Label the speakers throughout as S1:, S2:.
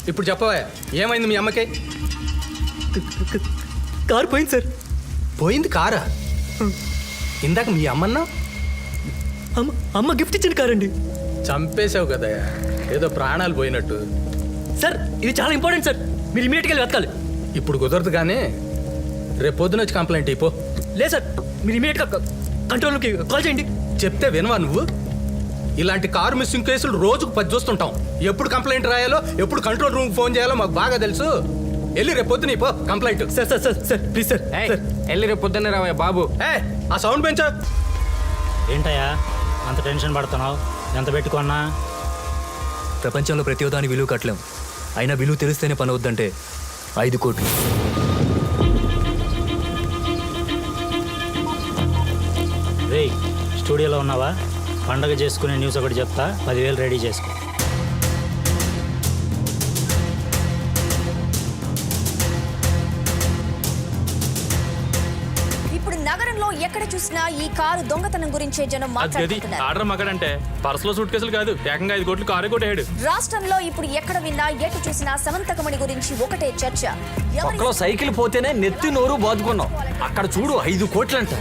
S1: ఇప్పుడు చెప్పవా ఏమైంది మీ అమ్మకి?
S2: కారు పోయింది సార్.
S1: పోయింది కారా? ఇందాక మీ అమ్మన్నా?
S2: అమ్మ గిఫ్ట్ ఇచ్చిన కారు అండి.
S1: చంపేశావు కదా, ఏదో ప్రాణాలు పోయినట్టు.
S2: సార్ ఇది చాలా ఇంపార్టెంట్ సార్, మీరు ఇమీడియట్గా వెళ్ళి వెతకాలి.
S1: ఇప్పుడు కుదరదు కానీ రేపు పొద్దున వచ్చి కంప్లైంట్ అయిపో.
S2: లేదు సార్, మీరు ఇమీడియట్గా కంట్రోల్ రూమ్కి కాల్ చేయండి.
S1: చెప్తే వినవా నువ్వు? ఇలాంటి కారు మిస్సింగ్ కేసులు రోజుకు 10 చూస్తుంటాం. ఎప్పుడు కంప్లైంట్ రాయాలో, ఎప్పుడు కంట్రోల్ రూమ్కి ఫోన్ చేయాలో మాకు బాగా తెలుసు. వెళ్ళి రేపు పొద్దున పో complaint.
S2: Sir sir sir sir please sir.
S3: వెళ్ళి రేపు పొద్దున్నే రావయ్య బాబు.
S1: ఆ సౌండ్ పెంచా.
S4: ఏంటయ్యా అంత టెన్షన్ పడుతున్నావు? ఎంత పెట్టుకున్నా?
S2: ప్రపంచంలో ప్రతి దాని విలువ కట్టలేం, అయినా విలువ తెలిస్తేనే పని వద్దంటే 5 కోట్లు.
S4: రేయ్ స్టూడియోలో ఉన్నావా? పండగ చేసుకునే న్యూస్ ఒకటి చెప్తా, 10,000 రెడీ చేసుకో.
S5: ఇప్పుడు నగరంలో ఎక్కడ చూసినా ఈ కారు దొంగతనం గురించే జనం మాట్లాడుతున్నారు.
S6: ఆర్డర్ మగాడంటే పర్సులో సూట్ కేసులు కాదు, ఏకంగా 5 కోట్లు కారే కొట్టాడు.
S5: రాష్ట్రంలో ఇప్పుడు ఎక్కడ విన్నా ఎటు చూసినా సమంతకమణి గురించి ఒకటే చర్చ.
S3: ఒక్కలో సైకిల్ పోతేనే నెత్తి నోరు బాదుకున్నాం, అక్కడ చూడు 5 కోట్లంట.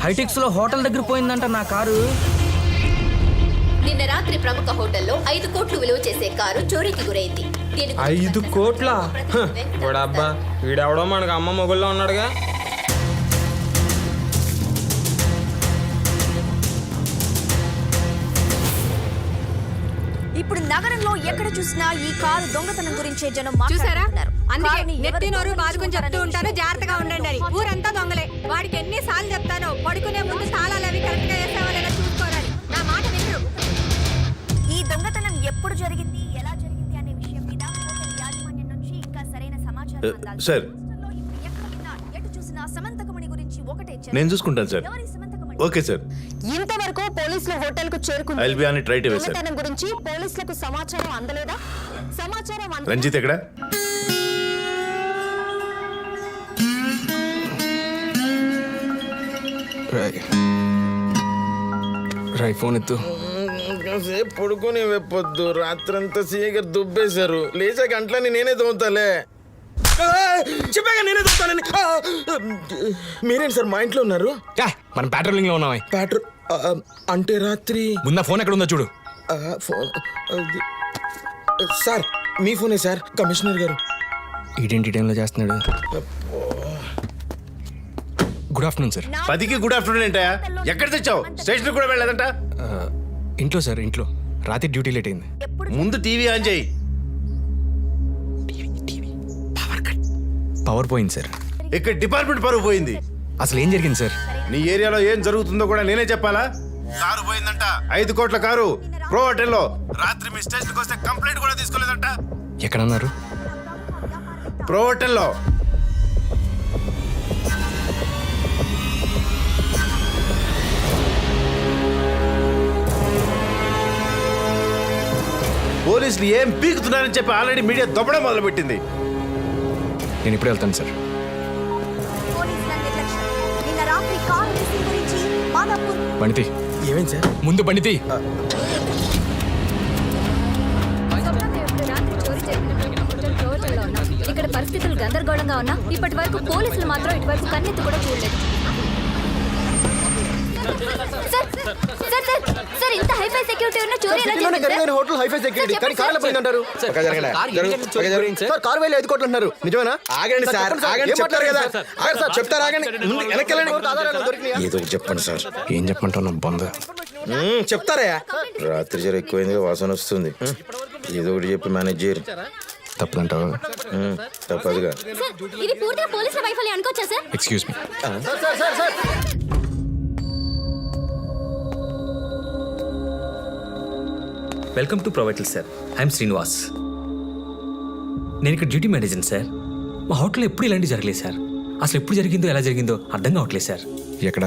S3: హైటెక్స్ లో హోటల్ దగ్గర పోయిందంట నా కారు.
S7: నిన్న రాత్రి ప్రముఖ హోటల్లో 5 కోట్లు విలువ చేసే కారు చోరీకి గురైంది.
S3: 5 కోట్ల? వాడబ్బా వీడెవడో మనకు అమ్మ మొగుల్లో ఉన్నాడుగా.
S5: ఇప్పుడు నగరంలో ఎక్కడ చూసినా ఈ కారు దొంగతనం గురించే జనం
S8: చూసారా?
S5: మాట్లాడుతున్నారు.
S8: అందుకే నెత్తి నోరు బాదుకుని చెప్తూ ఉంటాను, జాగ్రత్తగా ఉండండి అని. ఊరంతా దొంగలే. వాడికి ఎన్నిసార్లు చెప్తాను, పడుకునే ముందు తాళాలు అవి కరెక్ట్ గా వేసావా లేదా చూసుకోరని. నా మాట వినరు.
S5: ఈ దొంగతనం ఎప్పుడు జరిగింది, ఎలా జరిగింది అనే విషయం మీద హోటల్ యాజమాన్యం నుంచి ఇంకా సరైన సమాచారం అందాలి.
S9: సార్
S5: రాష్ట్రంలో ఇప్పుడు ఎక్కడ విన్నా ఎటు చూసినా సమంతకమణి గురించి ఒకటే చర్చ.
S9: నేను చూసుకుంటాను సార్.
S5: ఎవరి సమంతకమణి?
S9: Okay sir.
S8: ఇంతవరకు పోలీసులు హోటల్ కు చేరుకుని
S9: I'll be on it right away sir.
S8: దొంగతనం గురించి పోలీసులకు సమాచారం అందలేదా? సమాచారం
S9: రంజిత్ ఎక్కడ?
S3: రై ఫోన్ ఎత్తు. సేపు పడుకుని వెప్పొద్దు, రాత్రంతా సీగర్ దుబ్బేశారు. లేచా గంటలని నేనే దోతాలే. చెప్పాక నేనే దోతానని. మీరేంటి సార్ మా ఇంట్లో ఉన్నారు?
S6: మనం పెట్రోలింగ్ లో ఉన్నాం.
S3: ప్యాట్రో అంటే రాత్రి
S6: ముందు ఫోన్ ఎక్కడ ఉందో చూడు.
S3: ఫోన్ సార్, మీ ఫోనే సార్. కమిషనర్ గారు
S6: ఈడెంటి టైంలో చేస్తున్నాడు. Good afternoon sir.
S9: 10కి గుడ్ ఆఫ్టర్నూన్ ఏంటా? ఎక్కడ తెచ్చావు? స్టేషన్ కూడా వెళ్ళలేదంట.
S6: ఇంట్లో సార్, ఇంట్లో. రాత్రి డ్యూటీ లేట్ అయింది.
S9: ముందు టీవీ ఆన్ చేయి.
S6: పవర్ పోయింది సార్.
S9: ఇక్కడ డిపార్ట్మెంట్ పరువు పోయింది.
S6: అసలు ఏం జరిగింది సార్?
S9: నీ ఏరియాలో ఏం జరుగుతుందో కూడా నేనే చెప్పాలా? కారు పోయిందంట, 5 కోట్ల కారు. ప్రో హోటల్లో రాత్రి మీ స్టేషన్కి వస్తే కంప్లైంట్ కూడా తీసుకోలేదంట.
S6: ఎక్కడన్నారు?
S9: ప్రో హోటల్లో. పోలీసులు ఏం పీకుతున్నారని చెప్పి ఆల్రెడీ మీడియా దొబ్బడం మొదలుపెట్టింది.
S6: నేను ఇప్పుడే వెళ్తాను సార్.
S5: పోలీసుల నిర్లక్ష్యం. నిన్న రాత్రి కారు మిస్సింగ్ గురించి మాదాపూర్.
S6: బండితి.
S3: ఏమైంది సార్?
S6: ముందు బండితి.
S7: ఇక్కడ పరిస్థితులు గందరగోళంగా ఉన్నా ఇప్పటి వరకు పోలీసులు మాత్రం ఇటువైపు కన్నెత్తి కూడా చూడలేదు. సార్ ఇంత హైఫై సెక్యూరిటీ ఉన్న చోరీ ఎలా జరిగింది?
S3: హోటల్ హైఫై సెక్యూరిటీ కానీ కార్ల పోయిందంటారు. సార్ కారు వేలు 5 కోట్లు అంటున్నారు. నిజమేనా? ఆగండి సార్, ఆగండి చెప్తారు కదా. ఆగండి సార్, చెప్తారు. ఆగండి, వెనక్కి వెళ్ళండి. ఏదో చెప్పండి సార్.
S6: ఏం చెప్పంటావు నా బొంద?
S3: చెప్తారా? రాత్రి జర ఎక్కువైందిగా, వాసన వస్తుంది. ఏదో ఒకటి చెప్పి మేనేజ్ చేయరు.
S6: తప్పదంటావా?
S3: తప్పదుగా.
S7: ఇది పూర్తిగా పోలీసుల వైఫల్యం అనుకోవచ్చా sir?
S6: Excuse me.
S2: Welcome to Provital sir. I'm Srinivas. నేను ఇక్కడ డ్యూటీ మేనేజర్ సార్. మా హోటల్లో ఎప్పుడు ఇలాంటివి జరగలేదు సార్. అసలు ఎప్పుడు జరిగిందో ఎలా జరిగిందో అర్థం కావట్లేదు సార్.
S6: ఎక్కడ?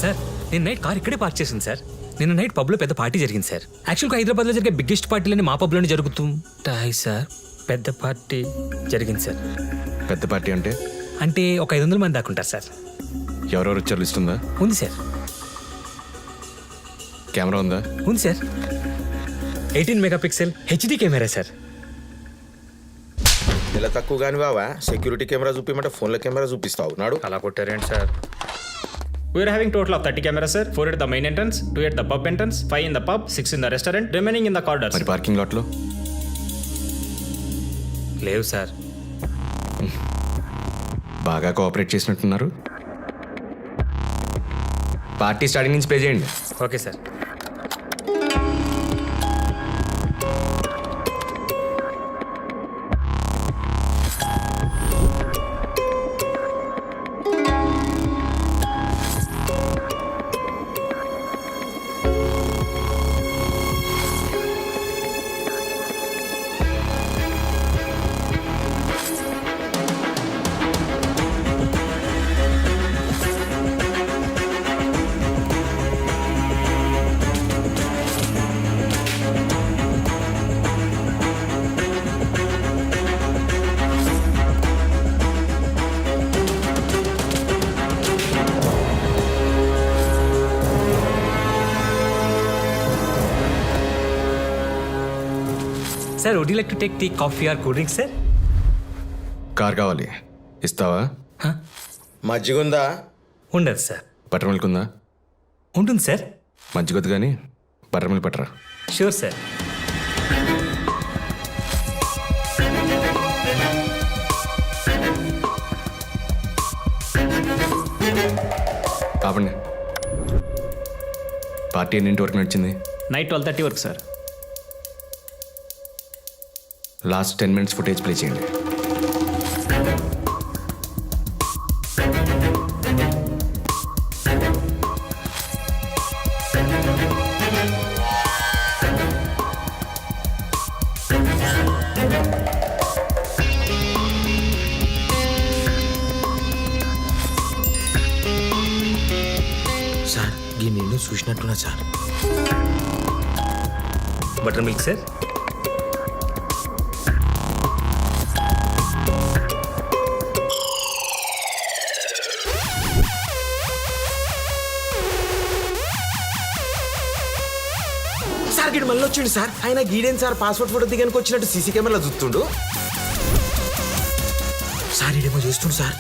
S2: సార్ నేను నైట్ కార్ ఇక్కడే పార్క్ చేసింది సార్. నిన్న నైట్ పబ్లో పెద్ద పార్టీ జరిగింది సార్. యాక్చువల్గా హైదరాబాద్లో జరిగే బిగ్గెస్ట్ పార్టీలని మా పబ్లోనే జరుగుతుంటాయి సార్. పెద్ద పార్టీ జరిగింది సార్.
S6: పెద్ద పార్టీ అంటే?
S2: అంటే ఒక 500 మంది దాకుంటారు సార్.
S6: ఎవరెవరు వచ్చారు లిస్ట్ ఉందా?
S2: ఉంది సార్.
S6: కెమెరా ఉందా?
S2: ఉంది sir. 18 megapixel HD camera sir.
S3: ఇలా తక్కువ కానీ బావా సెక్యూరిటీ కెమెరా చూపిమంటే ఫోన్లో కెమెరా చూపిస్తావు నాడు.
S2: అలా కొట్టారేంటి sir?
S6: We're having total of 30 cameras, sir. 4 at the main entrance, 2 at the pub entrance, 5 in the pub, 6 in the restaurant, remaining in the corridors.
S10: మరి parking లాట్లో
S2: లేవు సార్.
S10: బాగా కోఆపరేట్ చేసినట్టున్నారు. పార్టీ స్టార్టింగ్ నుంచి పే చేయండి.
S2: Okay sir. Sir would you like to take tea, coffee or cool drink sir?
S10: Car కావాలి, ఇస్తావా?
S3: మజ్జిగుందా?
S2: ఉండదు సార్.
S10: బటర్ మిల్క్ ఉందా?
S2: ఉంటుంది సార్.
S10: మజ్జిగొద్దు కానీ బటర్ మిల్క్ పట్టరా.
S2: Sure sir.
S10: ఆపండి. పార్టీ ఎన్నింటి వరకు నడిచింది?
S6: Night 12:30 వరకు sir.
S10: Last 10 minutes footage play చేయండి.
S3: సార్ ఈ నిన్ను చూసినట్టున్నా sir.
S2: Butter milk sir.
S3: Sir గీడు మళ్ళీ వచ్చిండు సార్. ఆయన గీడేం సార్ పాస్పోర్ట్ ఫోటో దిగానికి వచ్చినట్టు సీసీ కెమెరాలో చూస్తుండు సార్. ఈడేమో చూస్తుండు సార్.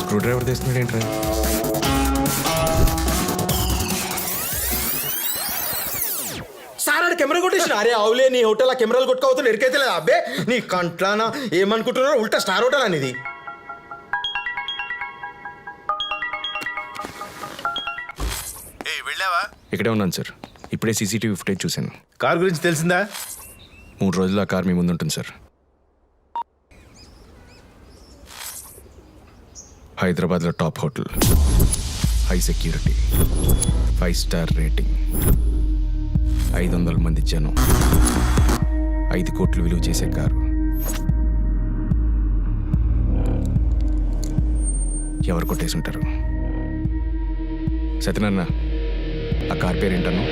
S10: స్క్రూ డ్రైవర్ తీస్తున్నాడు ఏంట్రా?
S3: సార్ ఆడ కెమెరా కొట్టేసిన. అరే అవులే నీ హోటల్ ఆ కెమెరాలు కొట్టుకోవద్దు ఎరికైతే లేదా అబ్బే నీ కంట్లానా ఏమనుకుంటున్నారు? ఉల్టా స్టార్ హోటల్ అనేది.
S9: వెళ్ళావా?
S10: ఇక్కడే ఉన్నాను సార్. ఇప్పుడే సీసీటీవీ ఫుటేజ్ చూశాను.
S9: కార్ గురించి తెలిసిందా?
S10: 3 రోజులు ఆ కార్ మీ ముందు ఉంటుంది సార్. హైదరాబాద్లో top hotel, high security, 5 star rating, 500 మంది జనం, 5 కోట్లు విలువ చేసే కారు. ఎవరు కొట్టేసి ఉంటారు? సత్యనారాయణ, ఆ కార్ పేరు ఏంటను?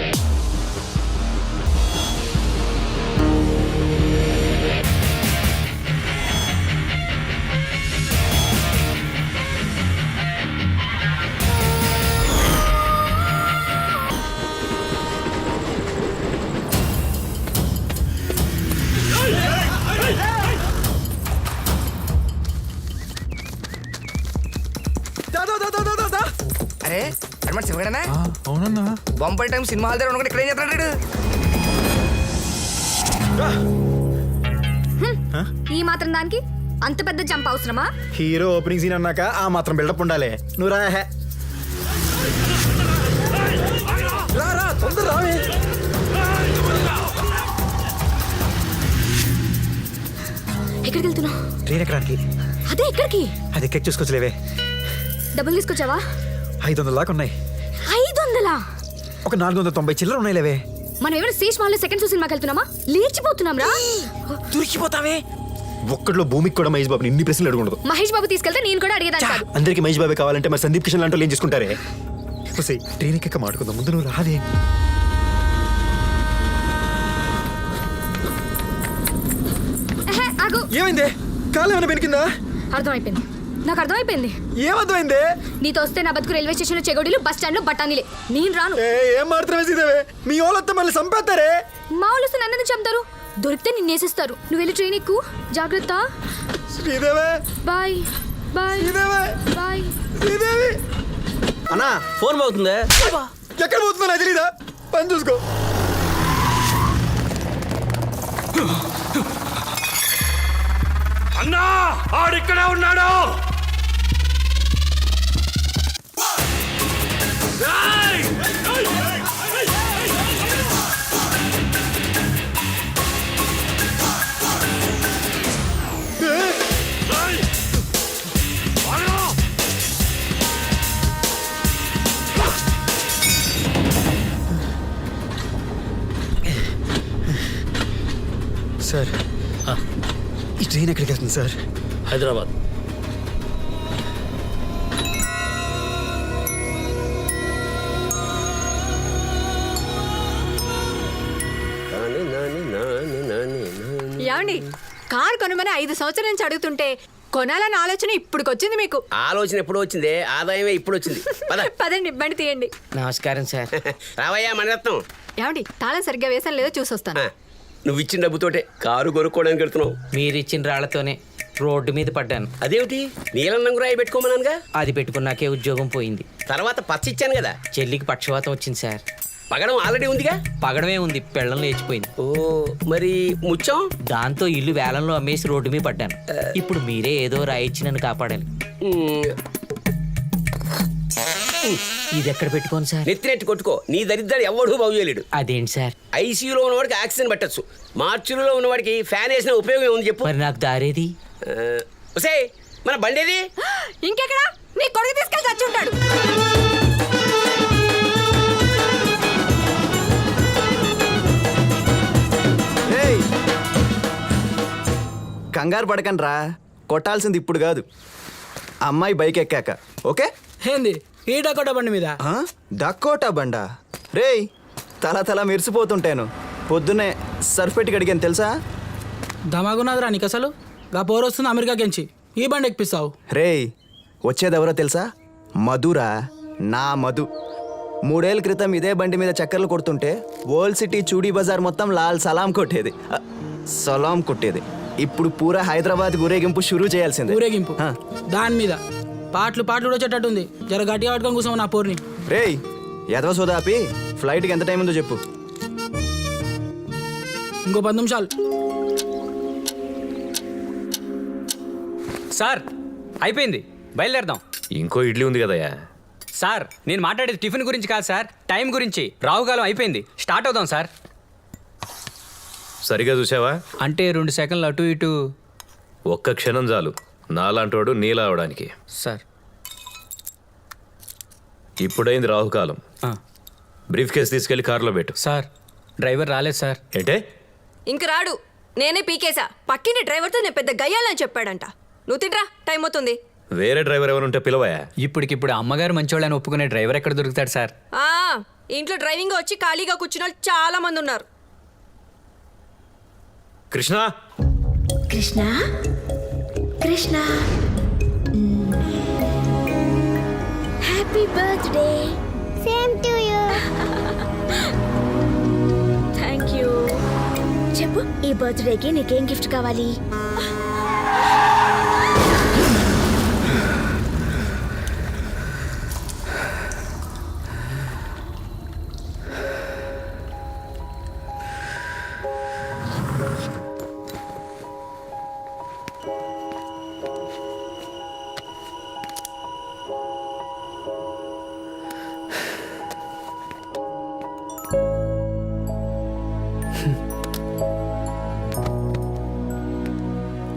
S11: అరే అడ్వాన్స్ ఇవ్వగలనా? అవునన్నా. బొంబాయి టైం సినిమా హాల్ దగ్గర ఇక్కడ ఏం చేస్తాడు?
S7: ఈ మాత్రం దానికి అంత పెద్ద జంప్ అవసరమా?
S3: హీరో ఓపెనింగ్ సీన్ అన్నాక ఆ మాత్రం బిల్డప్ ఉండాలి. నువ్వు రా. తొందర రావే.
S7: ఎక్కడికి వెళ్తున్నావు?
S3: ట్రైన్ ఎక్కడానికి.
S7: అదే ఎక్కడికి?
S3: అది ఎక్కి చూసుకోవచ్చులేవే.
S7: డబ్బులు తీసుకొచ్చావా?
S3: 500 దాకా ఉన్నాయి.
S7: 500?
S3: ఒక 490 చిల్లర ఉన్నాయి లేవే.
S7: మనం ఎవరు శేష్ మాల్లో సెకండ్ షో సినిమాకి వెళ్తున్నామా? లేచిపోతున్నాం రా.
S3: దొరికిపోతావే. ఒక్కట్లో భూమికి కూడా మహేష్ బాబుని ఇన్ని ప్రశ్నలు అడగకూడదు.
S7: మహేష్ బాబు తీసుకెళ్తే నేను కూడా అడిగేదాన్ని కాదు.
S3: అందరికి మహేష్ బాబే కావాలంటే మరి సందీప్ కిషన్ లాంటి వాళ్ళు ఏం చేసుకుంటారే? ట్రైన్ ఎక్క మాట్లాడుకుందాం. ముందు నువ్వు రాదే.
S7: ఆగు.
S3: ఏమైంది? కాలు ఏమైనా పెనికిందా?
S7: అర్థమైపోయింది, నాకు అర్థమైపోయింది.
S3: ఏమర్థమైంది?
S7: నీతో వస్తే నా బతుకు రైల్వే స్టేషన్లో చెగోడీలు, బస్ స్టాండ్లో బఠానీలే. నేను రాను.
S3: ఏం మాత్రమే సీదేవే, మీ వాళ్ళొస్తే మళ్ళీ చంపేస్తారే.
S7: మా వాళ్ళు వస్తే నన్ను చంపుతారు, దొరికితే నిన్నేసేస్తారు. నువ్వు వెళ్ళి ట్రైన్ ఎక్కు, జాగ్రత్త.
S3: శ్రీదేవే,
S7: బాయ్ బాయ్
S3: శ్రీదేవే,
S7: బాయ్.
S3: శ్రీదేవి.
S11: అన్నా ఫోన్ పోతుందే.
S3: ఎక్కడ పోతుందో నాకు తెలీదా? పని చూసుకో.
S1: అన్నా ఆడిక్కడే ఉన్నాడు.
S3: సార్, ఈ ట్రైన్ ఎక్కడికి వెళ్తుంది సార్?
S4: హైదరాబాద్.
S8: ఏమండి, కార్ కొనమని 5 సంవత్సరాల నుంచి అడుగుతుంటే కొనాలని ఆలోచన ఇప్పుడుకొచ్చింది మీకు.
S11: ఆలోచన ఎప్పుడు వచ్చింది, ఆదాయమే ఇప్పుడు వచ్చింది.
S8: పదండి, బండి తీయండి.
S11: నమస్కారం సార్. రావయ్యా మణిరత్నం.
S8: ఏమండి, తాళం సరిగ్గా వేసాను లేదో చూసొస్తాను.
S11: నువ్వు ఇచ్చిన డబ్బుతోటే కారు కొనుక్కోవడానికి వెళ్తున్నావు.
S12: మీరిచ్చిన రాళ్లతోనే రోడ్డు మీద పడ్డాను.
S11: అదేమిటి, నీలం రంగు రాయి పెట్టుకోమన్నానుగా.
S12: అది పెట్టుకున్నాకే ఉద్యోగం పోయింది.
S11: తర్వాత పచ్చ ఇచ్చాను కదా.
S12: చెల్లికి పక్షవాతం వచ్చింది సార్.
S11: పగడం ఆల్రెడీ ఉందిగా.
S12: పగడమే ఉంది, పెళ్ళం లేచిపోయింది.
S11: ఓ, మరి ముత్యం?
S12: దాంతో ఇల్లు వేలంలో అమ్మేసి రోడ్డు మీద పడ్డాను. ఇప్పుడు మీరే ఏదో రాయిచ్చి నన్ను కాపాడాలి. ఇది ఎక్కడ పెట్టుకోను సార్?
S11: నెత్తినెట్టి కొట్టుకో, నీ దరిద్రాలు ఎవడూ బాగు చేయలేడు.
S12: అదేంటి సార్?
S11: ఐసీయూలో ఉన్నవాడికి ఆక్సిజన్ పట్టచ్చు, మార్చులో ఉన్నవాడికి ఫ్యాన్ వేసిన ఉపయోగం ఏముంది చెప్పు.
S12: మరి నాకు దారేది?
S11: ఒసే, మన బండేది?
S8: ఇంకెక్కడ? నీ కొడుకు తీసుకెళ్ళి చచ్చి ఉంటాడు.
S3: కంగారు పడకండి రా, కొట్టాల్సింది ఇప్పుడు కాదు, అమ్మాయి బైక్ ఎక్కాక. ఓకే?
S11: ఏంది ఈ డకోటా బండి మీద?
S3: డకోటా బండా? రేయ్, తల తల మెరిసిపోతుంటాను. పొద్దున్నే సర్ఫ్ పెట్టి అడిగాను తెలుసా?
S11: దమాగున్నదిరా నీకు అసలు. గా పోరొస్తుంది అమెరికాకెంచి, ఈ బండి ఎక్కిస్తావు?
S3: రేయ్, వచ్చేదెవరో తెలుసా? మధురా, నా మధు. 3 ఏళ్ళ క్రితం ఇదే బండి మీద చక్కర్లు కొడుతుంటే ఓల్డ్ సిటీ చూడీ బజార్ మొత్తం లాల్ సలాం కొట్టేది. సలాం కొట్టేది. ఇప్పుడు పూరా హైదరాబాద్ ఊరేగింపు షురూ చేయాల్సిందే.
S11: ఊరేగింపు దాని మీద పాటలు కూడా వచ్చేటట్టుంది. జర గట్టిగా పట్టుకొని కూర్చోము నా పోర్ని.
S3: రేయ్, ఎదవ సోదాపి ఫ్లైట్కి ఎంత టైం ఉందో చెప్పు.
S11: ఇంకో 10 నిమిషాలు.
S2: సార్ అయిపోయింది, బయలుదేరదాం.
S10: ఇంకో ఇడ్లీ ఉంది కదయ్యా.
S2: సార్ నేను మాట్లాడేది టిఫిన్ గురించి కాదు సార్, టైం గురించి. రావుకాలం అయిపోయింది, స్టార్ట్ అవుదాం సార్.
S10: సరిగా చూసావా?
S2: అంటే 2 సెకండ్లు అటు ఇటు.
S10: ఒక్క క్షణం చాలు నాలాంటోడు నీలా అవడానికి.
S2: సార్
S10: ఇప్పుడైంది రాహుకాలం. బ్రీఫ్ కేసు తీసుకెళ్లి కారులో పెట్టు.
S2: సార్ డ్రైవర్ రాలేదు సార్.
S10: ఏంటే?
S8: ఇంక రాడు, నేనే పీకేసా. పక్కింటి డ్రైవర్తో నేను పెద్ద గయ్యాలని చెప్పాడంట. నువ్వు తింట్రా, టైం అవుతుంది.
S10: వేరే డ్రైవర్ ఎవరుంటే పిలవయా.
S2: ఇప్పటికిప్పుడు అమ్మగారు మంచోళ్ళని ఒప్పుకునే డ్రైవర్ ఎక్కడ దొరుకుతాడు సార్?
S8: ఇంట్లో డ్రైవింగ్ వచ్చి ఖాళీగా కూర్చున్న వాళ్ళు చాలా మంది ఉన్నారు.
S10: Krishna,
S7: Krishna Krishna, happy birthday. Same to you. Thank you. చెప్పు, ఈ బర్త్డేకి నీకేం గిఫ్ట్ కావాలి?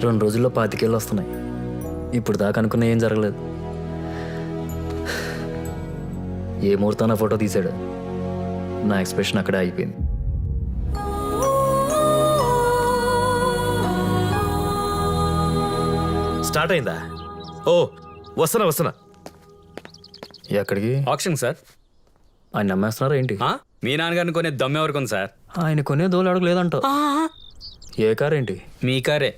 S12: రెండు రోజుల్లో 25 కేళ్ళు వస్తున్నాయి. ఇప్పుడు దాకా అనుకున్న ఏం జరగలేదు. ఏ ముహూర్తాన ఫోటో తీశాడు, నా ఎక్స్ప్రెషన్ అక్కడే అయిపోయింది.
S10: స్టార్ట్ అయిందా? ఓ, వస్తున్నా.
S12: ఎక్కడికి?
S2: Option sir.
S12: ఆయన నమ్మేస్తున్నారా ఏంటి?
S2: మీ నాన్నగారిని కొనే దమ్మె ఎవరికి ఉంది సార్?
S12: ఆయన కొనే దోలు అడగలేదంట. ఏ కార్ ఏంటి?
S2: మీ కారే.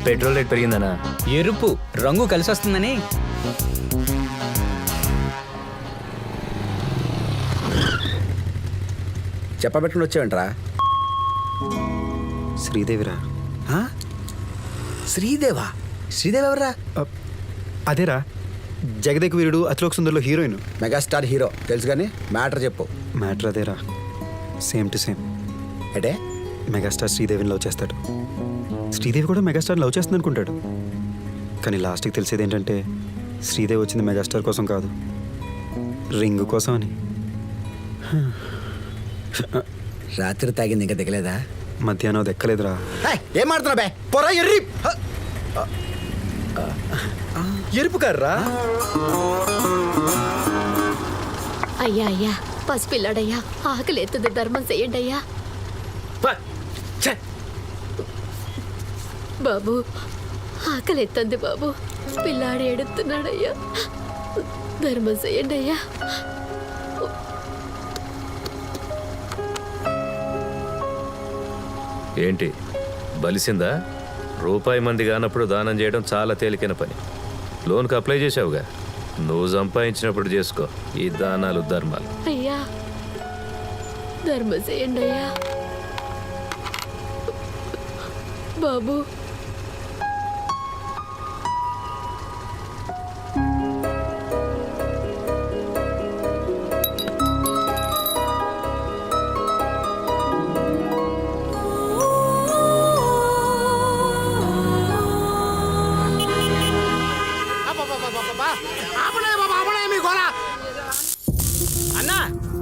S10: పెట్రోల్ రేట్ పెరిగిందనా?
S2: ఎరుపు రంగు కలిసి వస్తుందని.
S11: చెప్పబెట్టుకుని వచ్చావంట్రా?
S13: శ్రీదేవిరా.
S11: శ్రీదేవా? శ్రీదేవి ఎవర్రా?
S13: అదేరా జగదేక్ వీరుడు అతిలోక్ సుందర్లో హీరోయిన్.
S11: మెగాస్టార్ హీరో తెలుసు కానీ మ్యాటర్ చెప్పు.
S13: మ్యాటర్ అదేరా, సేమ్ టు సేమ్.
S11: అంటే
S13: మెగాస్టార్ శ్రీదేవిని లవ్ చేస్తాడు, శ్రీదేవి కూడా మెగాస్టార్ లవ్ చేస్తుంది అనుకుంటాడు. కానీ లాస్ట్కి తెలిసేది ఏంటంటే శ్రీదేవి వచ్చింది మెగాస్టార్ కోసం కాదు, రింగ్ కోసం అని.
S11: రాత్రి తాగింది ఇంకా దిగలేదా?
S13: మధ్యాహ్నం అది ఎక్కలేదురా.
S11: ఏం మాడుతున్నా బే పొరా ఎర్రి
S13: ఎరుపు కర్రా.
S7: అయ్యా అయ్యా పసిపిల్లాడయ్యా, ఆకలి ఎత్తుంది, ధర్మం చెయ్యండి అయ్యా. బాబు ఆకలి ఎత్తంది బాబు, పిల్లాడు ఏడుతున్నాడయ్యా, ధర్మం చెయ్యండి అయ్యా.
S10: ఏంటి బలిసిందా? రూపాయి మంది కానప్పుడు దానం చేయడం చాలా తేలికైన పని. లోన్కి అప్లై చేసావుగా, నువ్వు సంపాదించినప్పుడు చేసుకో ఈ దానాలు ధర్మాలు.
S7: అయ్యా ధర్మం చెయ్యండి అయ్యా. బాబు
S2: అన్నా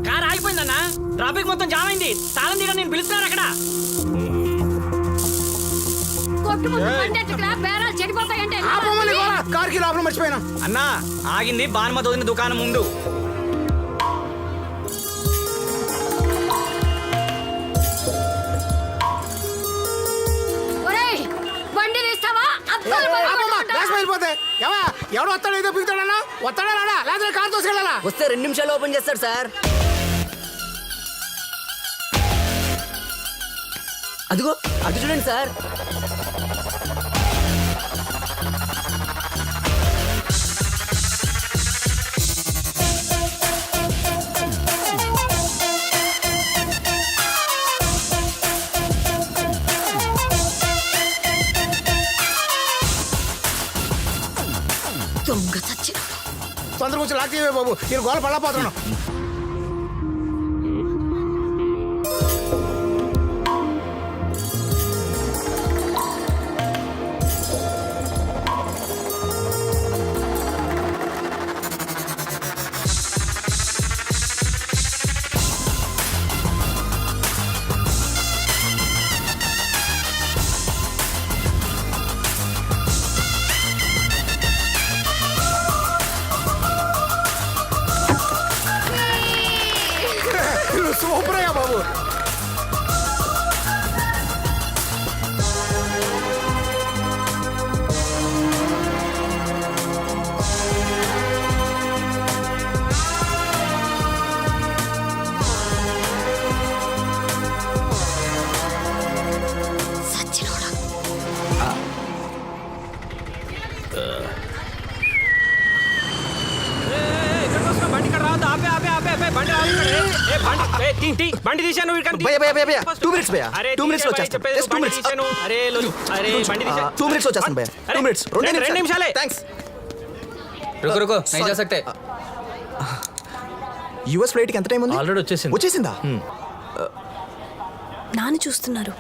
S2: కార్ ఆగిపోయిందన్నా, ట్రాఫిక్ మొత్తం జామ్ అయింది, తాళం తీయడం నేను పిలుస్తున్నాను అక్కడ.
S7: చెడిపోతాయంటే
S11: కార్కి లోపల మర్చిపోయినా.
S2: అన్నా ఆగింది బాన్మతి వదిన దుకాణం ముందు.
S7: బండి తీస్తావా?
S11: ఎవడు వస్తాడు? ఏదో పిగుతాడన్నా వస్తాడా రాడా? లేదా కార్ తోసుకెళ్ళాలా?
S12: వస్తే 2 నిమిషాలు ఓపెన్ చేస్తాడు సార్. అదిగో అటు చూడండి సార్.
S7: దొంగ చచ్చిన
S11: తొందరగా వచ్చి లాక్ చేయవే బాబు, నేను గోల పడలేకపోతున్నాను. సూపర్ అయ్యా బాబు.
S2: బండి తీశాను.
S11: భయ్యా భయ్యా భయ్యా 2 మినిట్స్ భయ్యా, 2 మినిట్స్ లో వచ్చేస్తాను. Just 2 minutes. 2 మినిట్స్ వచ్చేస్తాను భయ్యా, 2 మినిట్స్. 2 నిమిషాలే. థ్యాంక్స్.
S2: రుకో రుకో नहीं जा सकते.
S11: యూఎస్ ఫ్లైట్ కి ఎంత టైం ఉంది?
S2: ఆల్రెడీ వచ్చేసింది.
S11: వచ్చేసిందా?
S5: నాన్న చూస్తున్నారు.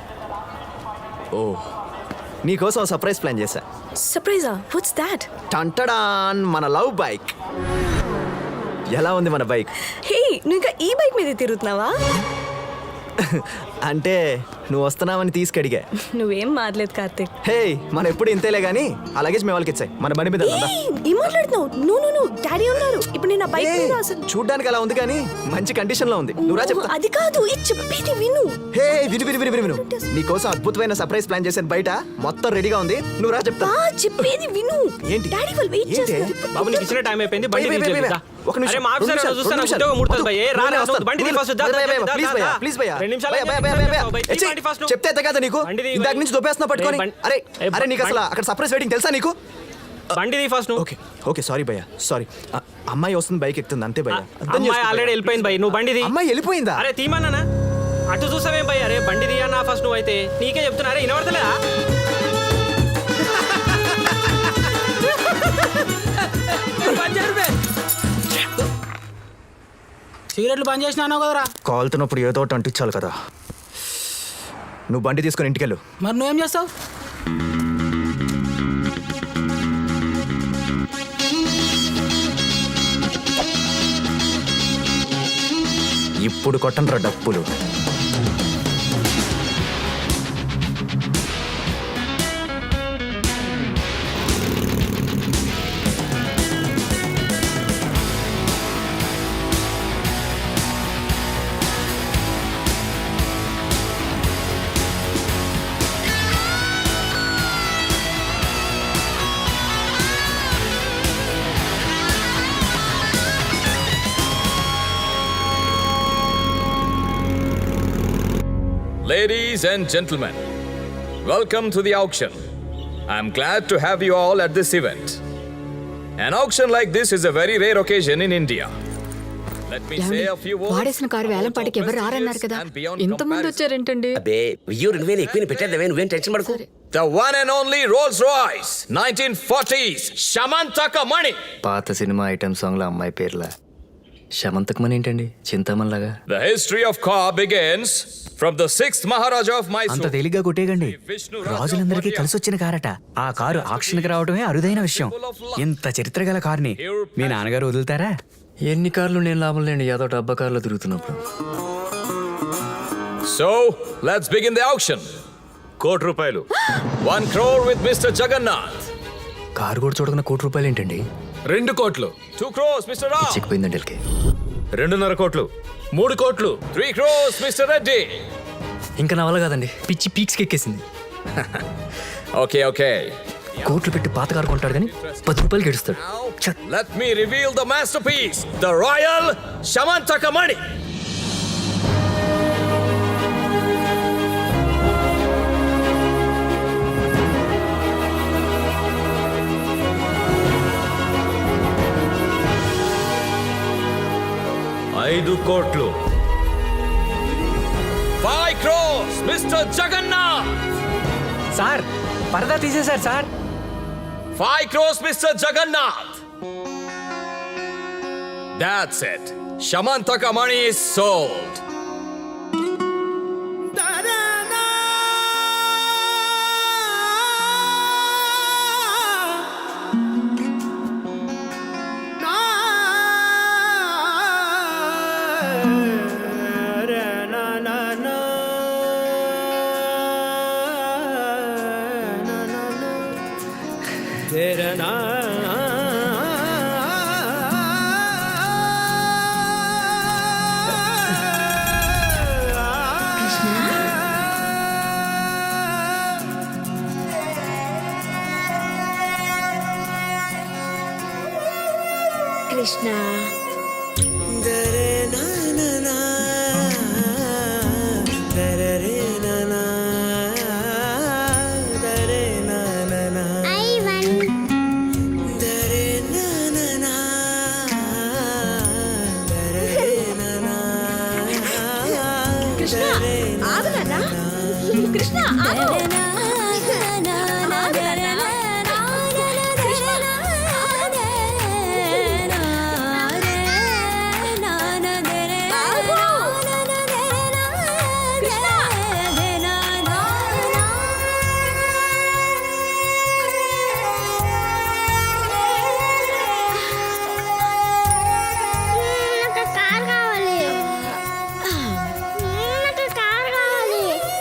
S11: ఓ నీకోసం సర్ప్రైజ్ ప్లాన్ చేశా.
S5: సర్ప్రైజా? What's that?
S11: టంటడాన్, మన లవ్ బైక్. ఎలా ఉంది మన బైక్?
S5: హే, నువ్వు ఇంకా ఈ బైక్ మీద తిరుగుతున్నావా?
S11: అంటే నువ్వు వస్తున్నావని తీసుకడిగా.
S5: నువ్వేం మారలేదు కార్తిక్.
S11: హే, మనం ఎప్పుడు ఇంతేలే గానీ ఆ లగేజ్ మేము వాళ్ళకి ఇచ్చాయి. మన బండి మీద ఉందా?
S5: ఏం మాట్లాడుతున్నావు? నో డాడీ ఉన్నారు. ఇప్పుడు నేను ఆ బైక్ మీద అసలు
S11: చూడ్డానికి అలా ఉంది కానీ మంచి కండిషన్ లో ఉంది. నువ్వు రా చెప్తా.
S5: అది కాదు, ఇది చెప్పేది విను.
S11: హే, విను. నీకోసం అద్భుతమైన సర్ప్రైజ్ ప్లాన్ చేశాను. బయట మొత్తం రెడీగా ఉంది. నువ్వు రా చెప్తా.
S5: చెప్పేది విను.
S11: ఏంటి?
S5: డాడీ వాళ్ళు వెయిట్
S11: ఏంటి?
S5: చేస్తున్నారు.
S2: బాబు నీకు ఇచ్చిన టైం అయిపోయింది, బండి
S11: వెయ్, వెయ్,
S2: తీసేయ్.
S11: వెయ్,
S2: దా.
S11: ఒక నిమిషం,
S4: అరే మా
S11: రెండు
S4: ఆఫీసర్
S11: నిమిషాలు,
S4: చూస్తే
S11: రెండు
S4: నాకు
S11: నిమిషాలు.
S4: ఉద్యోగం ముడుతుంది భయ్యా. రా,
S11: నేను
S4: రా,
S11: వస్తాను.
S4: బండి తీ ఫస్ట్. దా, దా,
S11: భయ్యా,
S4: దా,
S11: ప్లీజ్
S4: దా,
S11: భయ్యా,
S4: దా.
S11: ప్లీజ్ భయ్యా.
S4: 2 నిమిషాలు
S11: భయ్యా, భయ్యా, భయ్యా, భయ్యా.
S4: భయ్యా,
S11: ఎచ్చి,
S4: బండి ఫస్ట్ నువ్వు.
S11: చెప్తే కదా నీకు
S4: బండి తీ,
S11: ఇందాక
S4: భయ్యా.
S11: నుంచి దొబ్బేస్తున్నా పట్టుకొని.
S4: బండి-
S11: అరే
S4: ఏ,
S11: అరే నీకు అసలు
S4: బండి-
S11: అక్కడ సర్ప్రైజ్ వెయిటింగ్ తెలుసా నీకు?
S4: బండి తీ ఫస్ట్ నువ్వు.
S11: ఓకే ఓకే సారీ భయ్యా, సారీ. అమ్మాయి వస్తుంది, బైక్ ఎక్కుతుంది అంతే భయ్యా. అర్థం
S4: అమ్మాయి
S11: చేసుకో
S4: ఆల్రెడీ
S11: భయ్యా.
S4: వెళ్ళిపోయింది భయ్, నువ్వు బండి తీ.
S11: అమ్మాయి వెళ్ళిపోయిందా?
S4: అరే తీమన్నానా? అటు చూసావేం భయ్? అరే బండి తీయన్నా ఫస్ట్ నువ్వు అయితే. నీకే చెప్తున్నా, అరే వినబడతలేదా?
S12: సిగరెట్లు బంద్ చేసినావు కదరా.
S11: కాలుతున్నప్పుడు ఏదో ఒకటి అంటించాలి కదా. నువ్వు బండి తీసుకొని ఇంటికెళ్ళు.
S12: మరి నువ్వేం చేస్తావు?
S11: ఇప్పుడు కొట్టండ్రా డప్పులు.
S14: Ladies and gentlemen, welcome to the auction. I'm glad to have you all at this event. An auction like this is a very rare occasion in India. Let me say a few words.
S8: వాడేసిన car వేలం పాటికి ఎవరు రారన్నారు కదా, ఇంతమంది వచ్చారేంటండి?
S12: అబ్బే 1000 ఎక్కువ పెట్టేద్దామే, నువ్వేం tension పడకు.
S14: The one and only Rolls-Royce 1940s Shamantaka Mani.
S13: పాత సినిమా ఐటమ్ సాంగ్లో అమ్మాయి పేర్ల శమంతకమని ఏంటండి, చింతామణి లాగా.
S14: The history of car begins from the 6th Maharaja of
S11: అంత
S14: Mysore.
S11: తేలిగ్గా కొట్టేయకండి. రాజులందరికీ కలిసి వచ్చిన కారట. ఆ కారు ఆక్షన్కి రావడమే అరుదైన విషయం. ఇంత చరిత్ర గల కారుని మీ నాన్నగారు వదులుతారా?
S13: ఎన్ని కార్లు నేను లాభం లేండి, ఏదో డబ్బా కార్లో తిరుగుతున్నప్పుడు.
S14: So, let's begin the auction.
S10: ₹1,00,00,000.
S14: 1 crore with Mr. Jagannath.
S11: Car కూడా చూడకుండా ₹1,00,00,000 ఏంటండి?
S1: 2 కోట్లు,
S14: 2 crores Mr. Ram.
S11: చెక్కిపోయిందండి వీళ్ళకి.
S10: 2.5 కోట్లు.
S1: 3 కోట్లు.
S14: 3 crores Mr. Reddy.
S11: ఇంకా నా వల్ల కాదండి, పిచ్చి పీక్స్కి ఎక్కేసింది.
S14: Okay.
S11: కోట్లు పెట్టి పాత కారు కొంటాడు కానీ ₹10 గెడుస్తాడు.
S14: Now, let me reveal the masterpiece, the Royal Shamantaka Mani.
S10: $5 కోట్లు.
S14: 5 crores Mr. Jagannath.
S2: సార్ పరదా తీసేశారు sir.
S14: 5 crores Mr. Jagannath. That's it. Shamantaka Mani is sold.
S7: Krishna
S8: Krishna ఆగునారా? కృష్ణ ఆగు.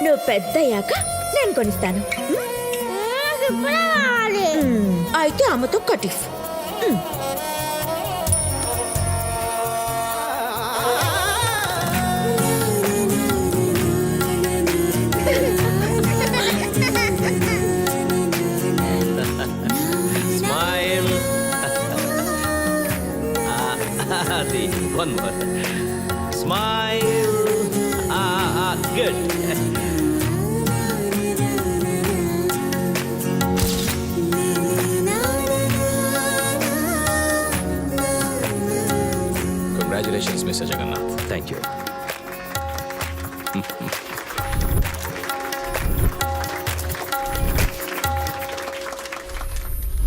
S7: నువ్వు పెద్దయ్యాక నేను కొనిస్తాను. అయితే అమ్మతో కట్టిఫ్.
S10: Smile. అది one more smile. Good.
S14: Congratulations mister Jagannath.
S10: Thank you.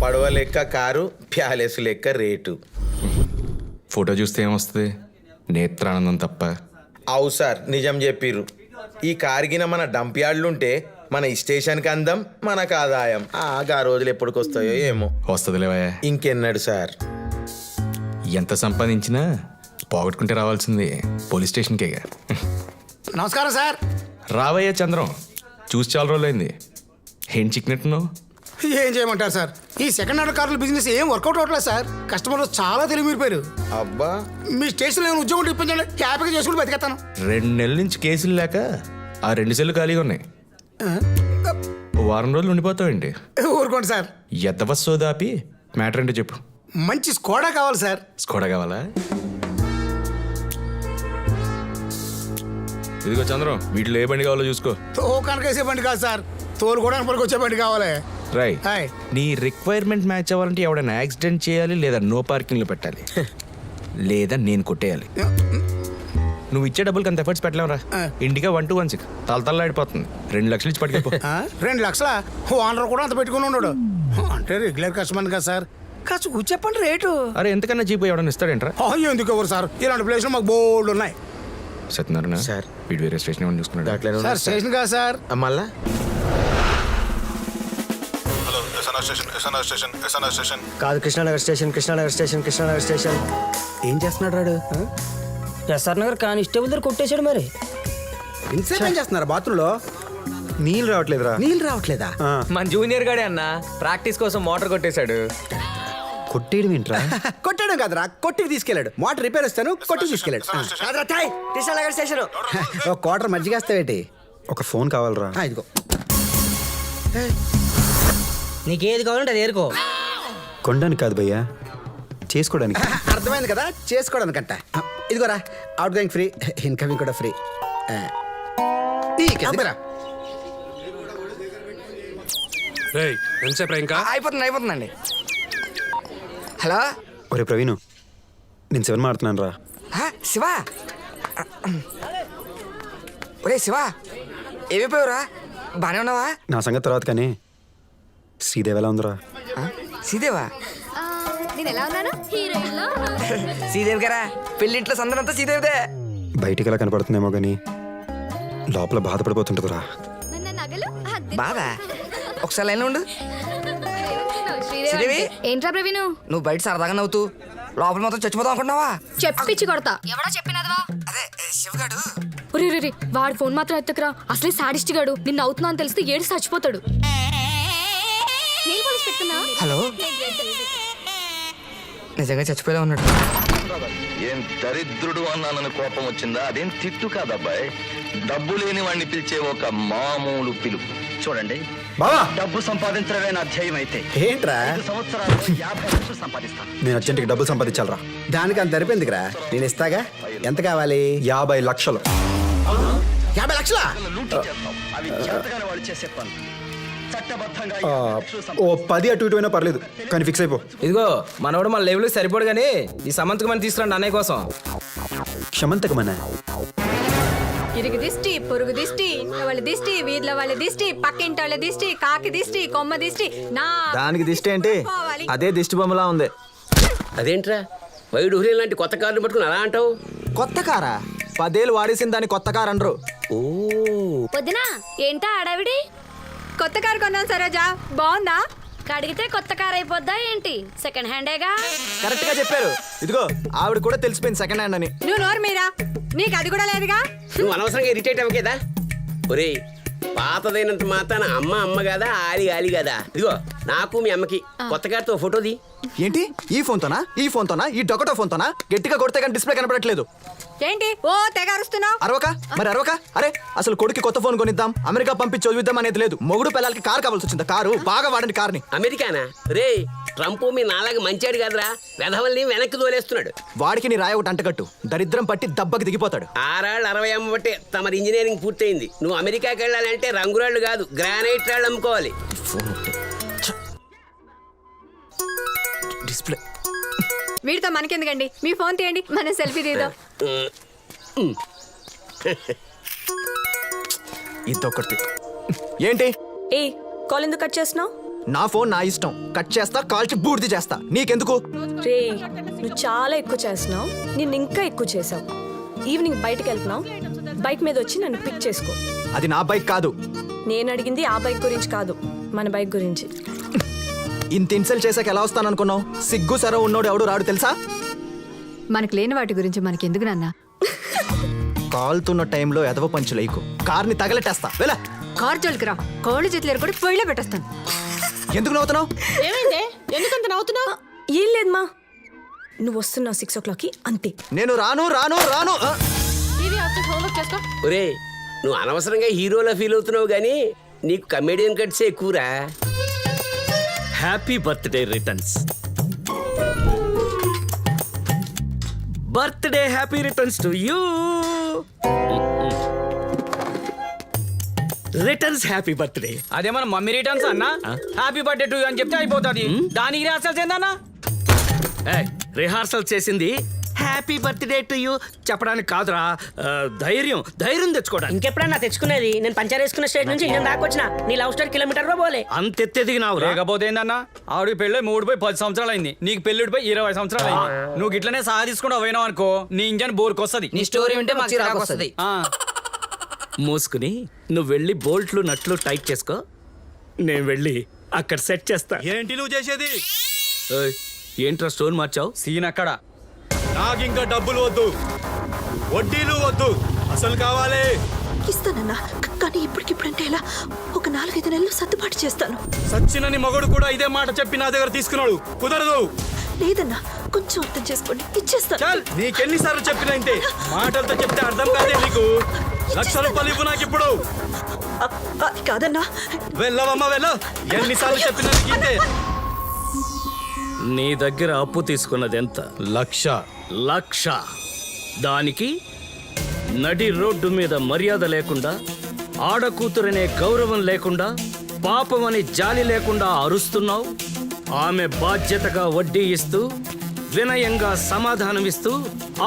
S3: పడవ లెక్క కారు, ప్యాలెస్ లెక్క రేటు.
S6: ఫోటో చూస్తే ఏమొస్తుంది? నేత్రానందం తప్ప.
S3: అవు సార్, నిజం చెప్పిర్రు. ఈ కారుగిన మన డంప్ యార్డ్లుంటే మన స్టేషన్కి అందం, మనకు ఆదాయం. ఆ రోజులు ఎప్పటికొస్తాయో ఏమో.
S6: వస్తుందిలేవా?
S3: ఇంకెన్నాడు సార్?
S6: ఎంత సంపాదించినా పోగొట్టుకుంటే రావాల్సింది పోలీస్ స్టేషన్కే.
S1: నమస్కారం సార్.
S6: రావయ్యా చంద్రం, చూసి చాలా రోజులైంది. ఏం చిక్కినట్టున్నావు?
S1: ఏం చేయమంటారు సార్, ఈ సెకండ్ హ్యాండ్ కార్ల బిజినెస్ ఏం వర్కౌట్ అవట్లేదు సార్. కస్టమర్లు చాలా తెలివిపోయారు.
S3: అబ్బా,
S1: మీ స్టేషన్లో ఏమైనా ఉద్యోగం ఇప్పించండి, హ్యాపీగా చేసుకుని బతికేస్తాను.
S6: 2 నెలల నుంచి కేసులు లేక ఆ 2 సెల్లు ఖాళీగా ఉన్నాయి. ఓ వారం రోజులు ఉండిపోతావేంటి?
S1: ఊరుకోండి సార్.
S6: ఎద్దవ సోదాపి మ్యాటర్ ఏంటో చెప్పు.
S1: మంచి స్కోడా కావాలి సార్.
S6: స్కోడా కావాలా? ఇదిగో చంద్రం, వీటిలో ఏ బండి కావాలో చూసుకో.
S1: తోకానికి వేసే బండి కాదు సార్, తోలుకోవడానికి పనికి వచ్చే బండి కావాలి.
S6: రై,
S1: హాయ్.
S6: నీ రిక్వైర్మెంట్ మ్యాచ్ అవ్వాలంటే ఎవడైనా యాక్సిడెంట్ చేయాలి, లేదా నో పార్కింగ్లో పెట్టాలి, లేదా నేను కొట్టేయాలి. నువ్వు ఇచ్చే డబ్బులకి అంత ఎఫర్ట్స్ పెట్టలేవురా. ఇండికా 1216 తలతల్లాడిపోతుంది. 2 లక్షలు ఇచ్చి పట్టుకెళ్ళిపో.
S1: 2 లక్షల ఓనర్ కూడా అంత పెట్టుకుని ఉన్నాడు. అంటే రెగ్యులర్ కస్టమర్ కదా సార్, కాస్త చెప్పండి రేటు.
S6: అరే, ఎంతకన్నా చీప్ ఎవడన్నా ఇస్తాడేంట్రా?
S1: ఎందుకు ఎవరు సార్, ఇలాంటి ప్లేస్లో మాకు బోర్డు ఉన్నాయి.
S6: సత్యనారాయణ
S3: సార్,
S6: వీడు వేరే స్టేషన్ ఏమని చూసుకున్నాడు
S1: సార్. స్టేషన్ కాదు సార్,
S3: మళ్ళా
S1: కాదు, Krishna Nagar station, Krishna Nagar station, Krishna Nagar station. ఏం చేస్తున్నాడు రాడు?
S12: ఎస్ఆర్ నగర్ కానిస్టేబుల్ దగ్గర కొట్టేశాడు. మరి
S1: ఇంతసేపు ఏం చేస్తున్నారు బాత్రూంలో?
S13: నీళ్ళు రావట్లేదురా.
S1: నీళ్ళు రావట్లేదా?
S12: మన జూనియర్ గాడే అన్న ప్రాక్టీస్ కోసం మోటార్ కొట్టేశాడు.
S13: కొట్టేయడం ఏంట్రా?
S1: కొట్టడం కాదురా, కొట్టికి తీసుకెళ్ళాడు. మోటార్ రిపేర్ వస్తాను, కొట్టి తీసుకెళ్ళాడు. కృష్ణానగర్ స్టేషన్. ఒక క్వార్టర్ మజ్జిగేస్తావేటి?
S13: ఒక ఫోన్ కావాలరా.
S1: ఇదిగో.
S12: నీకేది కావాలంటే అది ఏరుకో.
S13: కొనడానికి కాదు భయ్యా, చేసుకోవడానికి.
S1: అర్థమైంది కదా, చేసుకోవడానికంట. ఇదిగోరా, అవుట్ గోయింగ్ ఫ్రీ, ఇన్కమింగ్ కూడా ఫ్రీ.
S12: అయిపోతుందండి. హలో,
S13: ఒరే ప్రవీణ్, నేను 7 మాడుతున్నాను రా.
S12: శివ. ఒరే శివ, ఏమైపోయావురా? బానే ఉన్నావా?
S13: నా సంగతి తర్వాత కానీ శ్రీదేవి ఎలా ఉందిరా?
S12: శ్రీదేవా?
S7: నేను ఎలా ఉన్నాను? హీరోయిన్లో.
S12: శ్రీదేవి గారా, పెళ్ళింట్లో సందనంతా శ్రీదేవిదే.
S13: బయటికి ఎలా కనపడుతుందేమో కానీ లోపల బాధపడిపోతుంటుందిరా.
S7: మన నగలు అద్దె.
S12: బాధ? ఒకసారి లైన్లో ఉండు.
S7: శ్రీదేవి. ఏంట్రా ప్రవీణు?
S12: నువ్వు బయట సరదాగా నవ్వుతూ లోపల మొత్తం చచ్చిపోతావు అనుకున్నావా?
S7: చెప్పిచ్చి కొడతా. ఎవడో చెప్పినదవా?
S12: అదే శివగాడు.
S7: రే, వాడి ఫోన్ మాత్రం ఎత్తకురా. అసలే సాడిస్ట్ గాడు. నిన్ను అవుతున్నా అని తెలిస్తే ఏడు చచ్చిపోతాడు.
S12: హలో, నిజంగా చచ్చిపోయేలా ఉన్నాడు.
S10: ఏం దరిద్రుడు అన్నానని కోపం వచ్చిందా? అదేం తిట్టు కాదబ్బాయి, డబ్బు లేని వాడిని పిలిచే ఒక మామూలు పిలుపు. చూడండి
S13: బావా,
S10: డబ్బు సంపాదించడమే నా ధ్యేయం అయితే
S1: ఏంట్రా?
S10: 5 సంవత్సరాల్లో 50 లక్షలు సంపాదిస్తాను.
S13: నేను అర్జెంట్కి డబ్బులు సంపాదించాలరా.
S1: దానికి అంత సరిపోయిందిరా, నేను ఇస్తాగా. ఎంత కావాలి?
S13: 50 లక్షలు.
S1: 50 లక్షలా?
S10: లూటీ చేస్తాం. అవి చేతగానే వాళ్ళు చేసే పనులు. చట్టబద్ధంగా
S13: ఓ 10 అటు ఇటు అయినా పర్లేదు, కానీ ఫిక్స్ అయిపో.
S12: ఇదిగో మనవాడు మన లెవెల్ సరిపోడు కానీ ఈ సమంతకు మనం తీసుకురండి అన్నయ్య కోసం.
S13: క్షమంతకమన్నా
S8: ఇరుగు దిష్టి, పొరుగు దిష్టి, వాళ్ళ దిష్టి, వీధిలో వాళ్ళ దిష్టి, పక్కింటి వాళ్ళ దిష్టి, కాకి దిష్టి, కొమ్మ దిష్టి. నా
S12: దానికి దిష్టి ఏంటి? అదే దిష్టి బొమ్మలా ఉంది.
S15: అదేంట్రా వైడు లాంటి కొత్త కార్లు పట్టుకుని అలా అంటావు?
S12: కొత్త కారా? 10 ఏళ్ళు వాడేసిన దాన్ని కొత్త కారు అనరు.
S7: వదినా, ఏంటా ఆడావిడి?
S8: కొత్త కారు కొన్నాను సరోజా, బాగుందా?
S7: కడిగితే కొత్త కార్ అయిపోద్దా ఏంటి? సెకండ్ హ్యాండేగా.
S12: కరెక్ట్ గా చెప్పారు. ఇదిగో ఆవిడ కూడా తెలిసిపోయింది సెకండ్ హ్యాండ్ అని.
S8: నువ్వు నోరు మీరా, నీకు అది కూడా లేదుగా.
S15: నువ్వు అనవసరంగా ఇరిటేట్ అవ్వకేదా? ఒరే, పాతదైనంత మాత్రాన అమ్మ కదా, ఆలి కదా. ఇదిగో నాకు మీ అమ్మకి కొత్త కార్తో ఫోటోది.
S12: ఏంటి? ఈ ఫోన్ తోనా? ఈ ఫోన్ తోనా? ఈ డొకటో ఫోన్ తోనా? గట్టిగా కొడితే కానీ డిస్ప్లే కనపడట్లేదు.
S8: ఏంటి ఓ తెగ అరుస్తున్నావు?
S12: అరవక మరి అరవక. అరే, అసలు కొడుకు కొత్త ఫోన్ కొనిద్దాం, అమెరికా పంపించి చదివిద్దాం అనేది లేదు. మొగుడు పిల్లలకి కారు కావాల్సి వచ్చింది. కారు బాగా వాడండి కార్ని.
S15: అమెరికానా? రే, ట్రంప్ మీ నాలాగా మంచాడు కదరా వెధవల్ని వెనక్కి తోలేస్తున్నాడు.
S11: వాడికి నీ రాయ ఒకటి అంటకట్టు, దరిద్రం పట్టి దెబ్బకి దిగిపోతాడు.
S15: 6 ఏళ్ళు 60 అమ్మ బట్టే తమరి ఇంజనీరింగ్ పూర్తయింది. నువ్వు అమెరికాకి వెళ్ళాలంటే రంగురాళ్ళు కాదు గ్రానైట్ రాళ్ళు అమ్ముకోవాలి.
S11: డిస్ప్లే
S8: వీడితో మనకెందుకండి, మీ ఫోన్ తీయండి, మనం సెల్ఫీ తీద్దాం.
S11: ఇదొకటి ఏంటి?
S5: ఏ కాల్ ఎందుకు కట్ చేస్తున్నావు?
S11: నా ఫోన్ నా ఇష్టం, కట్ చేస్తా, కాల్చి బూర్ది చేస్తా, నీకెందుకు?
S5: రే నువ్వు చాలా ఎక్కువ చేస్తున్నావు, నిన్ను ఇంకా ఎక్కువ చేసావు. ఈవినింగ్ బయటకు వెళ్తున్నావు, బైక్ మీద వచ్చి నన్ను పిక్ చేసుకో.
S11: అది నా బైక్ కాదు.
S5: నేను అడిగింది ఆ బైక్ గురించి కాదు, మన బైక్ గురించి.
S11: ఇంత ఇన్సల్ట్ చేసాక ఎలా వస్తాను అనుకున్నావు? సిగ్గు సరవ ఉన్నోడు ఎవడు రాడు తెలుసా?
S8: మనకు లేని వాటి గురించి మనకెందుకు నాన్న?
S11: కాలుతున్న టైంలో ఎదవ పంచులేకు, కార్ని తగలెట్టేస్తా. వెళ్ళా
S8: కార్ జోలికి రా, కోళ్ళు చేతులు కూడా పొయ్యిలో పెట్టేస్తాను.
S11: ఎందుకు నవ్వుతున్నావు?
S5: ఏమైందే, ఎందుకంత నవ్వుతున్నావు? ఏం లేదు మా, నువ్వు వస్తున్నావు 6 o'clockకి అంతే.
S11: నేను రాను రాను రాను.
S15: ఒరే నువ్వు అనవసరంగా హీరోలా ఫీల్ అవుతున్నావు కానీ నీకు కమెడియన్ కట్సే ఎక్కువరా.
S12: Happy birthday returns. Birthday happy returns to you. Returns happy birthday.
S2: అదే మన మమ్మీ రిటర్న్స్ అన్న, హ్యాపీ బర్త్డే టు అని చెప్తే అయిపోతుంది. దానికి రిహార్సల్స్ ఏందన్నా?
S12: రిహార్సల్ చేసింది హ్యాపీ బర్త్డే టు యూ చెప్పడానికి కాదురా, ధైర్యం తెచ్చుకోవడానికి.
S5: ఇంకెప్పుడన్నా తెచ్చుకునేది? నేను పంచర్ వేసుకున్న స్టేజ్ నుంచి నేను దాకా వచ్చిన నీ లవ్ స్టోరీ కిలోమీటర్ పోలే.
S12: అంత ఎత్తెదిగినావు.
S2: లేకపోతే ఏందన్నా, ఆవిడకి పెళ్ళి 3 సంవత్సరాలు అయింది, నీకు పెళ్ళిడిపోయి 20 సంవత్సరాలు అయింది. నువ్వు ఇట్లనే సాధించుకుంటూ పోయినావు అనుకో, నీ ఇంజన్ బోర్కొస్తుంది. నీ స్టోరీ ఉంటే మాకు రాకొస్తుంది.
S12: మూసుకుని నువ్వు వెళ్ళి బోల్ట్లు నట్లు టైట్ చేసుకో, నేను వెళ్ళి అక్కడ సెట్ చేస్తా.
S1: ఏంటి నువ్వు చేసేది?
S12: ఏంట్రా స్టోన్ మార్చావు?
S2: సీన్ అక్కడ.
S1: నాకు ఇంకా డబ్బులు వద్దు, వడ్డీలు వద్దు, అసలు కావాలి.
S5: ఇస్తానన్నా, కానీ ఇప్పటికిప్పుడంటే ఎలా? ఒక 4-5 నెలలు సర్దుబాటు చేస్తాను.
S1: సచ్చినని మగడు కూడా ఇదే మాట చెప్పి నా దగ్గర తీసుకున్నాడు, కుదరదు.
S5: లేదన్నా, కొంచెం అర్థం చేసుకోండి, ఇచ్చేస్తాను.
S1: చల్, నీకెన్నిసార్లు చెప్పినా ఇంతే, మాటలతో చెప్తే అర్థం కాదే నీకు. 1,00,000 రూపాయలు ఇవ్వు నాకు ఇప్పుడు.
S5: అది కాదన్నా.
S1: వెళ్ళవమ్మా వెళ్ళు, ఎన్నిసార్లు చెప్పినా నీకు ఇంతే.
S12: నీ దగ్గర అప్పు తీసుకున్నది ఎంత? 1,00,000. దానికి నడి రోడ్డు మీద మర్యాద లేకుండా, ఆడకూతురనే గౌరవం లేకుండా, పాపమని జాలి లేకుండా అరుస్తున్నావు. ఆమె బాధ్యతగా వడ్డీ ఇస్తూ, వినయంగా సమాధానమిస్తూ,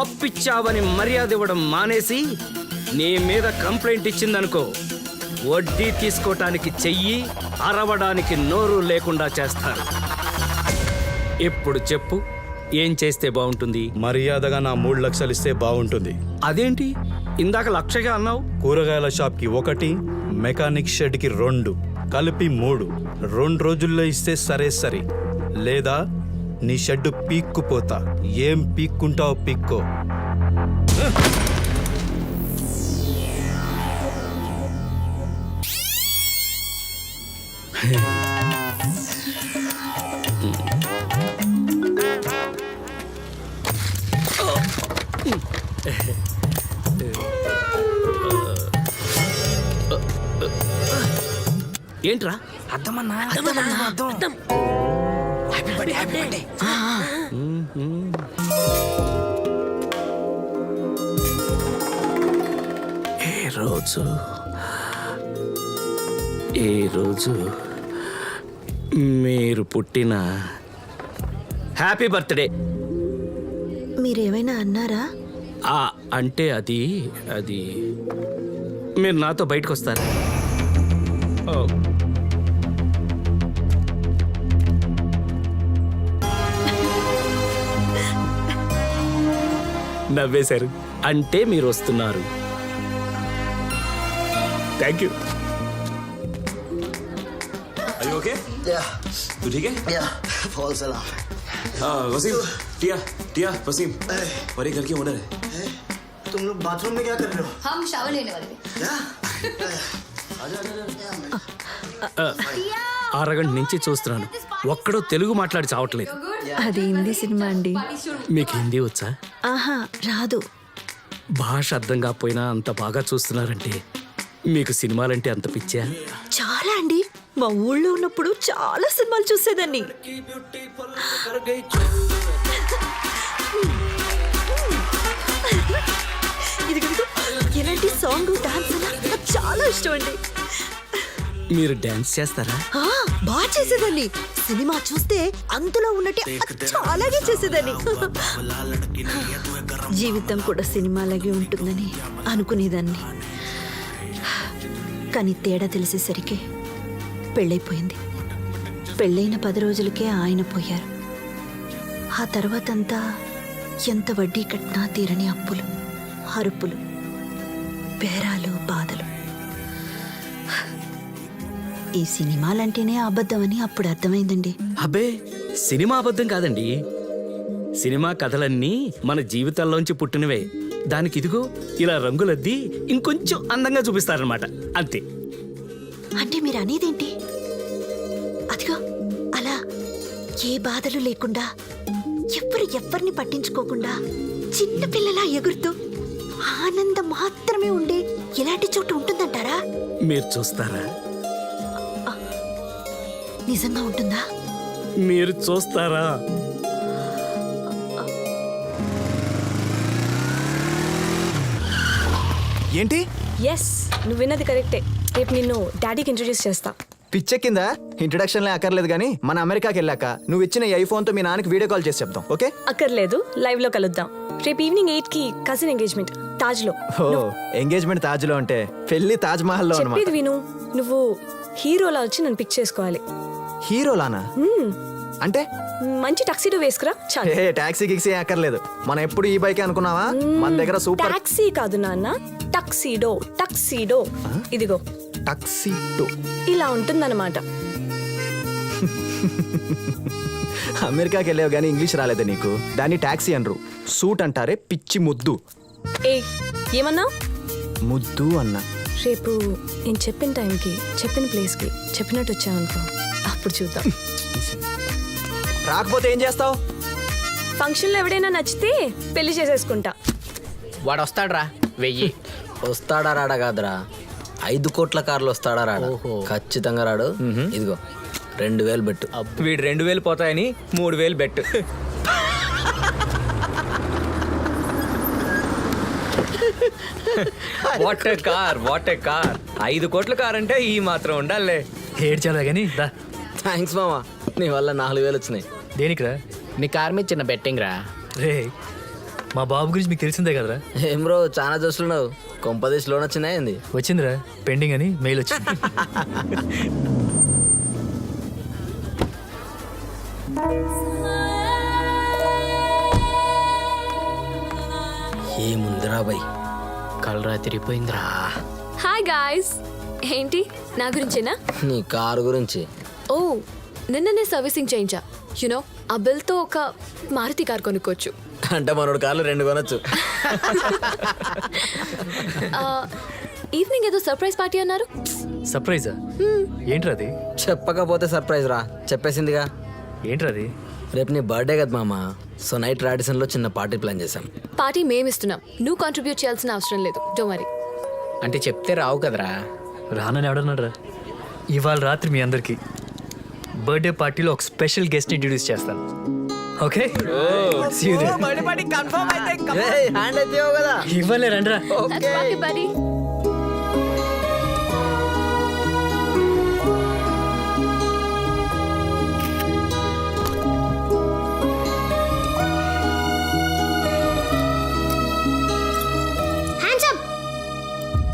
S12: అప్పిచ్చావని మర్యాద ఇవ్వడం మానేసి నీ మీద కంప్లైంట్ ఇచ్చిందనుకో, వడ్డీ తీసుకోవటానికి చెయ్యి, అరవడానికి నోరు లేకుండా చేస్తాను. ఇప్పుడు చెప్పు, ఏం చేస్తే బాగుంటుంది?
S1: మర్యాదగా నా 3 లక్షలు ఇస్తే బాగుంటుంది.
S12: అదేంటి ఇందాక 1,00,000గా అన్నావు?
S1: కూరగాయల షాప్కి 1, మెకానిక్ షెడ్కి 2, కలిపి 3. 2 రోజుల్లో ఇస్తే సరే, లేదా నీ షెడ్ పీక్కుపోతా. ఏం పీక్కుంటావు పీక్కో.
S12: ఏంట్రా?
S11: అర్థమన్నా
S12: అర్థం. ఏ రోజు మీరు పుట్టిన హ్యాపీ బర్త్డే.
S5: మీరేమైనా అన్నారా?
S12: అంటే అది మీరు నాతో బయటకు వస్తారా? నవ్వేశారు అంటే మీరు వస్తున్నారు. Thank you.
S16: ओके? तू ठीक है?
S17: बहुत सलाम।
S16: वसीम, टिया, वसीम, और ये घर की ओनर है।
S17: तुम लोग बाथरूम में क्या कर रहे हो?
S7: हम शावर लेने वाले
S12: అరగంట నుంచి చూస్తున్నాను, ఒక్కడో తెలుగు మాట్లాడి చావట్లేదు.
S5: అది హిందీ సినిమా అండి.
S12: మీకు హిందీ వచ్చా?
S5: ఆహా, రాదు.
S12: భాష అర్థం కాకపోయినా అంత బాగా చూస్తున్నారంటే మీకు సినిమాలంటే అంత పిచ్చా?
S5: చాలా అండి.
S8: మా ఊళ్ళో ఉన్నప్పుడు చాలా సినిమాలు చూసేదాన్ని. ఇదిగో ఎలాంటి సాంగ్ డాన్స్ నాకు చాలా ఇష్టం అండి.
S12: మీరు డాన్స్ చేస్తారా?
S8: బాగా చేసేదాన్ని. సినిమా చూస్తే అందులో ఉన్నట్టే అలాగే చేసేదాన్ని. జీవితం కూడా సినిమాలాగే ఉంటుందని అనుకునేదాన్ని. కానీ తేడా తెలిసేసరికి పెళ్ళైపోయింది. పెళ్ళైన 10 రోజులకే ఆయన పోయారు. ఆ తర్వాతంతా ఎంత వడ్డీ కట్టినా తీరని అప్పులు, అరుపులు, బేరాలు, బాధలు. ఈ సినిమాలంటేనే అబద్ధమని అప్పుడు అర్థమైందండి.
S12: అబ్బే, సినిమా అబద్ధం కాదండి. సినిమా కథలన్నీ మన జీవితాల్లోంచి పుట్టినవే. దానికి ఇదిగో ఇలా రంగులద్ది ఇంకొంచెం అందంగా చూపిస్తారనమాట, అంతే.
S8: అంటే మీరు అనేదేంటి? అదిగో అలా ఏ బాధలు లేకుండా, ఎవరిని పట్టించుకోకుండా చిన్నపిల్లలా ఎగురుతూ ఆనందం మాత్రమే ఉండే ఇలాంటి చోటు ఉంటుందంటారా?
S12: మీరు చూస్తారా?
S8: నిజంగా ఉంటుందా?
S12: మీరు చూస్తారా?
S11: ఏంటి?
S8: ఎస్, నువ్వు విన్నది కరెక్టే. రేపు నిన్ను డాడీకి ఇంట్రొడ్యూస్ చేస్తా.
S11: పిచ్చ కింద ఇంట్రడక్షన్లే అక్కర్లేదు కానీ మన అమెరికాకి వెళ్ళాక నువ్వు ఇచ్చిన ఈ ఐఫోన్తో మీ నాన్నకి వీడియో కాల్ చేసి చెప్తాం, ఓకే?
S8: అక్కర్లేదు, లైవ్ లో కలుద్దాం. రేపు ఈవినింగ్ 8 కి కజిన్ ఎంగేజ్మెంట్ తాజ్ లో.
S11: ఎంగేజ్మెంట్ తాజ్ లో అంటే పెళ్లి తాజ్ మహల్ లో అన్నమాట.
S8: చెప్పేది విను. నువ్వు హీరోలా వచ్చి నన్ను పిక్ చేసుకోవాలి.
S11: హీరోలానా? అంటే
S8: మంచి టక్సీడో వేసుకురా చాలు.
S11: టాక్సీ గిక్సీ అక్కర్లేదు. మనం ఎప్పుడు ఈ బైక్ అనుకున్నావా? మన దగ్గర సూపర్.
S8: టాక్సీ కాదు నాన్న, టక్సీడో. టక్సీడో ఇదిగో.
S11: టక్సీడో
S8: ఇలా ఉంటుందన్నమాట.
S11: అమెరికాకి వెళ్ళావు కానీ ఇంగ్లీష్ రాలేదా నీకు? దాన్ని టాక్సీ అనరు, సూట్ అంటారే పిచ్చి ముద్దు.
S8: ఏ ఏమన్నా?
S11: ముద్దు అన్నా.
S8: రేపు నేను చెప్పిన టైంకి చెప్పిన ప్లేస్కి చెప్పినట్టు వచ్చావనుకో, అప్పుడు చూద్దాం.
S11: రాకపోతే ఏం చేస్తావు?
S8: ఫంక్షన్లో ఎవడైనా నచ్చితే పెళ్లి చేసేసుకుంటా.
S15: వాడు వస్తాడరా 1000. వస్తాడా రాడా కాదురా, 5 కోట్ల కార్లు వస్తాడా రాడా? ఖచ్చితంగా రాడు. ఇదిగో 2000 బెట్టు.
S2: వీడు 2000 పోతాయని 3000 bet. What a car, what a car. 5 కోట్ల కార్ అంటే ఈ మాత్రం ఉండాలే.
S12: ఏడ్చాలా కానీ దా.
S15: థ్యాంక్స్ మామా, నీ వల్ల 4000 వచ్చినాయి.
S12: దేనికిరా?
S15: నీ కార్ మీద చిన్న బెట్టింగ్ రా.
S12: రే, మా బాబు గురించి మీకు తెలిసిందే కదరా?
S15: ఏం బ్రో చాలా చూస్తున్నావు, కొంపదేశ్ లోన్ వచ్చిందా ఏంది?
S12: వచ్చిందిరా, పెండింగ్ అని మెయిల్ వచ్చింది.
S15: ఏముందిరా బై, కలరా తిరిగిపోయిందిరా.
S7: Hi guys. ఏంటి నా గురించేనా?
S15: నీ కారు గురించి.
S7: ఓ, నిన్ననే సర్వీసింగ్ చేయించా. యునో ఆ బిల్తో ఒక మారుతి కార్ కొనుక్కోవచ్చు.
S15: అంటే మనోడు కార్లు 2 కొనొచ్చు.
S7: ఈవినింగ్ ఏదో సర్ప్రైజ్ పార్టీ అన్నారు.
S12: సర్ప్రైజా? ఏంట్రా అది?
S15: చెప్పకపోతే సర్ప్రైజ్ రా, చెప్పేసిందిగా.
S12: ఏంట్రా అది?
S15: రేపు నీ బర్త్డే కదా మామ, సో నైట్ రాడిసన్లో చిన్న పార్టీ ప్లాన్ చేశాం.
S7: పార్టీ మేమిస్తున్నాం, నువ్వు కాంట్రిబ్యూట్ చేయాల్సిన అవసరం లేదు. Don't worry.
S15: అంటే చెప్తే రావు కదరా.
S12: రానని ఎవడన్నారా? ఇవాళ రాత్రి మీ అందరికి బర్త్డే పార్టీలో ఒక స్పెషల్ గెస్ట్ ఇంట్రడ్యూస్ చేస్తాను, ఓకే? ఇవ్వలే రండ్రా.
S7: buddy.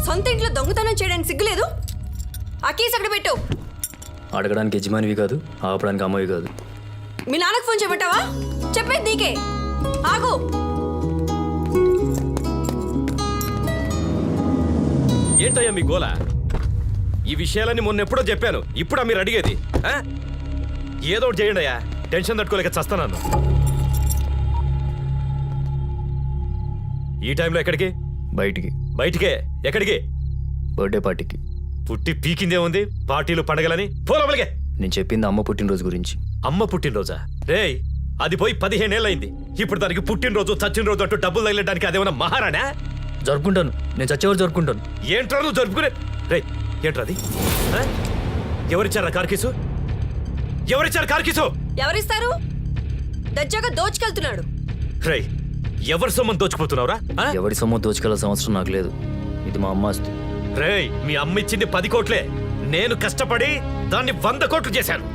S8: సొంత ఇంట్లో దొంగతనం చేయడానికి సిగ్గులేదు? ఆ కేసు అక్కడ పెట్టు.
S12: అడగడానికి యజమానివి కాదు, ఆపడానికి అమ్మవి కాదు.
S8: మీ నాన్నకు ఫోన్ చేయమంటావా? చెప్పేది నీకే. ఆగు.
S10: ఏంటయ్యా మీ గోల? ఈ విషయాలన్నీ మొన్న ఎప్పుడో చెప్పాను, ఇప్పుడా మీరు అడిగేది? ఏదో ఒకటి చేయండి అయ్యా, టెన్షన్ తట్టుకోలేక చస్తాను. ఈ టైంలో ఎక్కడికి?
S12: బయటికి.
S10: బయటికే? ఎక్కడికి?
S12: బర్త్డే పార్టీకి.
S10: పుట్టి పీకిందే ఉంది, పార్టీలు పండగలని. పోలవలిగే.
S12: నేను చెప్పింది అమ్మ పుట్టినరోజు గురించి.
S10: అమ్మ పుట్టినరోజా? రేయ్, అది పోయి 15 ఏళ్ళయింది. ఇప్పుడు దానికి పుట్టినరోజు చచ్చిన రోజు అంటూ డబ్బులు తగిలడానికి అదేమన్నా మహారాణా?
S12: జరుపుకుంటాను, నేను చచ్చేవారు జరుపుకుంటాను.
S10: ఏంట్రా నువ్వు జరుపుకునే? రేయ్, ఏంట్రా అది? ఎవరిచ్చారా కార్కిసు? ఎవరిచ్చారు కార్కిసు?
S8: ఎవరిస్తారు? దజ్జాగా దోచుకెళ్తున్నాడు.
S10: రై, ఎవరి సొమ్మని దోచుకుపోతున్నావురా?
S15: ఎవరి సొమ్ము దోచుకెళ్ళ అవసరం నాకు లేదు. ఇది మా అమ్మ ఆస్తి.
S10: రేయ్, మీ అమ్మ ఇచ్చింది 10 కోట్లే. నేను కష్టపడి దాన్ని 100 కోట్లు చేశాను.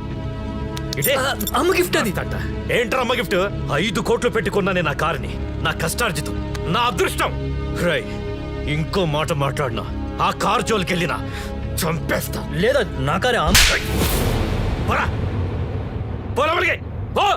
S10: ఇదే
S2: అమ్మ గిఫ్ట్ అది.
S10: ఏంట్రా అమ్మ గిఫ్ట్? 5 కోట్లు పెట్టుకున్నానే నా కారుని. నా కష్టార్జితం, నా అదృష్టం. రేయ్, ఇంకో మాట మాట్లాడినా ఆ కారు జోలికెళ్ళినా చంపేస్తా.
S2: లేదా నా కారే
S10: పోరా, పోలవలిగే పో.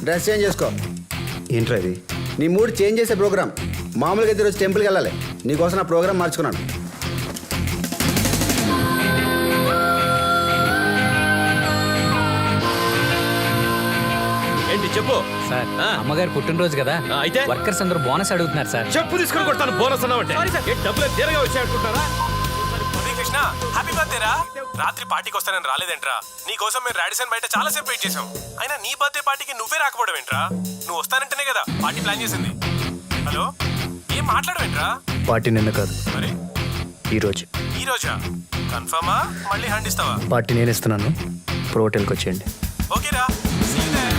S17: డ్రెస్ చేంజ్ చేసుకో.
S13: ఏంట్రా ఇది?
S17: నీ మూడ్ చేంజ్ చేసే ప్రోగ్రామ్. మామూలుగా అయితే ఈరోజు టెంపుల్కి వెళ్ళాలి. నీకోసం నా ప్రోగ్రామ్ మార్చుకున్నాను.
S10: ఏంటి చెప్పు.
S11: సార్, అమ్మగారు పుట్టినరోజు కదా,
S10: అయితే
S11: వర్కర్స్ అందరూ బోనస్ అడుగుతున్నారు సార్.
S10: చెప్పు తీసుకుని కొడతాను. బోనస్ అన్నావంటే డబ్బులు తీరగా వచ్చాయనుకుంటున్నారా?
S9: కృష్ణ, హ్యాపీ బర్త్డే రా. రాత్రి పార్టీకి వస్తానని రాలేదేంట్రా? నీ కోసం మేము రాడిసన్ బయట చాలా సేపు వెయిట్ చేసాం. అయినా నీ బర్త్డే పార్టీకి నువ్వే రాకపోవడం ఏంట్రా? నువ్వు వస్తానంటేనే కదా పార్టీ ప్లాన్ చేసింది. హలో, ఏం మాట్లాడవేంట్రా?
S11: పార్టీ నిన్న కాదు,
S9: మరి
S11: ఈరోజు.
S9: ఈ రోజా? కన్ఫర్మా? మళ్ళీ హ్యాండ్ ఇస్తావా?
S11: పార్టీ నేను ఇస్తున్నాను. ఇప్పుడు హోటల్కి వచ్చేయండి.
S9: ఓకేరా. See you there.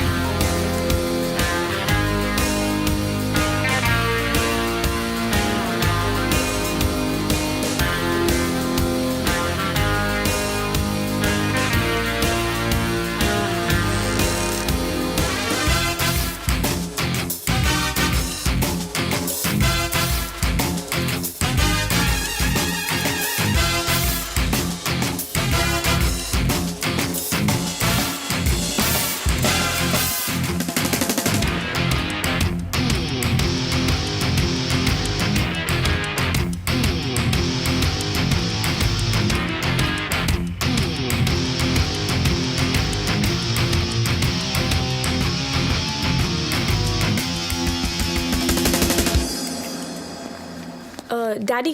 S7: డాడీ,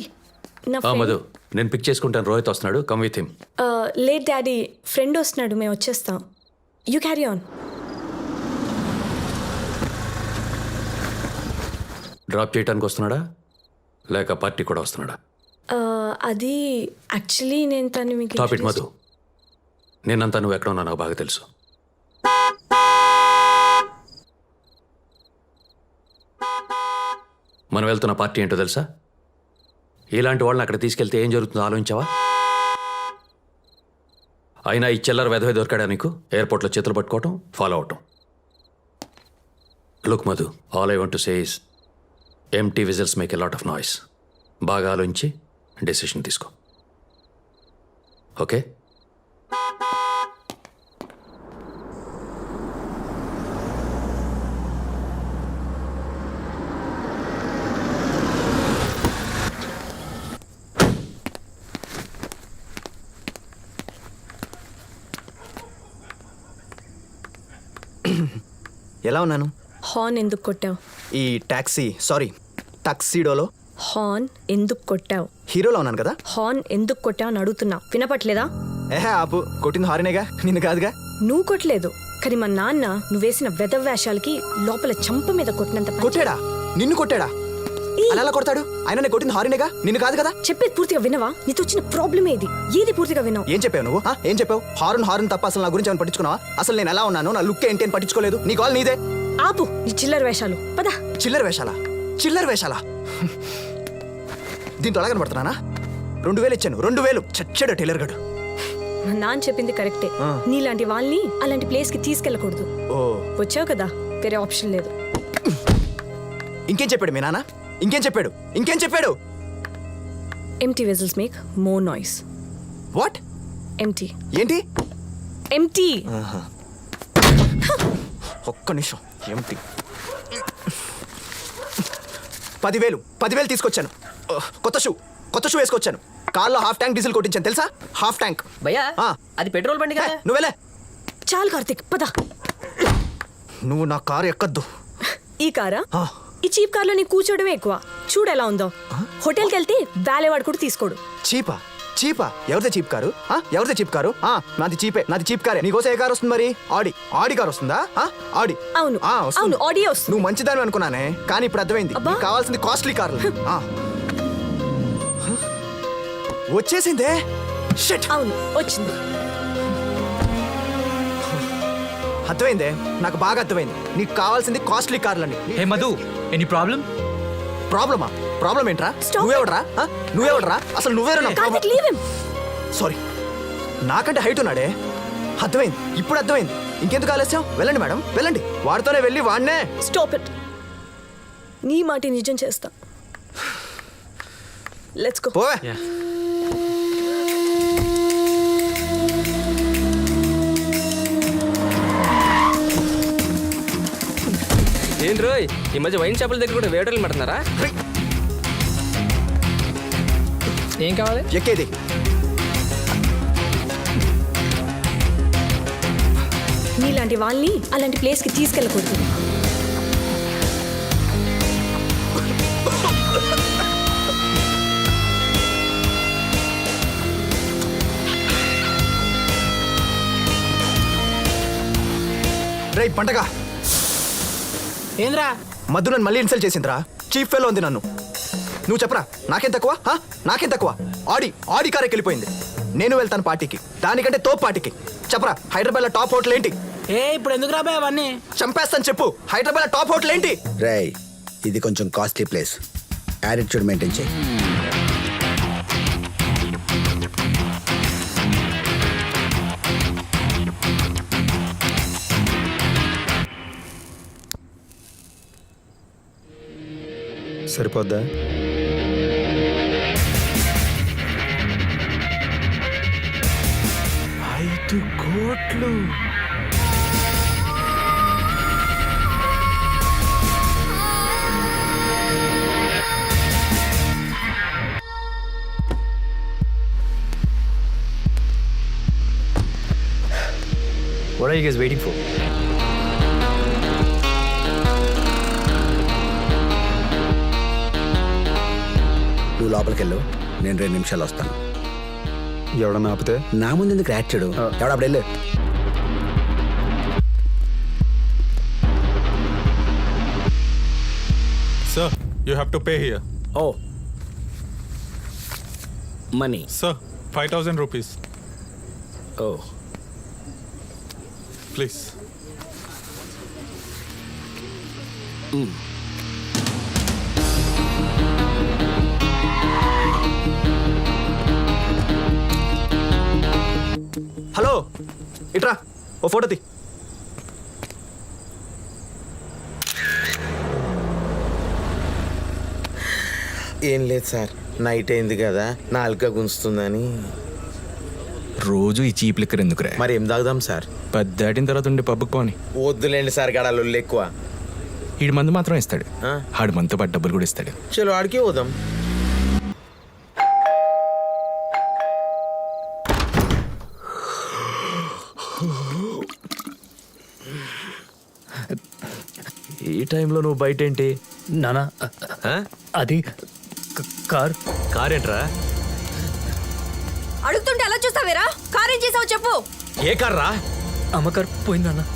S7: నా
S10: మధు, నేను పిక్ చేసుకుంటాను. రోహిత్ వస్తున్నాడు. Come with him.
S7: Late daddy, friend వస్తున్నాడు, మేము వచ్చేస్తాం. You carry on.
S10: డ్రాప్ చేయడానికి వస్తున్నాడా లేక పార్టీ కూడా వస్తున్నాడా?
S7: అది యాక్చువల్లీ నేను తను మీకు
S10: టాప్ ఇట్ మధు. నేనంతా నువ్వు ఎక్కడ ఉన్నా నాకు బాగా తెలుసు. మనం వెళ్తున్న పార్టీ ఏంటో తెలుసా? ఇలాంటి వాళ్ళని అక్కడ తీసుకెళ్తే ఏం జరుగుతుందో ఆలోచించావా? అయినా ఈ చిల్లర వెధవే దొరికాడా నీకు? ఎయిర్పోర్ట్లో చేతులు పట్టుకోవటం, ఫాలో అవటం. Look Madhu, all I want to say is empty whistles make a lot of noise. బాగా ఆలోచించి డెసిషన్ తీసుకో. ఓకే?
S17: ఎలా ఉన్నాను?
S7: హార్న్ ఎందుకు కొట్టావు?
S17: ఈ టాక్సీడోలో
S7: హార్న్ ఎందుకు కొట్టావు?
S17: హీరోలో ఉన్నాను కదా.
S7: హార్న్ ఎందుకు కొట్టావు అని అడుగుతున్నా, వినపట్లేదా?
S17: ఆపు, కొట్టింది హారినేగా, నిన్ను కాదుగా.
S7: నువ్వు కొట్టలేదు, కానీ మా నాన్న నువ్వు వేసిన వెధవ్యాషాలకి లోపల చంప మీద కొట్టినంత
S17: కొట్టాడా? నిన్ను కొట్టాడా? అలా కొడతాడు? ఆయన నేను కొట్టింది హారినేగా, నిన్ను కాదు కదా.
S7: చెప్పేది పూర్తిగా వినవా? నీతో వచ్చిన ప్రాబ్లమ్ ఏది పూర్తిగా వినవు?
S17: ఏం చెప్పావు నువ్వు? ఏం చెప్పావు? హారన్ తప్ప అసలు నా గురించి ఏమైనా పట్టించుకున్నావా? అసలు నేను ఎలా ఉన్నాను, నా లుక్ ఏంటి అని పట్టించుకోలేదు. నీ కాల్ నీదే.
S7: ఆపు నీ చిల్లర వేషాలు, పద.
S17: చిల్లర వేషాలా? దీంతో అలా కనబడుతున్నానా? 2000 ఇచ్చాను. 2000 చచ్చాడు టైలర్ గడు.
S7: మా నాన్న చెప్పింది కరెక్టే. నీలాంటి వాళ్ళని అలాంటి ప్లేస్ కి తీసుకెళ్ళకూడదు. వచ్చావు కదా, వేరే ఆప్షన్ లేదు.
S17: ఇంకేం చెప్పాడు మీ నాన్న? ఇంకేం చెప్పాడు?
S7: Empty vessels make more noise.
S17: What?
S7: Empty.
S17: ఏంటి?
S7: Empty.
S17: ఒక్క నిమిషం ఏమిటి 10,000 తీసుకొచ్చాను. కొత్త షూ వేసుకొచ్చాను. కార్లో హాఫ్ ట్యాంక్ డీజిల్ కొట్టించాను తెలుసా? Half tank.
S15: భయ్యా అది పెట్రోల్ బండి కదా.
S17: నువ్వెలే.
S7: చాలు కార్తిక్ పద.
S17: నువ్వు నా కారు ఎక్కద్దు.
S7: ఈ కారా? ఈ చీప్ కార్లో నీ కూర్చోవడమే ఎక్కువ. చూడు ఎలా ఉందో. హోటల్కి వెళ్తే వాలేవాడు కూడా తీసుకోడు.
S17: చీపా? ఎవరిదే చీప్ కారు? ఎవరిదే చీప్ కారు? నాది చీప్ కారే. నీకోసం ఏ కారు వస్తుంది మరి? ఆడి కారు వస్తుందా? ఆడి.
S7: అవును ఆడి వస్తుంది.
S17: నువ్వు మంచిదాని అనుకున్నానే, కానీ ఇప్పుడు అర్థమైంది నీకు కావాల్సింది కాస్ట్లీ కార్లు. వచ్చేసిందే. షిట్.
S7: అవును వచ్చింది.
S17: అర్థమైందే, నాకు బాగా అర్థమైంది. నీకు కావాల్సింది కాస్ట్లీ కార్లని.
S2: హే మధు, ఎనీ ప్రాబ్లం?
S17: ప్రాబ్లం ఏంట్రా? నువ్వేవడరా? అసలు నువ్వేరా? సారీ, నాకంటే హైట్ ఉన్నాడే. అర్థమైంది, ఇప్పుడు అర్థమైంది. ఇంకెందుకు ఆలస్యం? వెళ్ళండి మేడం, వెళ్ళండి. వాడితోనే వెళ్ళి వాడినే.
S7: Stop it. నీ మాట నిజం చేస్తా. Let's go.
S17: పోవే.
S15: ఏంటి రోయ్, ఈ మధ్య వైన్ షాపుల దగ్గర కూడా వేటలు పడుతున్నారా? ఏం కావాలి?
S17: ఎక్కేది.
S7: నీలాంటి వాళ్ళని అలాంటి ప్లేస్కి తీసుకెళ్ళకూడదు.
S17: రే పంటగా,
S15: ఏంద్రా
S17: మధు నన్ను మళ్ళీ ఇన్సల్ట్ చేసిందిరా. చీఫ్ ఫెలో ఉంది నన్ను. నువ్వు చెప్పరా, నాకేం తక్కువ? ఆడి కారెక్కి వెళ్ళిపోయింది. నేను వెళ్తాను పార్టీకి, దానికంటే తోపు పార్టీకి. చెప్పరా, హైదరాబాద్ లో టాప్ హోటల్ ఏంటి?
S15: ఇప్పుడు ఎందుకు రాబాయ్ అవన్నీ?
S17: చంపేస్తాను చెప్పు. హైదరాబాద్ లో టాప్ హోటల్ ఏంటి?
S18: రేయ్, ఇది కొంచెం కాస్ట్లీ ప్లేస్. యాటిట్యూడ్ మెయింటైన్ చేయి.
S13: సరిపోద్దా?
S17: కోట్లు.
S2: What are you guys waiting for?
S18: నువ్వు లోపలికి వెళ్ళు, నేను 2 నిమిషాలు వస్తాను.
S13: ఎవడన్నా ఆపితే
S18: నా ముందు ఎందుకు రాచాడు? ఎవడప్పుడు వెళ్ళు.
S1: Sir, you have to pay here.
S12: Oh. Money.
S1: Sir, 5,000 rupees.
S12: Oh.
S1: Please.
S17: Hello, ఇట్రా, ఓ ఫోటో తీ.
S3: ఏం లేదు సార్, నైట్ అయింది కదా, నాలుక గుంజుతుందని.
S6: రోజు ఈ చీప్ లిక్కర్ ఎందుకురా?
S3: మరి ఏం తాగుదాం సార్?
S6: 10 దాటిన తర్వాత ఉండే పబ్బుకి పోని.
S3: వద్దులేండి సార్, గడాలు ఎక్కువ.
S6: ఈడు మందు మాత్రం ఇస్తాడు, ఆడు మనతో పాటు డబ్బులు కూడా ఇస్తాడు.
S3: చలో ఆడికి పోదాం.
S10: ఈ టైంలో నువ్వు బయట ఏంటి?
S2: నానా అది కార్
S10: ఏంట్రా?
S8: అడుగుతుంటే ఎలా చూస్తావేరా? కార్ ఏం చేసావు చెప్పు.
S10: ఏ కార్ రా?
S2: అమ్మ కార్ పోయిందన్నా.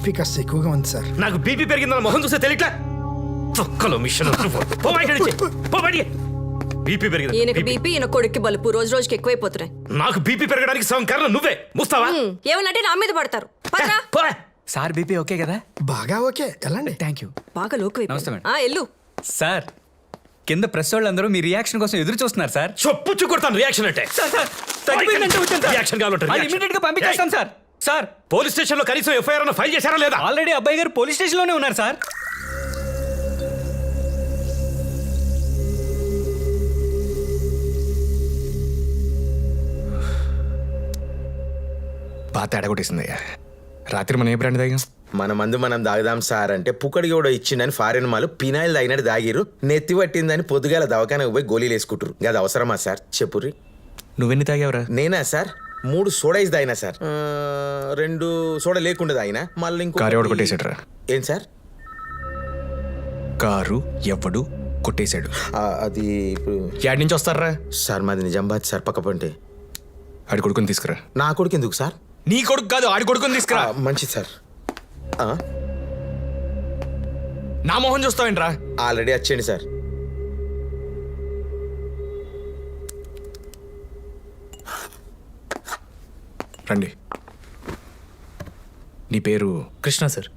S17: బీపీ కాస్త ఎక్కువగా ఉంది సార్.
S12: నాకు బీపీ పెరిగిందన్న మొహం చూస్తే తెలియట్లా. తొక్కలో మిషన్ బీపీ పెరిగింది.
S7: ఈయనకి బీపీ ఈయన కొడుక్కి బలుపు రోజు రోజుకి ఎక్కువైపోతున్నాయి.
S12: నాకు బీపీ పెరగడానికి సగం కారణం నువ్వే. ముస్తావా?
S7: ఏమనంటే నా మీద పడతారు. పదరా.
S11: సార్ బీపీ ఓకే కదా?
S17: బాగా ఓకే. ఎలాండి?
S11: Thank you.
S7: బాగా లోకు
S11: నమస్తే మేడం.
S7: ఎల్లు.
S11: సార్ కింద ప్రెస్ వాళ్ళందరూ మీ రియాక్షన్ కోసం ఎదురు చూస్తున్నారు సార్.
S12: చొప్పుచ్చు కొడతాను రియాక్షన్ అంటే. రియాక్షన్ కావాలంటే
S11: ఇమీడియట్ గా పంపించేస్తాం సార్. సార్
S12: పోలీస్ స్టేషన్ లో కనీసం ఎఫ్ఐఆర్ ఫైల్ చేశారా లేదా?
S11: ఆల్రెడీ అబ్బాయి గారు పోలీస్ స్టేషన్ లోనే ఉన్నారు సార్.
S6: బాగా తేడా కొట్టేసిందయ్యా. రాత్రి మనం ఏ బ్రాండ్ తాగాం?
S3: మన మందు మనం దాగుదాం సార్ అంటే పుక్కడికి కూడా ఇచ్చిండని ఫారెన్ మాలు పినాయిల్ తాగినట్టు దాగిరు. నెత్తి పట్టిందని పొద్దుగాల దవాఖానకు పోయి గోళీలు వేసుకుంటారు. అది అవసరమా సార్ చెప్పుర్రి.
S6: నువ్వెన్ని తాగావురా?
S3: నేనా సార్ 3 సోడాయిస్ తాగినా సార్. 2 సోడా లేకుండా తాగినా. మళ్ళీ ఇంకో
S6: కారు ఎవడు కొట్టేశాడురా?
S3: ఏం సార్?
S6: కారు ఎవడు కొట్టేశాడు?
S3: అది ఇప్పుడు
S6: యాడ్ నుంచి వస్తారా
S3: సార్? మాది నిజామాబాద్ సార్, పక్క పంటే.
S6: ఆడి కొడుకుని తీసుకురా.
S3: నా కొడుకు ఎందుకు సార్?
S6: నీ కొడుకు కాదు, ఆడి కొడుకుని తీసుకురా.
S3: మంచిది సార్.
S6: నా మొహం చూస్తావేంట్రా?
S3: ఆల్రెడీ వచ్చేయండి సార్.
S6: రండి. నీ పేరు?
S2: కృష్ణ సార్.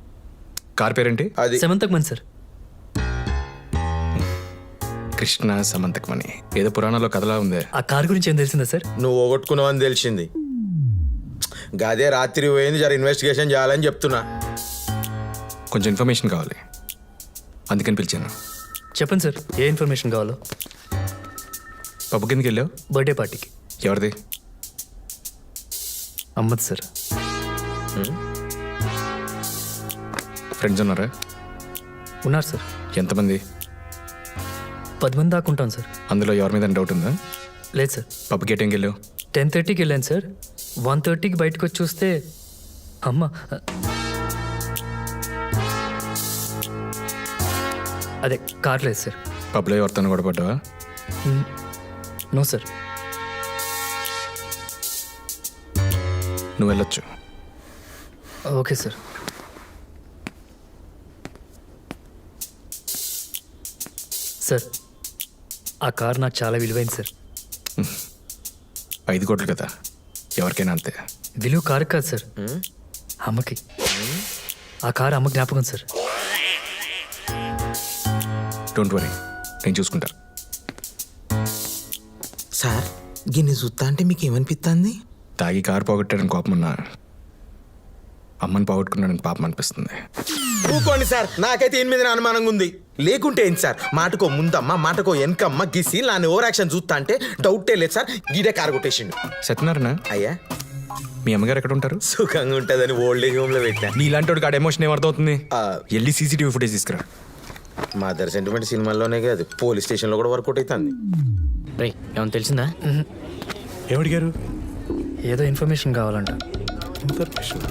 S6: కార్ పేరేంటి?
S3: అది
S2: సెమంతకమన్ సార్.
S6: కృష్ణ సమంతకమని ఏదో పురాణంలో కథలా ఉంది.
S2: ఆ కార్ గురించి ఏం తెలిసిందా సార్?
S3: నువ్వు పోగొట్టుకున్నావని తెలిసింది. గదే రాత్రి పోయింది. జర ఇన్వెస్టిగేషన్ చేయాలని చెప్తున్నా.
S6: కొంచెం ఇన్ఫర్మేషన్ కావాలి, అందుకని పిలిచాను.
S2: చెప్పండి సార్, ఏ ఇన్ఫర్మేషన్ కావాలో.
S6: పబ్బు కిందకి వెళ్ళావు?
S2: బర్త్డే పార్టీకి.
S6: ఎవరిది?
S2: అమ్మద్ సార్.
S6: ఫ్రెండ్స్ ఉన్నారా?
S2: ఉన్నారు సార్.
S6: ఎంతమంది?
S2: 10 మంది దాకా ఉంటాం సార్.
S6: అందులో ఎవరి మీద డౌట్ ఉందా?
S2: లేదు సార్.
S6: పబ్కి ఏ టైంకి వెళ్ళావు?
S2: 10:30కి వెళ్ళాను సార్. 1:30కి బయటకు వచ్చి చూస్తే అమ్మ. అదే కార్ లేదు సార్.
S6: పబ్లో ఎవరితో కూడా పడ్డావా?
S2: No sir.
S6: నువ్వు వెళ్ళొచ్చు.
S2: Okay sir. సార్ ఆ కార్ నాకు చాలా విలువైంది సార్.
S6: 5 కోట్లు కదా, ఎవరికైనా అంతే.
S2: విలువ కారు కాదు సార్, అమ్మకి. ఆ కారు అమ్మ జ్ఞాపకం సార్.
S6: డోంట్ వరీ, నేను చూసుకుంటా.
S3: సార్ గిన్నె చూస్తా అంటే మీకు ఏమనిపిస్తుంది?
S6: తాగి కారు పోగొట్టాడని కోపం ఉన్నా, అమ్మని పోగొట్టుకున్నాడని పాపం అనిపిస్తుంది.
S3: ఊకోండి సార్, నాకైతే 8 మీద అనుమానంగా ఉంది. లేకుంటే ఏంటి సార్, మాటకో ముందమ్మ మాటకో వెనకమ్మ గిసి నాని ఓవర్ యాక్షన్ చూస్తా అంటే డౌటే లేదు సార్. గీడే కారు కొట్టేసిండు.
S6: సత్యనారాయణ
S3: అయ్యా,
S6: మీ అమ్మగారు ఎక్కడ ఉంటారు?
S3: సుఖంగా ఉంటుందని ఓల్డ్ ఏజ్ హోమ్ లో పెట్టా.
S6: నీలాంటి వాడికి ఆడ ఎమోషన్ ఏమర్థమవుతుంది? వెళ్ళి సీసీటీవీ ఫుటేజ్ తీసుకురా.
S3: మదర్ సెంటిమెంట్ సినిమాల్లోనే కాదు, పోలీస్ స్టేషన్ లో కూడా వర్కౌట్ అవుతుంది.
S4: రే ఏమన్నా తెలిసిందా?
S1: ఏమడిగారు?
S2: ఏదో ఇన్ఫర్మేషన్ కావాలంట.
S1: ఇన్ఫర్మేషన్?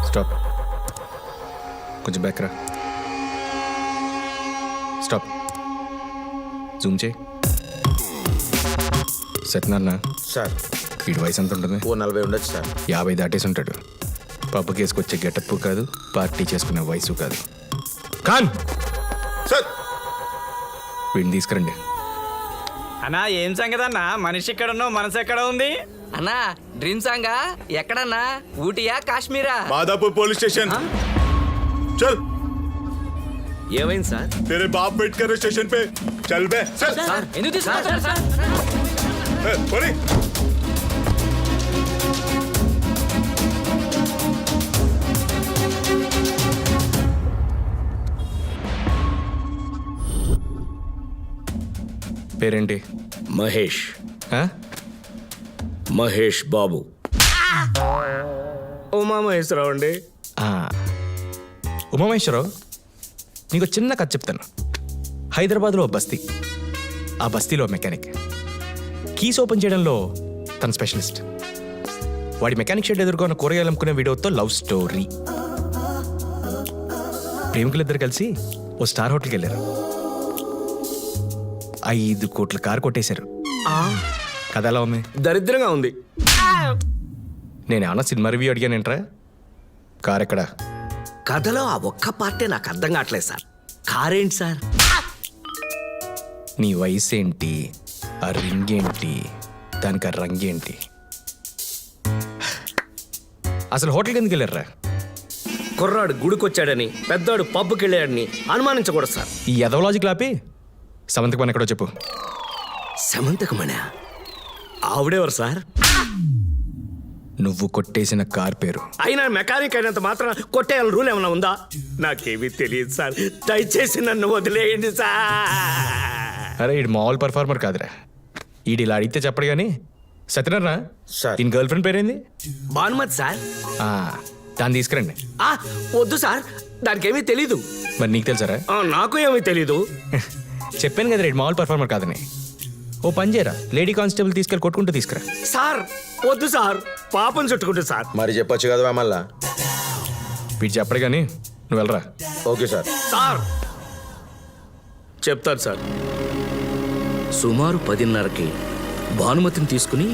S6: స్టాప్, కొంచెం బ్యాక్ రా. స్టాప్, జూమ్ చేయి. సత్యనారాయణ
S3: సార్,
S6: వీడి వయసు ఎంత ఉంటుంది?
S3: 40 ఉండొచ్చు సార్.
S6: 50 దాటేసి ఉంటాడు. పబ్బు కేసుకొచ్చే గెటప్ కాదు, పార్టీ చేసుకునే వయసు కాదు. ఖాన్
S3: సార్,
S6: వీడిని తీసుకురండి.
S11: అన్నా ఏం సంగతి అన్నా? మనిషి ఎక్కడ ఉన్నావు, మనసు ఎక్కడ ఉంది
S15: అన్నా? డ్రీమ్ సాంగా ఎక్కడన్నా? ఊటీయా కాశ్మీరా?
S9: माधापुर पुलिस स्टेशन चल।
S12: ఏమైంది సార్?
S9: तेरे बाप वेट कर रहे स्टेशन पे, चल बे। चल
S15: సార్ ఎందుకు తీసుకొచ్చారు సార్?
S9: बोली
S6: పేరేంటి?
S12: మహేష్.
S6: ఆ?
S12: మహేష్ బాబు. ఉమామహేశ్వరరావు అండి.
S6: ఉమామహేశ్వరరావు, నీకు చిన్న కథ చెప్తాను. హైదరాబాద్లో బస్తీ, ఆ బస్తీలో మెకానిక్. కీస్ ఓపెన్ చేయడంలో తన స్పెషలిస్ట్. వాడి మెకానిక్ షెడ్ ఎదుర్కొన్న కూరగాయలు అమ్ముకునే వీడియోతో లవ్ స్టోరీ. ప్రేమికులిద్దరు కలిసి ఓ స్టార్ హోటల్కి వెళ్ళారు. 5 కోట్ల కారు కొట్టేశారు. కథ ఎలా ఉంది?
S12: దరిద్రంగా ఉంది.
S6: నేనేమన్నా సినిమా రివ్యూ అడిగానేంట్రా? కార్ ఎక్కడా?
S12: కథలో ఆ ఒక్క పార్టీ నాకు అర్థం కావట్లేదు సార్. కారేంటి సార్?
S6: నీ వయసు ఏంటి, ఆ రింగ్ ఏంటి, దానికి ఆ రంగేంటి? అసలు హోటల్కి ఎందుకు వెళ్ళారా?
S12: కుర్రాడు గుడికొచ్చాడని, పెద్దవాడు పబ్కి వెళ్ళాడని అనుమానించకూడదు సార్.
S6: ఈ ఎదవలాజిక్ లాపి సమంతకు మన ఎక్కడో చెప్పు.
S12: సమంతకమణ ఆవిడెవరు సార్?
S6: నువ్వు కొట్టేసిన కార్ పేరు.
S12: అయినా మెకానిక్ అయినంత మాత్రం కొట్టేయాలని రూల్ ఏమైనా ఉందా? నాకేమీ తెలియదు సార్. దయచేసి నన్ను వదిలేయండి సార్.
S6: అరే ఈడు మామూలు పర్ఫార్మర్ కాదురా. ఈడు ఇలా అడిగితే చెప్పడు కానీ. సత్యనారాయణ
S3: సార్.
S6: దీని గర్ల్ ఫ్రెండ్ పేరేంది?
S12: భానుమతి సార్.
S6: దాన్ని తీసుకురండి.
S12: వద్దు సార్, దానికేమీ తెలీదు.
S6: మరి నీకు తెలుసారా?
S12: నాకు ఏమీ తెలీదు.
S6: చెప్పాను కదా రేడు మామూలు పర్ఫార్మర్ కాదని. ఓ పని చేయరా, లేడీ కానిస్టేబుల్ తీసుకెళ్ళి కొట్టుకుంటూ తీసుకురా.
S12: సార్ వద్దు సార్, పాపం చుట్టుకుంటు సార్.
S3: మరి చెప్పొచ్చు కదా మళ్ళా.
S6: వీడు చెప్పడు కానీ నువ్వు వెళ్ళరా.
S3: Okay sir.
S12: సార్ చెప్తాను సార్. సుమారు 10:30కి భానుమతిని తీసుకుని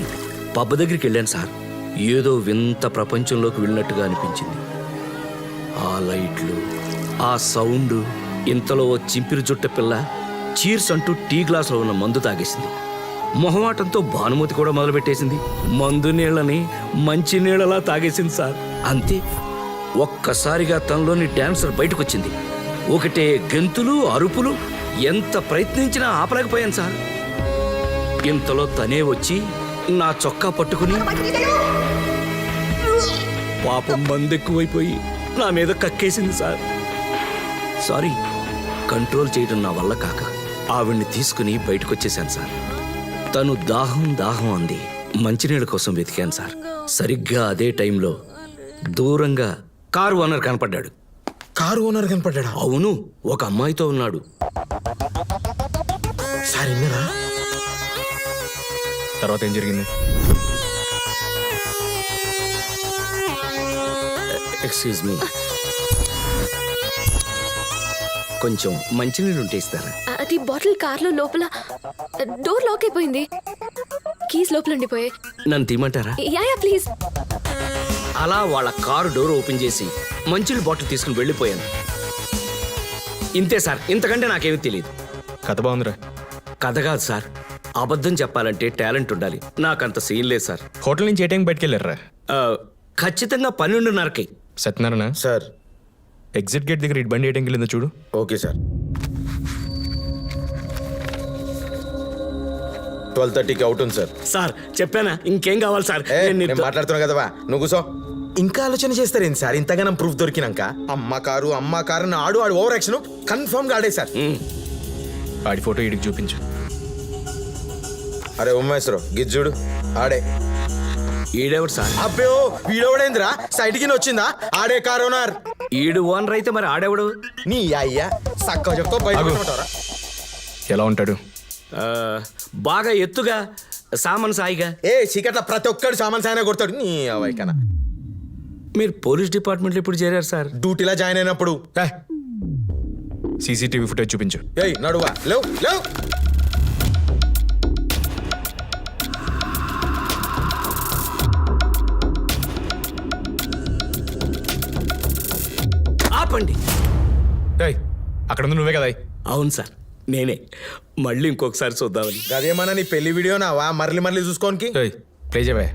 S12: పబ్బ దగ్గరికి వెళ్ళాను సార్. ఏదో వింత ప్రపంచంలోకి వెళ్ళినట్టుగా అనిపించింది. ఆ లైట్లు, ఆ సౌండ్. ఇంతలో ఓ చింపిరి జుట్ట పిల్ల చీర్స్ అంటూ టీ గ్లాసులో ఉన్న మందు తాగేసింది. మొహమాటంతో భానుమతి కూడా మొదలుపెట్టేసింది. మందు నీళ్ళని మంచి నీళ్ళలా తాగేసింది సార్. అంతే, ఒక్కసారిగా తనలోని డాన్సర్ బయటకొచ్చింది. ఒకటే గెంతులు, అరుపులు. ఎంత ప్రయత్నించినా ఆపలేకపోయాను సార్. ఇంతలో తనే వచ్చి నా చొక్కా పట్టుకుని పాపం మందెక్కువైపోయి నా మీద కక్కేసింది సార్. సారీ, కంట్రోల్ చేయడం నా వల్ల కాక ఆవిడ్ని తీసుకుని బయటకొచ్చేసాను సార్. తను దాహం దాహం అంది. మంచినీళ్ళ కోసం వెతికాను సార్. సరిగ్గా అదే టైంలో దూరంగా కారు ఓనర్ కనపడ్డాడు.
S3: కారు ఓనర్ కనపడ్డా?
S12: అవును, ఒక అమ్మాయితో ఉన్నాడు.
S3: సార్ విన్నారా?
S6: తర్వాత ఏం జరిగింది?
S12: ఎక్స్క్యూజ్ మీ, కొంచెం మంచినీళ్ళు ఉంటే ఇస్తారా?
S7: అది బాటిల్ కార్లో లోపల డోర్ లాక్ అయిపోయింది. కీస్ లోపల ఉండిపోయాయి.
S12: నన్ను తీయమంటారా?
S7: Yeah please.
S12: అలా వాళ్ళ కారు డోర్ ఓపెన్ చేసి మంచినీళ్ళ బాటిల్ తీసుకుని వెళ్ళిపోయాను. ఇంతే సార్, ఇంతకంటే నాకేమీ తెలియదు.
S6: కథ బాగుందిరా.
S12: కథ కాదు సార్, అబద్ధం చెప్పాలంటే టాలెంట్ ఉండాలి. నాకంత సీన్ లేదు సార్.
S6: హోటల్ నుంచి ఏ టైం బయటకు వెళ్ళారా?
S12: ఖచ్చితంగా 12:30కి.
S6: సత్యనారాయణ
S3: సార్,
S6: ఎగ్జిట్ గేట్ దగ్గర ఇటు బండి ఏ టైంకి వెళ్ళిందో చూడు.
S3: Okay sir. 12:30కి అవుట్ ఉంది సార్.
S12: సార్ చెప్పానా, ఇంకేం కావాలి సార్?
S3: నేను మాట్లాడుతున్నా కదా, నువ్వు కూసో. ఇంకా ఆలోచన చేస్తారేంటి సార్? ఇంతగానం ప్రూఫ్ దొరికినాక అమ్మ కారు ఆడు ఓవర్ యాక్షన్ కన్ఫర్మ్ గా ఆడే సార్.
S6: ఆడి ఫోటో ఇడికి చూపించు.
S3: అరే ఉమ్మేశ్వరం గిజ్జుడు ఆడే.
S12: ఈడెవడు సార్?
S3: అబ్బో వీడెవడేంద్రా, సైడ్ కి వచ్చిందా? ఆడే కారు ఓనర్.
S12: ఈడు ఓనర్ అయితే మరి ఆడెవడు?
S3: నీ అయ్యా సక్క చెప్తా బయట.
S6: ఎలా ఉంటాడు?
S12: బాగా ఎత్తుగా, సామాన్ సాయిగా.
S3: చీకట్ల ప్రతి ఒక్కడు సామాన్ సాయన కొడతాడు. నీ అవైకనా.
S12: మీరు పోలీస్ డిపార్ట్మెంట్లో ఇప్పుడు చేరారు సార్?
S3: డ్యూటీలో జాయిన్ అయినప్పుడు.
S6: సీసీటీవీ ఫుటేజ్ చూపించు.
S3: నడువా లేవు లేవు.
S12: ఆపండి.
S6: అక్కడ ఉంది నువ్వే కదా?
S12: అవును సార్, నేనే. మళ్ళీ ఇంకొకసారి చూద్దామని.
S3: అదేమన్నా నీ పెళ్లి వీడియోనావా మరలి చూసుకోనికి?
S6: ప్లే చేయవా?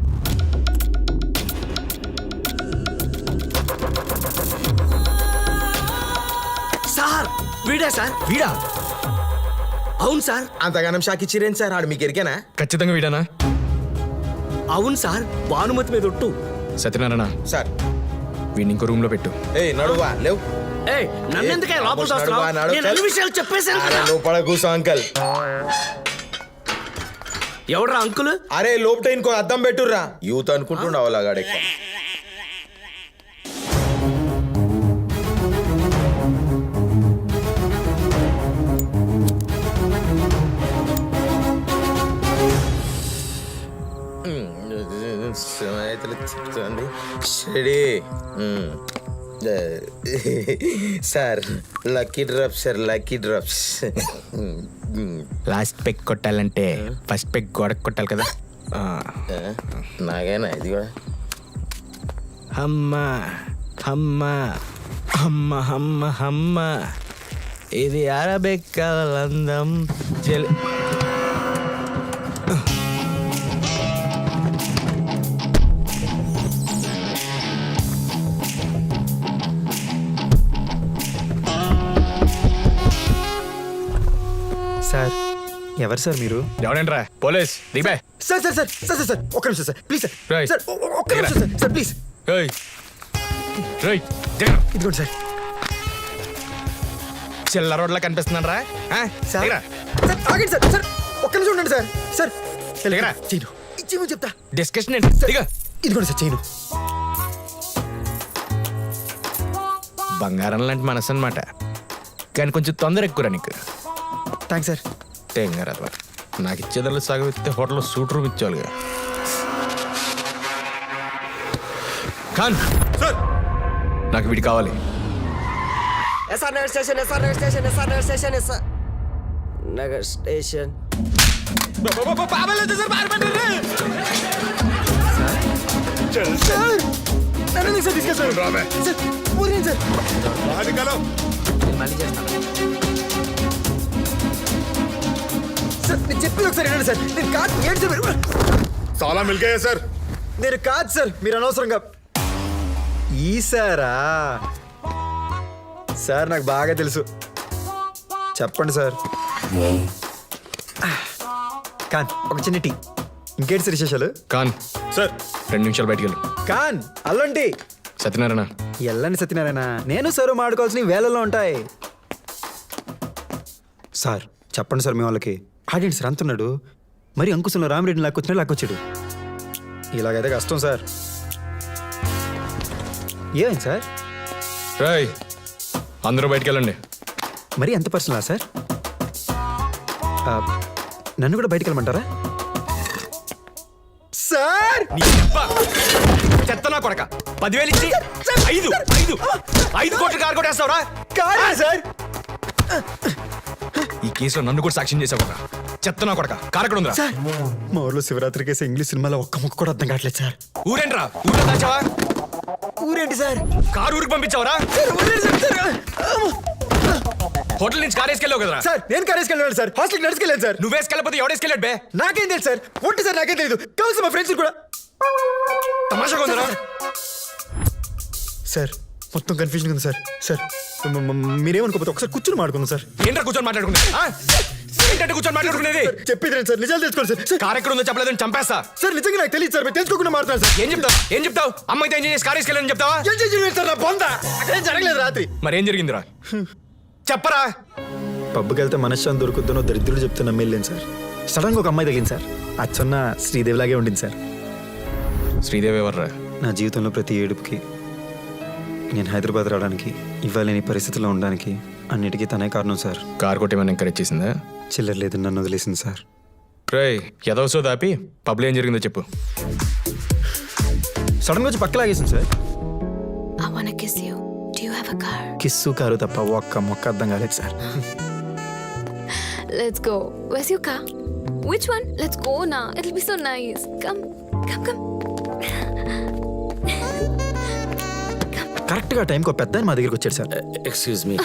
S12: సార్ వీడా సార్?
S6: వీడా?
S12: అవును సార్.
S3: అంతగానం షాక్ ఇచ్చిరేం సార్? ఆడు మీకు ఎరికేనా?
S6: ఖచ్చితంగా వీడానా?
S12: అవును సార్, భానుమతి మీద ఒట్టు.
S6: సత్యనారాయణ
S3: సార్,
S6: వీడిని ఇంకో రూమ్ లో పెట్టు.
S3: నడువా లేవు.
S12: నన్నెందుకే లోపల చూస్తున్నావు? నేను అన్ని విషయాలు చెప్పేశాను కదా.
S3: లోపల కూసో అంకల్.
S12: ఎవడ్రా అంకుల్?
S3: అరే లోపట ఇంకో అద్దం పెట్టుర్రా. యూత్ అనుకుంటుండవు అలాగాడే. Ready sir lucky drops sir lucky drops.
S6: Last peg కొట్టాలంటే ఫస్ట్ పెగ్ గోడకు కొట్టాలి కదా.
S3: నాగైనా ఇది కూడా
S6: అమ్మ అమ్మ అమ్మ అమ్మ అమ్మ ఇది అరబెక్కలందం చెల్.
S13: సార్ ఎవరు సార్ మీరు?
S6: ఎవడంట్రా? పోలీస్ దిగే.
S17: Sir sir sir sir sir sir ఒక్క నిమిషం సార్ ప్లీజ్ సార్ సార్ ఒక్క నిమిషం సార్ సార్ ప్లీజ్ ఇదిగోండి సార్.
S6: చిల్లర రోడ్లా కనిపిస్తున్నాను రా.
S17: సార్ సార్ ఆగండి సార్ సార్ ఒక్క నిమిషం ఉండండి సార్ సార్ చేయను ఇచ్చేమో చెప్తా.
S6: డిస్కషన్ ఏంటి?
S17: ఇదిగోండి సార్ చేయను.
S6: బంగారం లాంటి మనసు అనమాట, కానీ కొంచెం తొందర ఎక్కువ నీకు.
S17: Thanks sir.
S6: టెంగరాదు నాకు ఇచ్చేదాన్ని సగం ఇస్తే హోటల్లో సూట్ రూమ్ ఇచ్చేవాళ్ళుగా. ఖాన్ సార్ నాకు వీడి కావాలి.
S15: SR Nagar station SR Nagar station SR Nagar station SR Nagar station.
S17: Sir నన్ను సార్ తీసుకెళ్తారు సార్. ఊరేం సార్
S15: మళ్ళీ చేస్తాను
S17: సార్. నేను చెప్పేది ఒకసారి వినండి సార్. నేను కాదు ఏంటి సార్ మీరు
S3: చాలా మిల్కాయా సార్.
S17: నేను కాదు సార్, మీరు అనవసరంగా ఈసారా సార్ నాకు బాగా తెలుసు. చెప్పండి సార్. కాన్ ఒక చిన్న టీ. ఇంకేంటి సార్ విశేషాలు?
S6: ఖాన్
S17: సార్
S6: 2 నిమిషాలు బయటికి వెళ్ళు.
S17: కాన్ అల్లంటి
S6: సత్యనారాయణ
S17: ఎల్లని సత్యనారాయణ నేను సార్ మాడుకోవాల్సిన వేళల్లో ఉంటాయి.
S13: సార్ చెప్పండి సార్ మీ వాళ్ళకి. ఆడేంటి సార్ అంటున్నాడు, మరి అంకుశంలో రామిరెడ్డిని లాక్కొచ్చినా లాక్కొచ్చాడు.
S17: ఇలాగైతే కష్టం సార్. ఏమైంది సార్?
S6: రాయ్ అందరూ బయటికి వెళ్ళండి.
S13: మరి ఎంత పర్సనలా సార్? నన్ను కూడా బయటికి వెళ్ళమంటారా?
S17: సార్
S6: చెత్తనా కొడక 10,000 ఇచ్చి 5 కోట్లు కారు కొట్టేస్తావురా?
S17: కాదా సార్?
S6: ఈ కేసులో నన్ను కూడా సాక్ష్యం చేసావు కదా. చెత్తనా కొడక కారక్కడ ఉందిరా.
S17: సార్ మా ఊర్లో శివరాత్రి కేసు ఇంగ్లీష్ సినిమాలో ఒక్క ముక్క కూడా అర్థం కావట్లేదు సార్.
S6: ఊరేంట్రా? ఊర్లో దాచావా?
S17: ఊరేంటి సార్?
S6: కారు ఊరికి పంపించావరా? హోటల్ నుంచి కారు వేసుకెళ్ళావు కదరా?
S17: సార్ నేను కారేసుకెళ్ళాను సార్. హాస్టల్కి నడుచుకెళ్ళాను సార్.
S6: నువ్వు వేసుకెళ్ళకపోతే ఎవడేసుకెళ్ళాడు బే?
S17: నాకేం తెలుసు సార్. ఒంటి సార్ నాకేం తెలియదు. కావాల్సిన మా ఫ్రెండ్స్ కూడా.
S6: తమాషాగా ఉందరా?
S17: సార్ మొత్తం కన్ఫ్యూజన్ ఉంది సార్. సార్ మీరేమనుకోకపోతే ఒకసారి కూర్చొని మాట్లాడుకుందాం సార్.
S6: ఏంట్రా కూర్చొని మాట్లాడుకునేది? ఏంటంటే కూర్చొని మాట్లాడుకునేది?
S17: చెప్పేది రండి సార్. నిజాలు తెలుసుకోండి సార్.
S6: కారు ఎక్కడ ఉందో చెప్పలేదని చంపేస్తా.
S17: సార్ నిజంగా నాకు తెలియదు సార్. మీరు తెలుసుకోకుండా మాట్లాడారు సార్.
S6: ఏం చెప్తావు? అమ్మాయితో ఏం చేసి కారు వేసుకెళ్ళని చెప్తావా?
S17: ఏం చేసి సార్? నా బొంద అక్కడేం జరగలేదు రాత్రి.
S6: మరేం జరిగిందిరా చెప్పరా?
S13: పబ్కి వెళ్తే మనశ్శాంతి దొరుకుతుందో దరిద్రుడు చెప్తే నమ్మేళ్ళేను సార్. సడన్గా ఒక అమ్మాయి తగిలింది సార్. అచ్చన్న శ్రీదేవి లాగే ఉండింది సార్.
S6: శ్రీదేవి ఎవర్రా?
S13: నా జీవితంలో ప్రతి ఏడుపుకి, నేను హైదరాబాద్ రావడానికి, ఇవ్వలేని పరిస్థితుల్లో ఉండడానికి అన్నిటికీ తనే కారణం సార్.
S6: కారు కొట్టేమని ఎంకరేజ్ చేసిందా?
S13: చిల్లర లేదు నన్ను వదిలేసింది సార్.
S6: రేయ్ ఎదవసో దాపి పబ్లో ఏం జరిగిందో చెప్పు.
S13: సడన్గా వచ్చి పక్క లాగేసింది sir.
S5: I wanna kiss you. Do you have a car?
S13: Kiss car తప్ప ఒక్క మొక్క అర్థం కాలేదు sir.
S5: Let's go. Where's your car? Which one? Let's go now. It'll be so nice. Come.
S13: కరెక్ట్గా టైంకి ఒక పెద్ద మా దగ్గరికి వచ్చాడు సార్.
S12: ఎక్స్క్యూజ్ మీ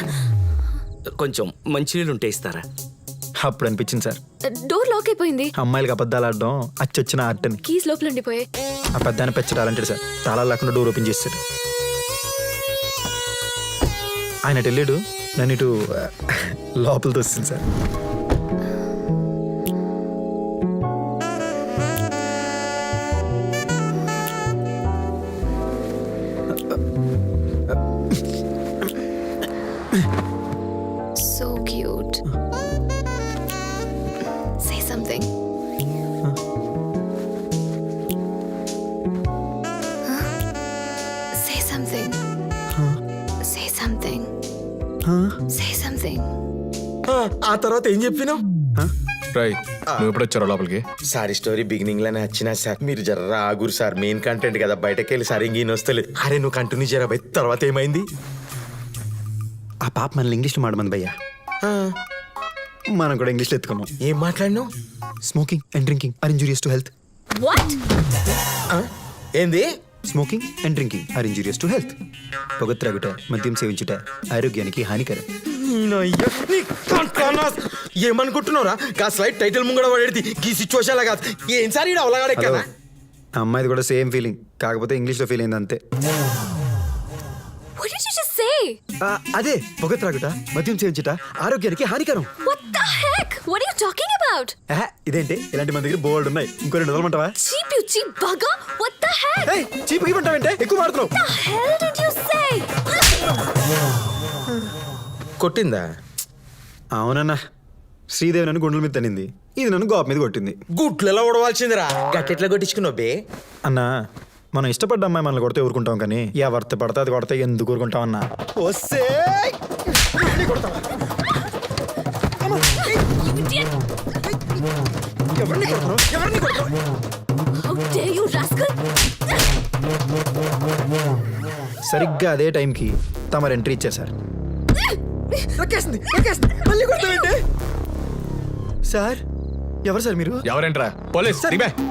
S12: కొంచెం మంచినీళ్ళు ఉంటే ఇస్తారా?
S13: అప్పుడు అనిపించింది సార్,
S5: డోర్ లాక్ అయిపోయింది.
S13: అమ్మాయిలకి అబద్ధాలు ఆడడం అచ్చొచ్చిన ఆర్టని.
S5: కీస్ లోపల ఉండిపోయాయి.
S13: ఆ పెద్ద ఆయన పెచ్చడాలంటాడు సార్. తాళాలు లేకుండా డోర్ ఓపెన్ చేస్తాడు. ఆయన అటు వెళ్ళాడు, నన్ను ఇటు లోపలితో వస్తుంది sir.
S5: So cute. Say something. Say something. Say something. Say something.
S17: ఆ తర్వాత ఏం చెప్పినావు?
S14: రై నువ్వు ఎప్పుడు వచ్చారో లోపలికి?
S3: సార్ ఈ స్టోరీ బిగినింగ్ లోనే వచ్చినా సార్ మీరు జర్రా ఆగురు సార్, మెయిన్ కంటెంట్ కదా, బయటకు వెళ్ళి సార్ ఇంకేం వస్తలేదు. అరే నువ్వు కంటిన్యూ చేయరా భయ్, తర్వాత ఏమైంది?
S13: ఆ పాప మనల్ని ఇంగ్లీష్లో మాడమంది భయ్యా, మనం కూడా ఇంగ్లీష్లో ఎత్తుకున్నాం.
S3: ఏం మాట్లాడినావు?
S13: Smoking and drinking are injurious to health.
S7: What?
S3: ఏంది?
S13: Smoking and drinking are injurious to health. పొగ త్రాగుట, మద్యం సేవించుట ఆరోగ్యానికి హానికరం.
S3: ఏమనుకుంటున్నావురా? గా స్లైడ్ టైటిల్ ముంగడ పడేది ఈ సిచ్యువేషన్ కాదు. ఏం సార్ ఈడ అవలగాడే కదా.
S13: ఆ అమ్మాయిది కూడా సేమ్ ఫీలింగ్, కాకపోతే ఇంగ్లీష్లో ఫీల్ అయింది అంతే.
S7: What did you just say?
S13: అదే పొగ త్రాగుట, మద్యం సేవించుట ఆరోగ్యానికి హానికరం.
S7: What the heck? What are you talking about?
S13: ఇదేంటి ఇలాంటి మన దగ్గర బోల్డ్ ఉన్నాయి, ఇంకో 2 రోజులుంటావా?
S7: Cheap, you cheap bugger. What the heck?
S13: Cheap ఇవ్వంటావంటే ఎక్కువ మాడుతున్నావు.
S7: What the hell did you say?
S3: కొట్టిందా?
S13: అవునన్నా, శ్రీదేవి నన్ను గుండెల మీద తనింది, ఇది నన్ను గోప మీద కొట్టింది.
S3: గుట్లు ఎలా ఉడవాల్సిందిరా, గట్టెట్లా కొట్టించుకున్నావు బే?
S13: అన్నా మనం ఇష్టపడ్డ అమ్మాయి మనల్ని కొడితే ఊరుకుంటాం, కానీ ఎవరితో పడితే అది కొడితే ఎందుకు ఊరుకుంటాం అన్నా?
S7: How dare you, rascal?
S13: సరిగ్గా అదే టైంకి తమరు ఎంట్రీ ఇచ్చారు సార్. సార్ ఎవరు సార్ మీరు?
S14: ఎవరంట్రా? Police.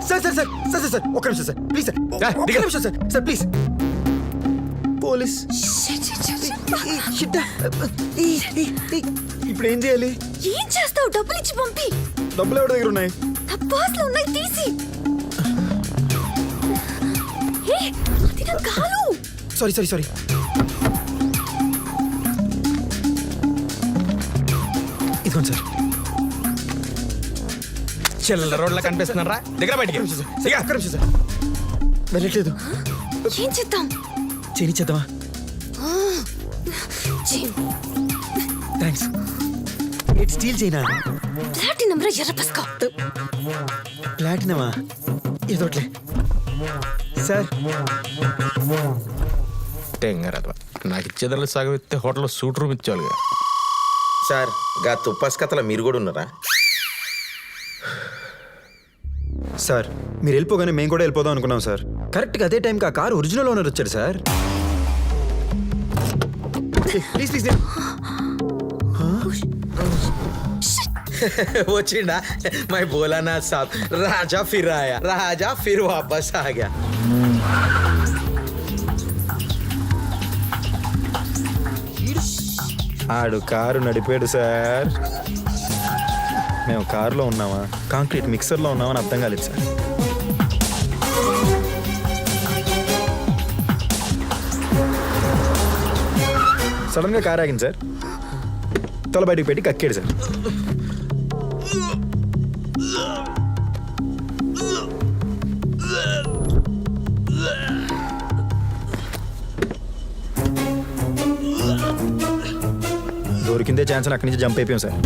S13: Sir sir sir sir sir sir ఒక్క నిమిషం సార్, ప్లీజ్ సార్, ఒక్క నిమిషం సార్, సార్ ప్లీజ్. పోలీస్. ఇప్పుడు ఏం చేయాలి?
S7: ఏం చేస్తావు? డబ్బులు ఇచ్చి పంపి.
S13: డబ్బులు ఎవరి దగ్గర ఉన్నాయి?
S7: నా పర్స్ లో ఉన్నాయి, తీసి. హే, అది నా కాలు.
S13: Sorry sorry sorry. ఇదిగోండి సార్.
S6: చిల్లర రోడ్ల కనిపిస్తున్నారా? దగ్గర బయటికి
S13: వెళ్ళట్లేదు.
S7: ఏం చేద్దాం?
S13: చేద్దామా? థ్యాంక్స్. ఇట్ స్టీల్ చేయనా?
S7: ప్లాటినం రా, ఎర్ర పస్కా.
S13: ప్లాటినమా? ఇదొట్లే సార్.
S6: టెంగరద్వా, నాకు ఇచ్చేదాన్ని సగం ఇస్తే హోటల్లో సూట్ రూమ్ ఇచ్చేవాళ్ళుగా.
S3: సార్ గా తుప్పస్ కథల మీరు కూడా ఉన్నారా?
S13: సార్ మీరు వెళ్ళిపోగానే మేము కూడా వెళ్ళిపోదాం అనుకున్నాం సార్. కరెక్ట్గా అదే టైంకి ఆ కార్ ఒరిజినల్ ఓనర్ వచ్చాడు సార్. Please please.
S3: వచ్చిండా మై బోలానా సాబ్, రాజా ఫిర్ ఆయా, రాజా ఫిర్ వాపస్ ఆ గయా.
S13: ఆడు కారు నడిపాడు సార్. మేము కారులో ఉన్నామా, కాంక్రీట్ మిక్సర్లో ఉన్నామని అర్థం కాలేదు సార్. సడన్గా కారు ఆగింది సార్. తల బయటికి పెట్టి కక్కాడు సార్. దొరికిందే ఛాన్స్ అక్కడి నుంచి జంప్ అయిపోయాం సార్.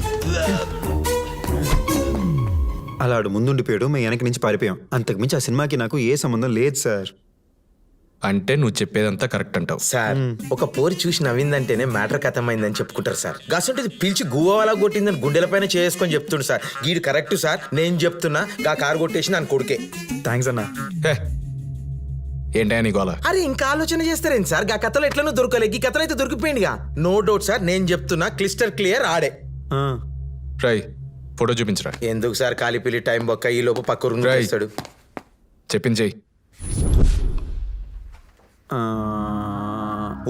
S13: అలా ఆడు ముందుండిపోయాడు, మేము వెనక నుంచి పారిపోయాం. అంతకుమించి ఆ సినిమాకి నాకు ఏ సంబంధం లేదు సార్.
S6: అంటే నువ్వు చెప్పేదంతా కరెక్ట్ అంటావు
S3: సార్? ఒక పోరి చూసి నవ్విందంటేనే మ్యాటర్ కథమైందని చెప్పుకుంటారు సార్. గసంటే పిలిచి గువ్వలా కొట్టిందని గుండెలపైన చేసుకొని చెప్తుండు సార్. గీడు కరెక్ట్ సార్, నేను చెప్తున్నా. గా కారు కొట్టేసి నన్ను కొడుకే.
S13: థ్యాంక్స్ అన్నా.
S6: ఏంటా నీ గోల?
S3: అరే ఇంకా ఆలోచన చేస్తారేంటి సార్? గా కథలో ఎట్లనో దొరకలేదు, ఈ కథలో అయితే దొరికిపోయిందిగా. నో డౌట్ సార్, నేను చెప్తున్నా క్లిస్టర్ క్లియర్ ఆడే.
S6: రై ఫోటో చూపించరా.
S3: ఎందుకు సార్ కాలిపిల్లి టైం బొక్క, ఈ లోపు పక్క రూమ్ చేస్తాడు.
S6: చెప్పింది చెయ్యి.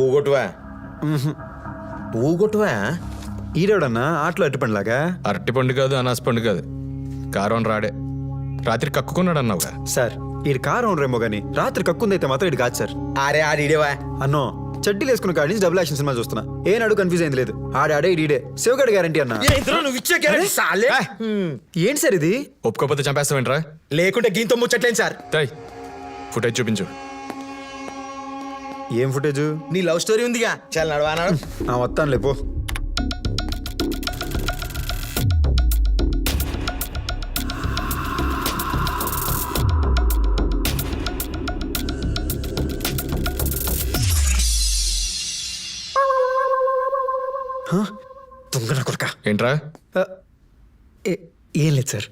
S3: ఊగొట్టువా? ఊగొట్టువా?
S13: ఈడేవడన్నా ఆటలో అరటిపండులాగా?
S6: అరటిపండు కాదు, అనాస పండు కాదు, కారం రాడే. రాత్రి కక్కుకున్నాడు అన్నావుగా
S13: సార్. ఈడు కారు ఓనరేమో కానీ రాత్రి కక్కుందైతే మాత్రం ఇటు కాదు సార్.
S3: ఆడే ఆడిడేవా?
S13: అన్నో చెడ్డీలు వేసుకున్న కాడి నుంచి డబుల్ యాక్షన్ సినిమా చూస్తున్నా. ఏనాడు కన్ఫ్యూజ్ అయింది లేదు. ఆడే ఈడే శివగడ్ గ్యారంటీ అన్నా.
S3: నువ్వు ఇచ్చే గ్యారంటీ సాలే.
S13: ఏంటి సార్ ఇది?
S6: ఒప్పుకోకపోతే చంపేస్తావేంట్రా?
S3: లేకుంటే గీంతో ముచ్చట్లేను సార్.
S6: ఫుటేజ్ చూపించు.
S13: ఏం ఫుటేజ్?
S3: నీ లవ్ స్టోరీ ఉందిగా, చాలా నడవా నాడు.
S13: వస్తాను లేపో.
S6: ఏంట్రా?
S13: ఏం లేదు sir.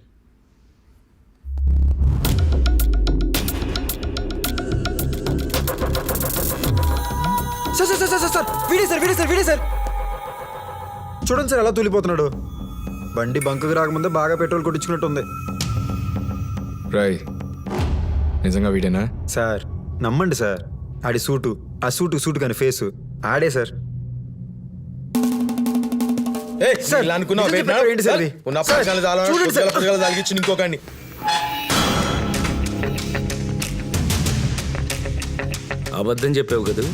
S17: Sir sir sir sir sir వీడే సార్ వీడే సార్ వీడే సార్.
S13: చూడండి సార్ ఎలా తూలిపోతున్నాడు. బండి బంకుకి రాకముందే బాగా పెట్రోల్ కొట్టించుకున్నట్టుంది.
S6: రాయ్ నిజంగా వీడేనా?
S13: సార్ నమ్మండి సార్, ఆడి సూటు ఆ సూటు కానీ ఫేసు ఆడే సార్.
S3: సార్ ఇలా అనుకున్నావు
S13: నిజం చెప్పారు ఏంటి సార్ ఇది?
S3: ఉన్న
S13: సార్,
S3: పథకాలు
S13: చూడండి సార్.
S3: తాగిచ్చి ఇంకొకడిని.
S12: అబద్ధం చెప్పావు కదా?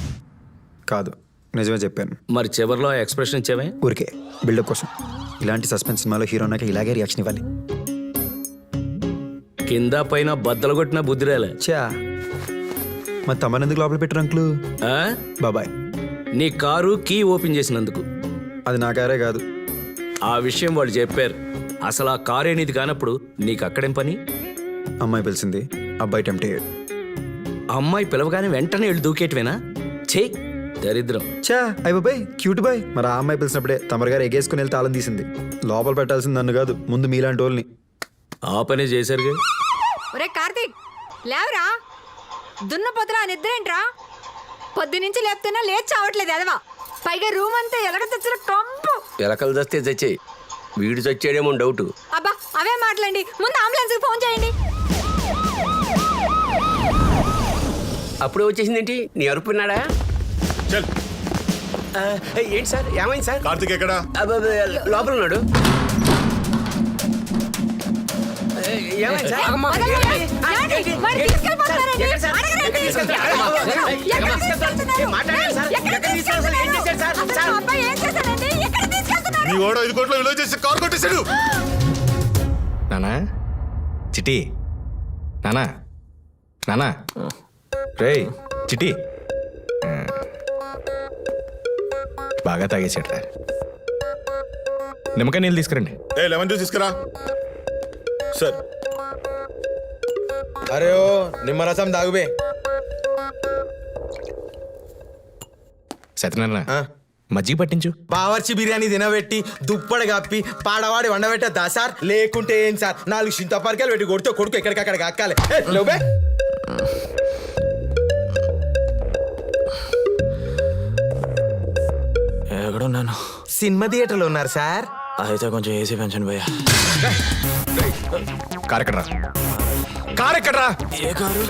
S13: కాదు, నిజమే చెప్పాను.
S12: మరి చివరిలో ఎక్స్ప్రెషన్ ఇచ్చావే?
S13: ఊరికే బిల్డప్ కోసం. ఇలాంటి సస్పెన్స్ సినిమాలో హీరోనాక ఇలాగే రియాక్షన్ ఇవ్వాలి.
S12: కింద పైన బద్దలు కొట్టిన బుద్ధిరేలే.
S13: చా మరి తమరెందుకు లోపల పెట్టారు అంకులు? బాబాయ్,
S12: నీ కారు కీ ఓపెన్ చేసినందుకు.
S13: అది నా కారే కాదు.
S12: ఆ విషయం వాళ్ళు చెప్పారు. అసలు ఆ కారు అనేది కానప్పుడు నీకు అక్కడేం పని?
S13: అమ్మాయి పిలిచింది, అబ్బాయి టెంప్ట్ అయ్యాడు.
S12: అమ్మాయి పిలవగానే వెంటనే వెళ్ళి దూకేటవేనా? చెయ్యి దరిద్రం.
S13: చా అయ్య బాబాయ్, క్యూట్ బాయ్. మరి ఆ అమ్మాయి పిలిచినప్పుడే తమరు గారు ఎగేసుకుని వెళ్ళి తాళం తీసింది. లోపల పెట్టాల్సింది నన్ను కాదు, ముందు మీలాంటి వాళ్ళని.
S12: ఆ పనే చేశారుగా.
S8: ఒరే కార్తీక్ లేవరా, దున్న పొద్దున నిద్రేంట్రా? పొద్దు నుంచి లేపుతున్నా లేచి చావట్లేదు ఎదవా. పైగా రూమ్ అంతా ఎలగ తెచ్చిన కంపు.
S12: ఎలకలు చస్తే చచ్చాయి, వీడు చచ్చాడేమో డౌట్.
S8: అబ్బా అవే మాటలండి, ముందు అంబులెన్స్ ఫోన్ చేయండి.
S11: అప్పుడే వచ్చేసిందేంటి? నీ అరుపున్నాడా? ఏంటి సార్, ఏమైంది సార్?
S3: కార్తిక్ ఎక్కడా?
S11: లోపల ఉన్నాడు. ఏమైంది సార్?
S3: నీ ఓడ 5 కోట్ల విలువ చేసి కారు కొట్టేశాడు.
S6: నానా చిటి, నానా నానా రేయ్ చిటి, బాగా తాగేసాడు. నిమ్మకాయ నీళ్ళు తీసుకురండి.
S3: లెమన్ జ్యూస్ తీసుకురా సార్. అరే ఓ నిమ్మరసం దాగుబే.
S6: సత్యనారాయణ మజ్జిగ పట్టించు.
S3: బావర్చి బిర్యానీ తినబెట్టి దుప్పటి కప్పి పాడవాడి వండబెట్టద్దా సార్? లేకుంటే ఏం సార్, 4 చింతపరికాయలు పెట్టి కొడితే కొడుకు ఎక్కడికక్కడ అక్కాలి. లేవుబే.
S17: ఎక్కడున్నాను?
S3: సినిమా థియేటర్లో ఉన్నారు సార్.
S17: అయితే కొంచెం ఏసీ పెంచండి భయ్యా.
S6: కారెక్కడ్రా, కారెక్కడ్రా.
S17: ఏ కారు?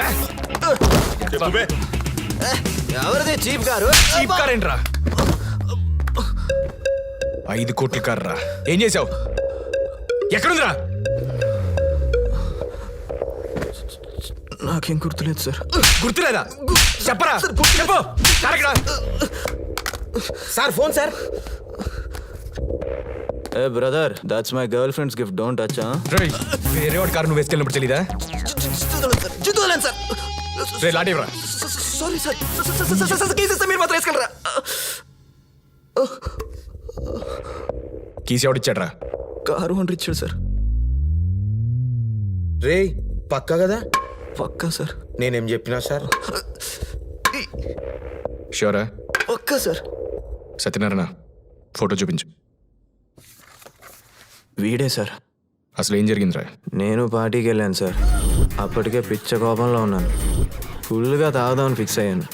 S17: ఎవరిది చీప్ కారు?
S6: చీప్ కార్ ఏంట్రా? 5 కోట్ల కార్రా. ఏం చేసావు? ఎక్కడుందిరా?
S17: నాకేం గుర్తులేదు సార్.
S6: గుర్తులేదా? చెప్పరా, చెప్పు. కారెక్కడా?
S3: Sir phone sir.
S17: Hey brother, that's my girlfriend's gift, don't touch.
S6: వేరే వాడి కారు నువ్వు వేసుకెళ్ళినప్పుడు తెలీదా? రే లాంటి ఇవ్వరా.
S17: సారీ సార్, మీరు మాత్రం వేసుకెళ్ళరా.
S6: కీసి ఎవడిచ్చాడ్రా?
S17: కారు ఓనర్ ఇచ్చాడు సార్.
S3: రే పక్కా కదా?
S17: పక్కా సార్.
S3: నేనేం చెప్పినా సార్?
S6: షూరా?
S17: పక్కా సార్.
S6: సత్యనారాయణ ఫోటో చూపించు.
S17: వీడే సార్.
S6: అసలు ఏం జరిగిందిరా?
S17: నేను పార్టీకి వెళ్ళాను సార్. అప్పటికే పిచ్చ కోపంలో ఉన్నాను. ఫుల్గా తాగుదామని ఫిక్స్ అయ్యాను,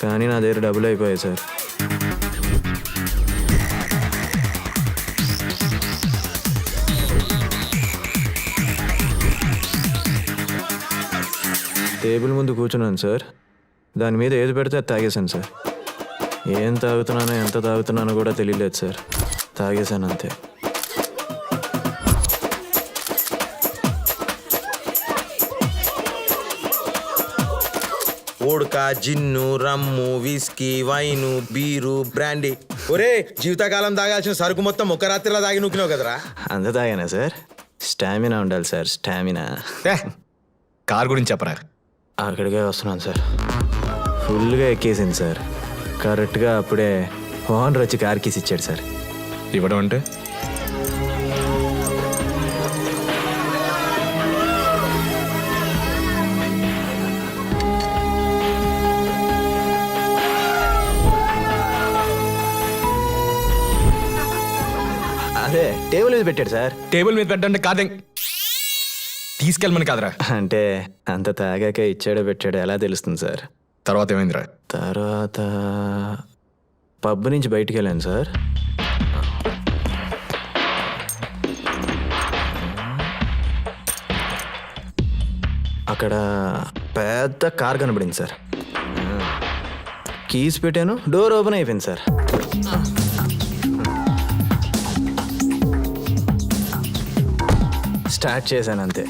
S17: కానీ నా దగ్గర డబ్బులు అయిపోయాయి సార్. టేబుల్ ముందు కూర్చున్నాను సార్. దాని మీద ఏది పెడితే అది తాగేశాను సార్. ఏం తాగుతున్నానో ఎంత తాగుతున్నానో కూడా తెలియలేదు సార్. తాగేశాను అంతే.
S3: ఓడక, జిన్ను, రమ్ము, విస్కీ, వైను, బీరు, బ్రాండీ. ఒరే జీవితకాలం తాగాల్సిన సరుకు మొత్తం ఒక రాత్రిలో తాగి నూకినావు కదరా.
S17: అంత తాగానా సార్? స్టామినా ఉండాలి సార్, స్టామినా.
S6: కార్ గురించి చెప్పరా.
S17: అక్కడికే వస్తున్నాను సార్. ఫుల్గా ఎక్కేసింది సార్. కరెక్ట్గా అప్పుడే ఓనర్ వచ్చి కార్ కీస్ ఇచ్చాడు సార్.
S6: ఇవ్వడం అంటే?
S17: అదే టేబుల్ మీద పెట్టాడు సార్.
S6: టేబుల్ మీద పెట్టండి కాదే తీసుకెళ్ళమని కాదురా.
S17: అంటే అంత తాగాక ఇచ్చాడో పెట్టాడో ఎలా తెలుస్తుంది సార్?
S6: తర్వాత ఏమైందిరా?
S17: తర్వాత పబ్ నుంచి బయటికి వెళ్ళాను సార్. అక్కడ పెద్ద కార్ కనబడింది సార్. కీస్ పెట్టాను, డోర్ ఓపెన్ అయిపోయింది సార్. స్టార్ట్ చేశాను అంతే.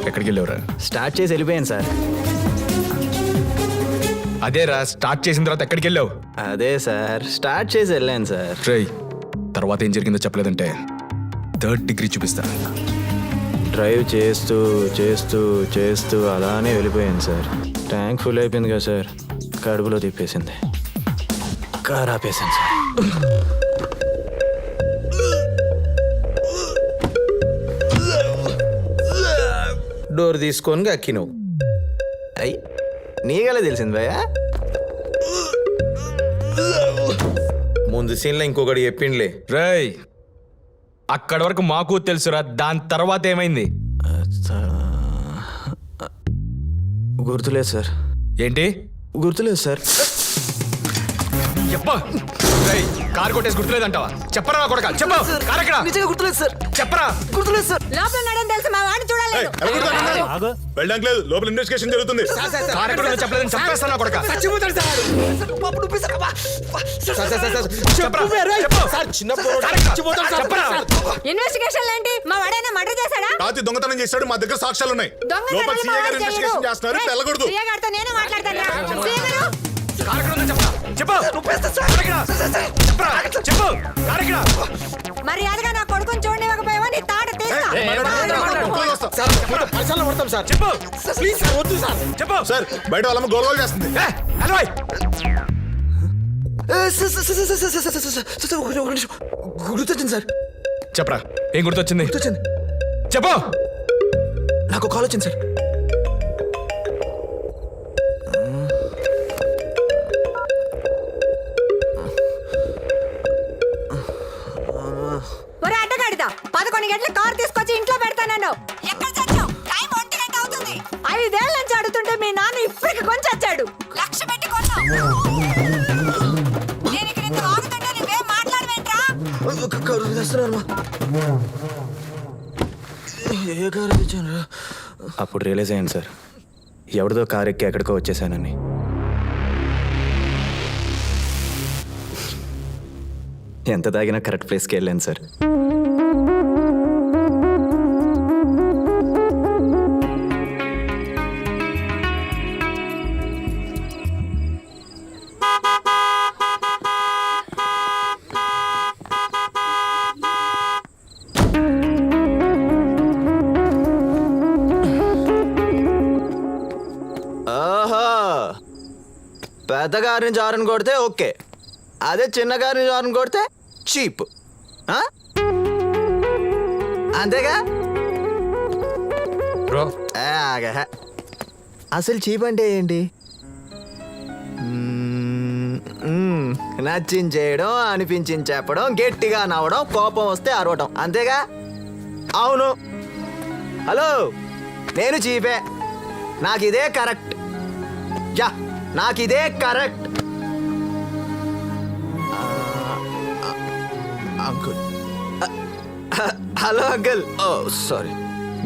S6: ఎక్కడికి వెళ్ళావురా?
S17: స్టార్ట్ చేసి వెళ్ళిపోయాను సార్.
S6: అదేరా స్టార్ట్ చేసిన తర్వాత ఎక్కడికి వెళ్ళావు?
S17: అదే సార్, స్టార్ట్ చేసి వెళ్ళాను సార్.
S6: ట్రై తర్వాత ఏం జరిగిందో చెప్పలేదంటే 3rd డిగ్రీ చూపిస్తా.
S17: డ్రైవ్ చేస్తూ చేస్తూ చేస్తూ అలానే వెళ్ళిపోయాను సార్. ట్యాంక్ ఫుల్ అయిపోయింది కదా సార్, కడుపులో తిప్పేసింది. కార్ ఆపేసాను సార్.
S3: డోర్ తీసుకొని అక్కి నువ్వు
S17: అయ్యి నీగలే తెలిసింది భయ్యా.
S3: ముందు సీన్లో ఇంకొకటి చెప్పిండ్లే.
S6: రేయ్ అక్కడి వరకు మాకు తెలుసురా, దాని తర్వాత ఏమైంది?
S17: గుర్తులేదు సార్.
S6: ఏంటి
S17: గుర్తులేదు సార్.
S6: చెప్పా కారు కొట్టేసి గుర్తులేదంటావా? చెప్పరా కొడక, చెప్పు. కారు ఎక్కడ?
S17: నిజంగా గుర్తులేదు సార్.
S6: చెప్పరా.
S17: గుర్తులేదు సార్.
S8: లోపల ఉన్నాడని తెలుసు, మా వాడిని చూడలేదు.
S9: వెళ్ళడానికి లేదు, లోపల ఇన్వెస్టిగేషన్ జరుగుతుంది.
S6: కారు ఎక్కడ ఉందో చెప్పలేదని చంపేస్తానా కొడక.
S8: ఇన్వెస్టిగేషన్ ఏంటి? మా వాడైనా మర్డర్ చేశాడా?
S9: రాత్రి దొంగతనం చేశాడు, మా దగ్గర సాక్ష్యాలు ఉన్నాయి. లోపల సీఏ గారు ఇన్వెస్టిగేషన్ చేస్తున్నారు, వెళ్ళకూడదు.
S8: సీఏ గారితో నేనే మాట్లాడతాను. సీఏ గారు మర్యాదగా నా కొడుకుని చూడనివ్వకపోయావా నీ తాట
S9: సార్ బయట వాళ్ళమ్మ గోల్గోల్ చేస్తుంది.
S17: గుర్తొచ్చింది సార్.
S6: చెప్పరా ఏం గుర్తొచ్చింది?
S17: గుర్తొచ్చింది.
S6: చెప్పు.
S17: నాకు కాల్ వచ్చింది సార్.
S8: ఒరే అడ్డగాడిదా, 11 గంటల కార్ తీసుకొచ్చి ఇంట్లో పెడతానన్నావు. ఎక్కడ చచ్చావు? టైం 1 గంట అవుతుంది. 5 ఏళ్ల నుంచి అడుగుతుంటే మీ నాన్న ఇప్పటికి కొని చచ్చాడు. 1,00,000 పెట్టి కొన్నావు. నేను ఇక్కడ ఇంత వాగుతుంటే నువ్వేం మాట్లాడవేంట్రా?
S17: అప్పుడు రియలైజ్ అయ్యాను సార్, ఎవరిదో కారు ఎక్కి ఎక్కడికో వచ్చేసానని. ఎంత తాగినా కరెక్ట్ ప్లేస్కి వెళ్ళాను సార్. ఓహో, పెద్ద కారుని జారుని కొడితే ఓకే, అదే చిన్న కారుని జారుని కొడితే చీప్. అంతేగా
S6: బ్రో?
S17: అసలు చీప్ అంటే ఏంటి? నచ్చించేయడం, అనిపించింది చెప్పడం, గట్టిగా నవ్వడం, కోపం వస్తే అరవడం, అంతేగా? అవును. హలో, నేను చీపే. నాకు ఇదే కరెక్ట్. యా, నాకు ఇదే correct. Uncle. Hello uncle. Oh sorry.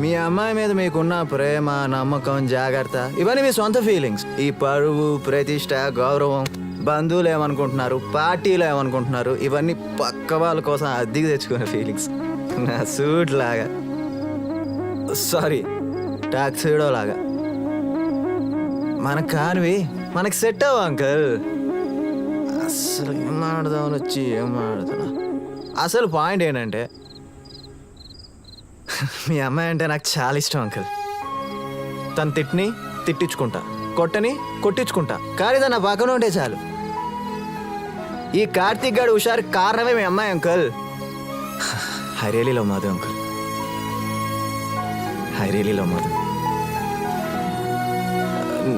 S17: మీ అమ్మాయి మీద మీకున్న ప్రేమ, నమ్మకం, జాగ్రత్త ఇవన్నీ మీ సొంత ఫీలింగ్స్. ఈ పరువు, ప్రతిష్ట, గౌరవం, బంధువులు ఏమనుకుంటున్నారు, పార్టీలు ఏమనుకుంటున్నారు, ఇవన్నీ పక్క వాళ్ళ కోసం అద్దెకి తెచ్చుకునే ఫీలింగ్స్. నా సూట్ లాగా, సారీ టాక్సీడో లాగా మనకు కానివి మనకు సెట్ అవ్వ అంకుల్. అసలు ఏం మాడదామని వచ్చి ఏం మాడుతున్నా. అసలు పాయింట్ ఏంటంటే మీ అమ్మాయి అంటే నాకు చాలా ఇష్టం అంకుల్. తను తిట్టిని తిట్టించుకుంటా, కొట్టని కొట్టించుకుంటా, కానీ తన పక్కన ఉంటే చాలు. ఈ కార్తీక్ గారు హుషారు కారణమే మీ అమ్మాయి uncle. I really love Madhav uncle. I really love Madhav.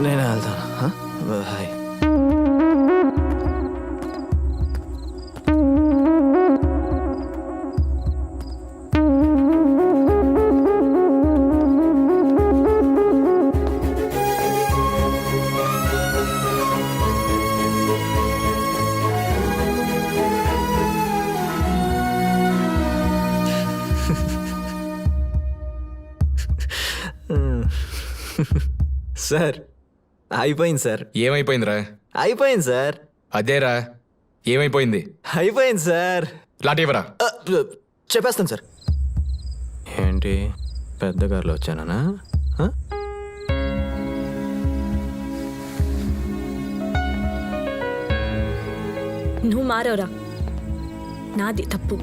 S17: నేను వెళ్తాను. హాయ్. సార్ అయిపోయింది సార్.
S6: ఏమైపోయిందిరా?
S17: అయిపోయింది సార్.
S6: అదేరా ఏమైపోయింది?
S17: అయిపోయింది సార్.
S6: లాంటివరా?
S17: చెప్పేస్తాను సార్. ఏంటి పెద్ద కార్లో వచ్చానా?
S7: నువ్వు మారవరా, నాది తప్పు.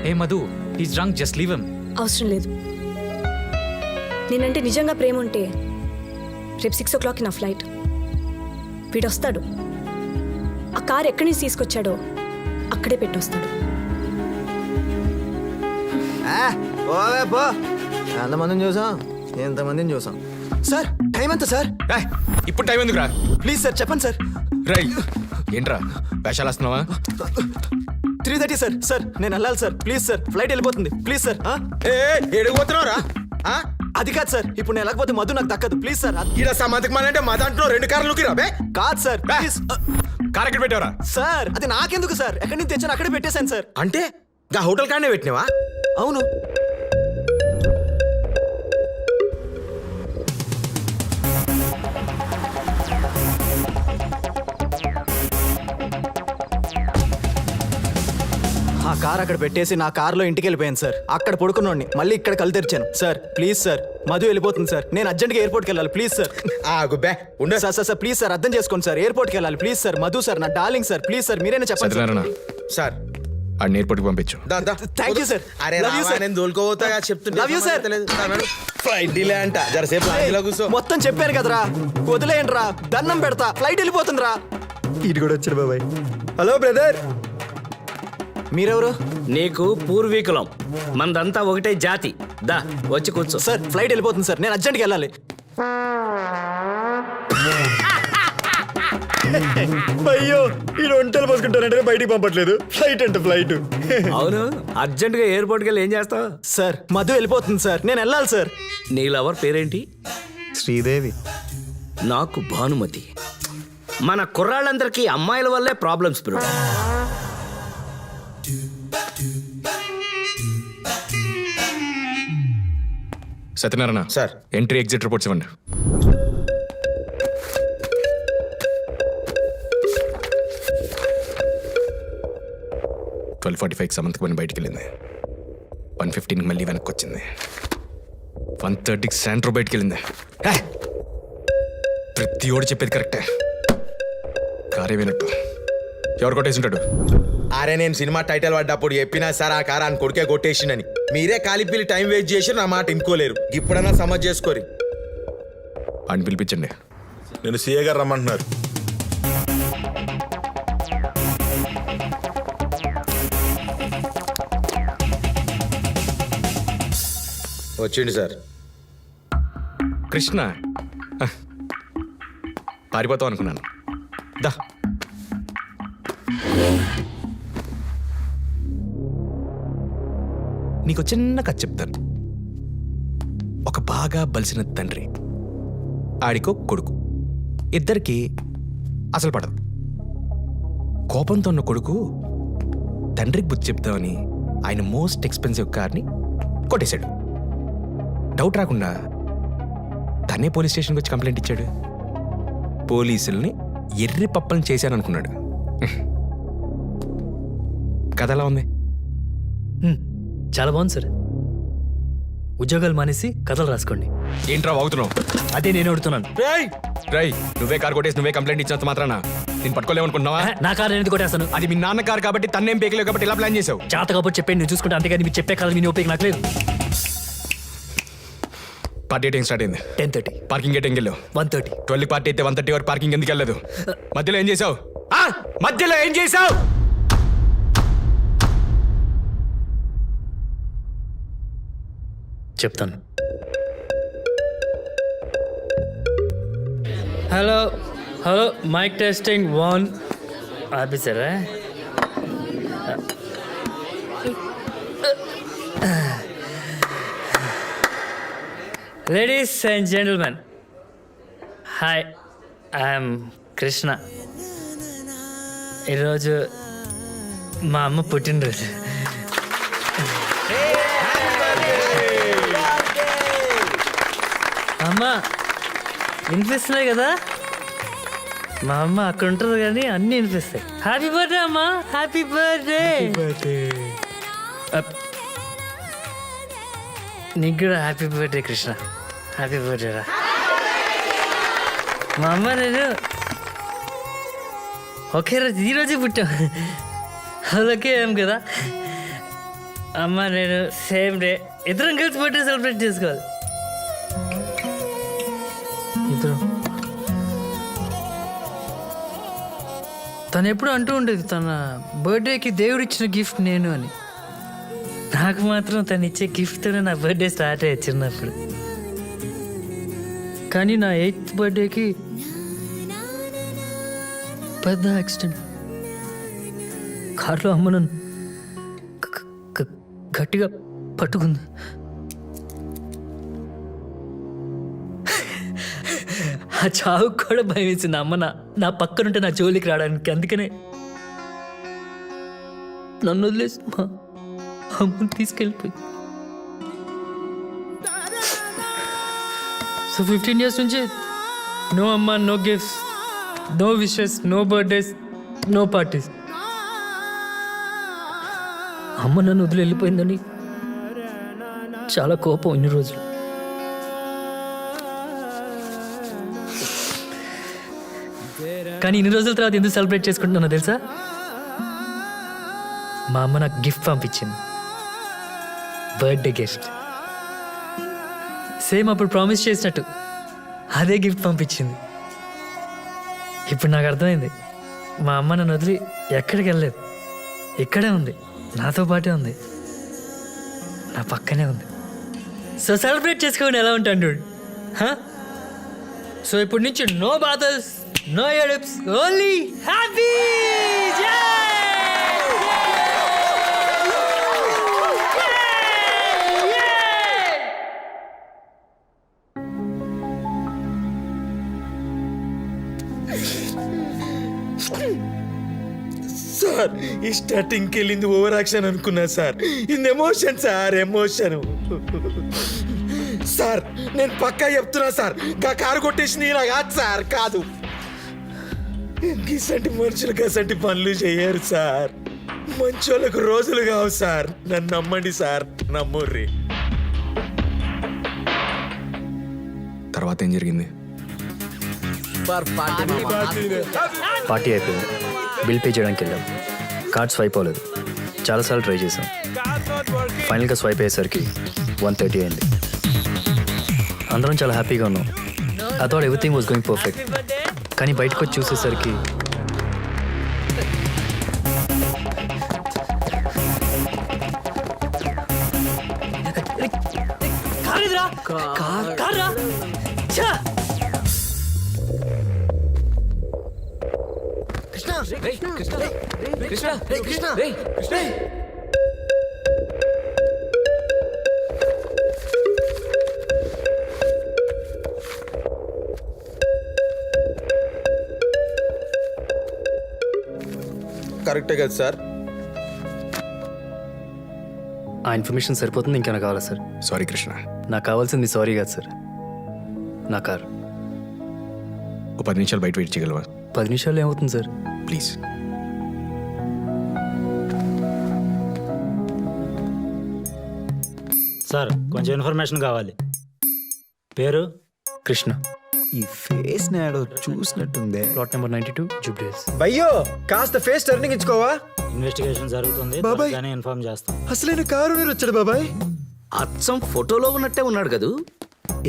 S2: Hey Madhu, is drunk, just leave him.
S7: అవసరం లేదు. నేనంటే నిజంగా ప్రేమ ఉంటే రేపు 6 o'clock నా ఫ్లైట్. వీడు వస్తాడు, ఆ కార్ ఎక్కడి నుంచి తీసుకొచ్చాడో అక్కడే పెట్టొస్తాడు.
S17: ఎంతమందిని చూసాం, ఎంతమందిని చూసాం. సార్ టైం ఎంత సార్?
S6: ఇప్పుడు టైం ఎందుకురా?
S17: ప్లీజ్ సార్ చెప్పండి సార్.
S6: రై ఏంట్రా వేషాలు వస్తున్నావా?
S17: 3:30 సార్. సార్ నేను వెళ్ళాలి సార్. ప్లీజ్ సార్, ఫ్లైట్ వెళ్ళిపోతుంది. Please sir.
S3: ఎడిగిపోతున్నావురా?
S17: అది కాదు సార్, ఇప్పుడు నేను వెళ్ళకపోతే మధు నాకు దక్కదు. Please sir.
S3: ఈడ సమంతకు అంటే మా దాంట్లో 2 కార్లు రాబే.
S17: కాదు సార్, ప్లీజ్.
S6: కార్ ఎక్కడ పెట్టావరా?
S17: సార్ అది నాకెందుకు సార్, ఎక్కడి నుంచి తెచ్చాను అక్కడే పెట్టేశాను సార్.
S3: అంటే గా హోటల్ కాడనే పెట్టినావా?
S17: అవును. ఆ కార్ అక్కడ పెట్టేసి నా కార్లో ఇంటికి వెళ్ళిపోయాను సార్. అక్కడ పడుకున్నోడిని మళ్ళీ ఇక్కడ కళ్ళు తెరిచాను సార్. ప్లీజ్ సార్, మధు వెళ్ళిపోతుంది సార్. నేను అర్జెంట్గా ఎయిర్పోర్ట్కి వెళ్ళాలి. Please sir. Sir sir sir please sir, అర్థం చేసుకోండి సార్. ఎయిర్పోర్ట్కి వెళ్ళాలి. Please sir. మధు సార్ నా డార్లింగ్ సార్. ప్లీజ్ సార్ మీరేనా చెప్పండి
S3: సార్.
S6: ఆ ఎయిర్పోర్ట్కి పంపించు.
S17: Thank you sir.
S3: అరే
S17: లవ్ యూ సార్.
S3: నేను దోలుకోపోతా చెప్తున్నా.
S17: Love you sir.
S3: Flight delay అంట, జరసేపు లాంజీలో కూర్చో.
S17: మొత్తం చెప్పాను కదరా, వదిలేయండి రా, దండం పెడతా, ఫ్లైట్ వెళ్ళిపోతుందిరా.
S13: ఇటు కూడా వచ్చాడు బాబాయ్. Hello brother.
S17: మీరెవరు?
S12: నీకు పూర్వీకులం, మనదంతా ఒకటే జాతి. దా వచ్చి కూర్చో.
S17: సార్ ఫ్లైట్ వెళ్ళిపోతుంది సార్, నేను అర్జెంట్కి వెళ్ళాలి.
S13: అయ్యో ఈ ఒంటలు పోసుకుంటానంటే బయటికి పంపట్లేదు. ఫ్లైట్ అంటే ఫ్లైట్.
S12: అవును, అర్జెంటుగా ఎయిర్పోర్ట్కి వెళ్ళి ఏం చేస్తావు?
S17: సార్ మధు వెళ్ళిపోతుంది సార్, నేను వెళ్ళాలి సార్.
S12: నీ లవర్ పేరేంటి?
S13: శ్రీదేవి.
S12: నాకు భానుమతి. మన కుర్రాళ్ళందరికీ అమ్మాయిల వల్లే problems bro.
S6: Satyanarayana
S3: sir,
S6: entry exit reports ఇవ్వండి. $12:45 సమంతకు పని బయటికి వెళ్ళింది. 1:15 మళ్ళీ వెనక్కి వచ్చింది. 1:30 శాంట్రో బయటికి వెళ్ళింది. ప్రతి ఓడి చెప్పేది కరెక్టే. కారే వినట్టు ఎవరు కొట్టేసి ఉంటాడు?
S3: అరే నేను సినిమా టైటిల్ పడ్డప్పుడు చెప్పినా సార్ ఆ కారు అని కొడుకే కొట్టేసిందని. మీరే కాలిపిల్లి టైం వేస్ట్ చేసి నా మాట ఇంకోలేరు. ఇప్పుడన్నా సమజ్ చేసుకోరి.
S6: అని పిలిపించండి.
S3: నేను సీఏ గారు రమ్మంటున్నారు. వచ్చింది సార్.
S6: కృష్ణ పారిపోతాం అనుకున్నాను. దా నీకు చిన్న కథ చెప్తాను. ఒక బాగా బలిసిన తండ్రి, ఆడికో కొడుకు, ఇద్దరికి అసలు పడదు. కోపంతో ఉన్న కొడుకు తండ్రికి బుద్ధి చెప్తామని ఆయన మోస్ట్ ఎక్స్పెన్సివ్ కార్ని కొట్టేశాడు. డౌట్ రాకుండా తనే పోలీస్ స్టేషన్కి వచ్చి కంప్లైంట్ ఇచ్చాడు. పోలీసుల్ని ఎర్రి పప్పలను చేశాను అనుకున్నాడు. కథ ఎలా ఉంది?
S4: చాలా బాగుంది సార్. ఉద్యోగాలు మానేసి కథలు రాసుకోండి.
S6: ఏంట్రా వాగుతున్నావు?
S4: అదే నేను అడుగుతున్నాను.
S6: రై నువ్వే కార్ కొట్టేసి నువ్వే కంప్లైంట్ ఇచ్చినంత మాత్రానా నేను పట్టుకోలేమనుకున్నావా?
S4: నా కారు ఎందుకు కొట్టేస్తాను?
S6: అది మీ నాన్న కారు కాబట్టి తన్నేం పేకలేవు కాబట్టి ఇలా ప్లాన్ చేసావు.
S4: చేత కాబట్టి చెప్పండి, నేను చూసుకుంటే. అంతేగాని మీరు చెప్పే కాదు మీ ఉపయోగం నాకు లేదు.
S6: పార్టీ టైం స్టార్ట్ అయింది
S4: 10:30.
S6: Parking gate ఎంకెళ్ళావు
S4: 1:30.
S6: 12 పార్టీ అయితే 1:30 వరకు పార్కింగ్ ఎందుకు వెళ్ళలేదు? మధ్యలో ఏం చేసావు? మధ్యలో ఏం చేసావు?
S2: చెప్తాను. Hello hello, mike testing 1. ఆఫీసరా? Ladies and gentlemen, hi, I'm Krishna. ఈరోజు మా అమ్మ పుట్టినరోజు. అమ్మ వినిపిస్తున్నాయి కదా? మా అమ్మ అక్కడ ఉంటుంది కానీ అన్నీ వినిపిస్తాయి. హ్యాపీ బర్త్డే అమ్మా, హ్యాపీ బర్త్డే. నీకు కూడా happy birthday Krishna, happy birthday రా. మా అమ్మ నేను ఒకే రోజు ఈరోజు పుట్టాం, అదొకే ఏం కదా. అమ్మ నేను సేమ్ డే, ఇద్దరం కలిసి బర్త్డే సెలబ్రేట్ చేసుకోవాలి. ఇద్దరం. తను ఎప్పుడు అంటూ ఉండేది తన బర్త్డేకి దేవుడు ఇచ్చిన గిఫ్ట్ నేను అని. నాకు మాత్రం తను ఇచ్చే గిఫ్ట్తోనే నా బర్త్డే స్టార్ట్ అయ్యేది చిన్నప్పుడు. కానీ నా 8th బర్త్డేకి పెద్ద యాక్సిడెంట్. కారులో అమ్మ నన్ను గట్టిగా పట్టుకుంది. ఆ చావు కూడా భయం వేసింది అమ్మ నా పక్కనుంటే నా జోలికి రావడానికి. అందుకనే నన్ను వదిలేసి మా అమ్మని తీసుకెళ్ళిపోయి. సో 15 years నుంచి నో అమ్మ, no gifts, no wishes, no birthdays, no parties. అమ్మ నన్ను వదిలి వెళ్ళిపోయిందని చాలా కోపం ఇన్ని రోజులు. కానీ ఇన్ని రోజుల తర్వాత ఎందుకు సెలబ్రేట్ చేసుకుంటున్నానో తెలుసా? మా అమ్మ నాకు గిఫ్ట్ పంపించింది, బర్త్డే గిఫ్ట్. సేమ్ అప్పుడు ప్రామిస్ చేసినట్టు అదే గిఫ్ట్ పంపించింది. ఇప్పుడు నాకు అర్థమైంది, మా అమ్మ నన్ను వదిలి ఎక్కడికి వెళ్ళలేదు, ఇక్కడే ఉంది, నాతో పాటే ఉంది, నా పక్కనే ఉంది. సో సెలబ్రేట్ చేసుకోండి, ఎలా ఉంటాను చూడు. సో ఇప్పటి నుంచి నో బాధస్, నో ఎడిప్స్, ఓన్లీ హ్యాపీ.
S3: సార్ ఈ స్టార్టింగ్కి వెళ్ళింది ఓవర్ యాక్షన్ అనుకున్నా సార్. ఇది ఎమోషన్ సార్, ఎమోషన్. సార్ నేను పక్కా చెప్తున్నా సార్, కారు కొట్టేసింది ఇలా కాదు సార్, కాదు. ఇసంటి మనుషులకు అసంటి పనులు చేయరు సార్. మంచోళ్ళకు రోజులు కావు సార్, నన్ను నమ్మండి సార్, నమ్ముర్రి.
S6: తర్వాత ఏం జరిగింది?
S2: పార్టీ అయిపోయింది, బిల్ పే చేయడానికి వెళ్ళాం. కార్డ్ స్వైప్ అవ్వలేదు, చాలాసార్లు ట్రై చేసాం. ఫైనల్గా స్వైప్ అయ్యేసరికి 1:30 అయింది. అందరం చాలా హ్యాపీగా ఉన్నాం. I thought everything was going perfect. కానీ బయటకు వచ్చి చూసేసరికి
S3: కరెక్టే కదా సార్?
S2: ఆ ఇన్ఫర్మేషన్ సరిపోతుంది, ఇంకేమైనా కావాలా సార్?
S6: సారీ కృష్ణ,
S2: నాకు కావాల్సింది మీ సారీ కాదు సార్, నా కార్.
S6: ఓ 10 నిమిషాలు బయట వెయిట్ చేయగలవా?
S2: 10 నిమిషాలు ఏమవుతుంది సార్?
S6: ప్లీజ్.
S4: సార్ కొంచెం ఇన్ఫర్మేషన్ కావాలి. పేరు?
S2: కృష్ణ.
S13: ఈ ఫేస్ నాడో చూసినట్టుందే.
S2: ప్లాట్ నెంబర్ 92 జూబ్లీస్.
S17: భయ్యో కాస్త ఫేస్ టర్నింగ్ ఇచ్చుకోవా?
S4: ఇన్వెస్టిగేషన్ జరుగుతుంది,
S17: బాబాయ్.
S4: త్వరగానే ఇన్ఫార్మ్ చేస్తాం.
S17: అసలైన కారు మీరు వచ్చాడు బాబాయ్.
S12: అచ్చం ఫోటోలో ఉన్నట్టే ఉన్నాడు కదూ.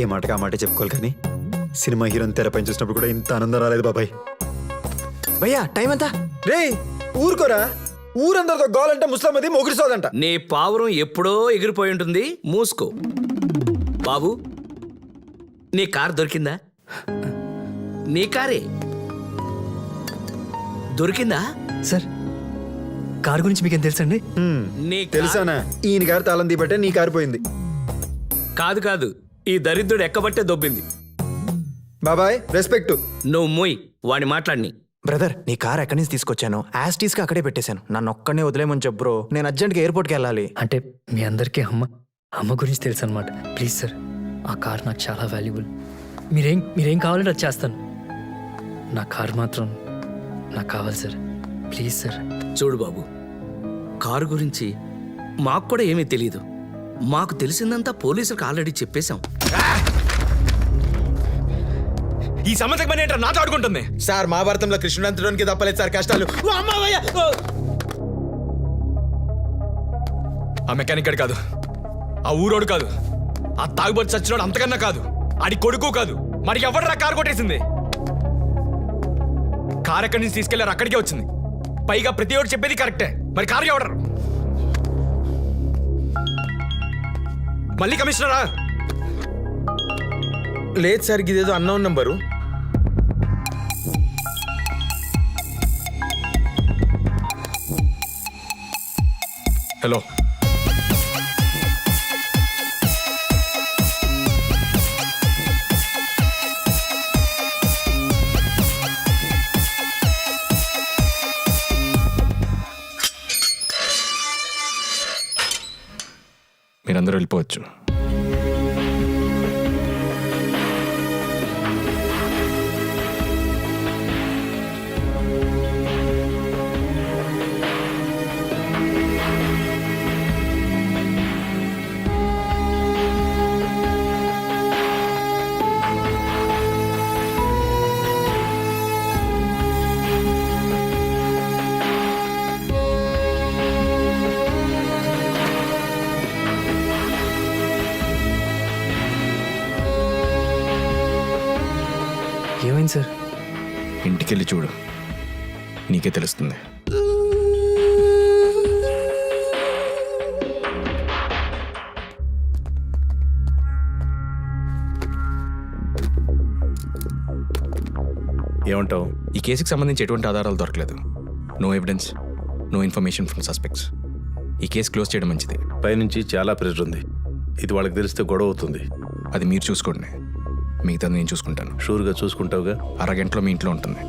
S13: ఏ మాటకి ఆ మాట చెప్పుకోవాలి కానీ సినిమా హీరోని తెరపై చూసినప్పుడు కూడా ఇంత ఆనందం రాలేదు బాబాయ్.
S17: భయ్యా టైం ఎంత? రే ఊరుకోరా, ఊరందరితో గోలంటే ముస్లాం అది మొగుడు సోదంట.
S12: నీ పావురం ఎప్పుడో ఎగిరిపోయి ఉంటుంది, మూసుకో. బాబు నీ కార్ దొరికిందా? నీ కారే దొరికిందా?
S2: సార్ కార్ గురించి మీకేం తెలుసండి?
S12: నీ
S13: తెలుసానా? ఈయన గారు తాళం తీపట్టే నీ కారు పోయింది.
S12: కాదు కాదు, ఈ దరిద్రుడు ఎక్కబట్టే దొబ్బింది.
S13: బాబాయ్ రెస్పెక్ట్.
S12: నువ్వు మోయ్ వాడిని మాట్లాడిని.
S17: బ్రదర్ నీ కార్ ఎక్కడి నుంచి తీసుకొచ్చాను యాస్టీస్కి అక్కడే పెట్టేశాను. నన్ను ఒక్కనే వదిలేమని చెప్పు బ్రో, నేను అర్జెంట్గా ఎయిర్పోర్ట్కి వెళ్ళాలి.
S2: అంటే మీ అందరికీ అమ్మ గురించి తెలుసు అనమాట. ప్లీజ్ సార్, ఆ కార్ నాకు చాలా వాల్యుబుల్. మీరేం కావాలంటే అది చేస్తాను. నా కార్ మాత్రం నాకు కావాలి సార్, ప్లీజ్ సార్.
S12: చూడు బాబు, కారు గురించి మాకు కూడా ఏమీ తెలియదు. మాకు తెలిసిందంతా పోలీసులకు ఆల్రెడీ చెప్పేశాం.
S6: ఈ సమస్యకు పని ఏంటో నాతో ఆడుకుంటుంది.
S3: సార్ మహాభారతంలో కృష్ణుడంతుడానికి తప్పలేదు సార్ కష్టాలు. ఓ అమ్మవయ్య! ఓ!
S6: ఆ మెకానిక్ గడు కాదు, ఆ ఊరోడు కాదు, ఆ తాగుబోతు చచ్చినోడు అంతకన్నా కాదు, ఆడి కొడుకు కాదు. మరి ఎవడరా కారు కొట్టేసింది? కారు ఎక్కడి నుంచి తీసుకెళ్లారు అక్కడికే వచ్చింది. పైగా ప్రతి ఒక్కరు చెప్పేది కరెక్టే. మరి కారు ఎవడరు? మళ్ళీ కమిషనరా?
S3: లేదు సార్, ఇదేదో అన్నోన్ నంబరు.
S6: హలో, మీరందరూ వెళ్ళిపోవచ్చు.
S2: ఏమైంది సార్?
S6: ఇంటికెళ్ళి చూడు, నీకే తెలుస్తుంది.
S1: ఏమంటావు?
S6: ఈ కేసుకి సంబంధించి ఎటువంటి ఆధారాలు దొరకలేదు. No evidence, no information from suspects. ఈ కేసు క్లోజ్ చేయడం మంచిది.
S1: పైనుంచి చాలా ప్రెషర్ ఉంది. ఇది వాళ్ళకి తెలిస్తే గొడవ అవుతుంది.
S6: అది మీరు చూసుకోండి, మిగతాది నేను చూసుకుంటాను.
S1: షూర్గా చూసుకుంటావుగా?
S6: అరగంటలో మీ ఇంట్లో ఉంటుంది.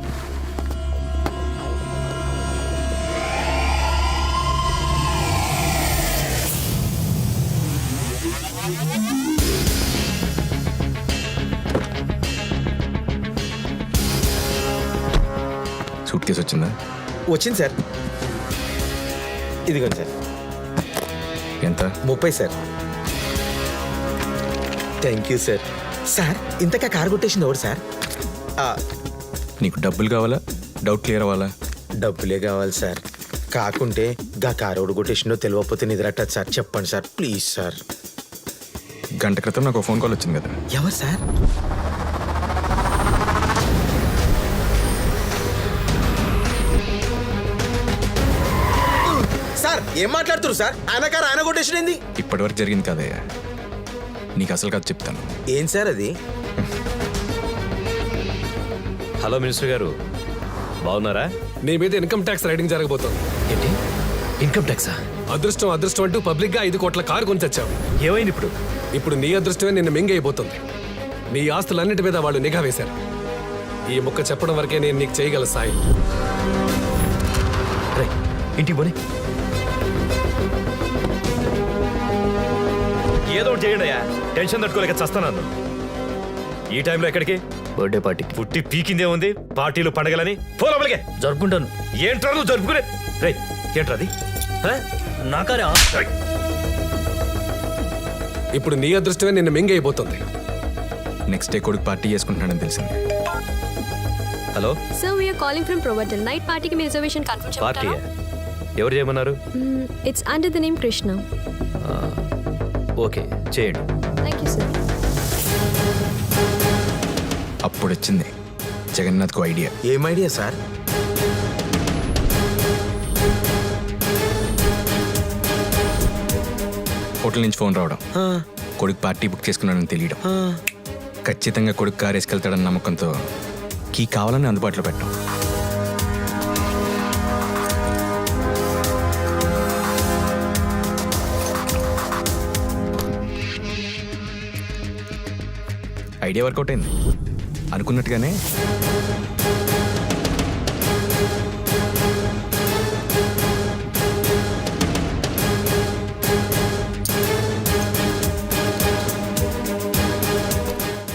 S6: సూట్ కేసు వచ్చిందా?
S3: వచ్చింది సార్. ఇదిగోండి సార్.
S6: ఎంత?
S3: 30 sir. Thank you sir. Sir ఇంతకా కారు కొట్టేసింది ఎవరు సార్?
S6: నీకు డబ్బులు కావాలా, డౌట్ క్లియర్ అవ్వాలా?
S3: డబ్బులే కావాలి సార్. కాకుంటే గా కారు ఎవడు కొట్టేసిందో తెలియకపోతే నిద్రట్టదు సార్. చెప్పండి సార్, ప్లీజ్ సార్.
S6: గంట క్రితం నాకు ఫోన్ కాల్ వచ్చింది కదా.
S3: ఎవరు సార్? సార్ ఏం మాట్లాడుతున్నారు సార్? ఆయన కారు ఆయన కొట్టేసింది.
S6: ఇప్పటివరకు జరిగింది కదయ్యా, నీకు అసలు కాదు చెప్తాను.
S3: ఏం సార్ అది?
S10: హలో మినిస్టర్ గారు, బాగున్నారా?
S9: నీ మీద ఇన్కమ్ ట్యాక్స్ రైడింగ్ జరగబోతోంది.
S2: ఏంటి ఇన్కమ్ ట్యాక్సా?
S9: అదృష్టం అదృష్టం అంటూ పబ్లిక్ గా 5 కోట్ల కారు కొని తెచ్చావు.
S2: ఏమైంది ఇప్పుడు?
S9: ఇప్పుడు నీ అదృష్టమే నిన్ను మింగైపోతుంది. నీ ఆస్తులన్నిటి మీద వాళ్ళు నిఘా వేశారు. ఈ ముక్క చెప్పడం వరకే నేను నీకు చేయగల సాయం.
S2: ఇంటికి పోనీ.
S10: ఏదో ఒకటి చేయండి అయ్యా, టెన్షన్ తట్టుకోలేక చస్తాను. ఈ టైంలో ఎక్కడికి?
S2: Birthday party.
S10: పుట్టి పీకిందే ఉంది, పార్టీలు పండగలని. పోలే
S2: జరుపుకుంటాను.
S10: ఏంట్రా నువ్వు జరుపుకునే? రే ఏంట్రా అది?
S2: నాకారే.
S9: ఇప్పుడు నీ అదృష్టమే నిన్ను మింగైపోతుంది.
S6: నెక్స్ట్ డే కొడుకు పార్టీ చేసుకుంటున్నాడని తెలిసింది.
S10: Hello
S7: sir, we're calling from provider. Night పార్టీకి మీ రిజర్వేషన్ కన్ఫర్మ్
S10: పార్టీ ఎవరు చేయమన్నారు?
S7: It's under the name Krishna.
S10: Okay చేయండి.
S7: Thank you sir.
S6: అప్పుడు వచ్చింది జగన్నాథ్కు ఐడియా.
S3: ఏం ఐడియా సార్?
S6: హోటల్ నుంచి ఫోన్ రావడం, కొడుకు పార్టీ బుక్ చేసుకున్నానని తెలియడం, ఖచ్చితంగా కొడుకు కారు వేసుకెళ్తాడన్న నమ్మకంతో కీ కావాలని అందుబాటులో పెట్టాం. ఐడియా వర్కౌట్ అయింది అనుకున్నట్టుగానే.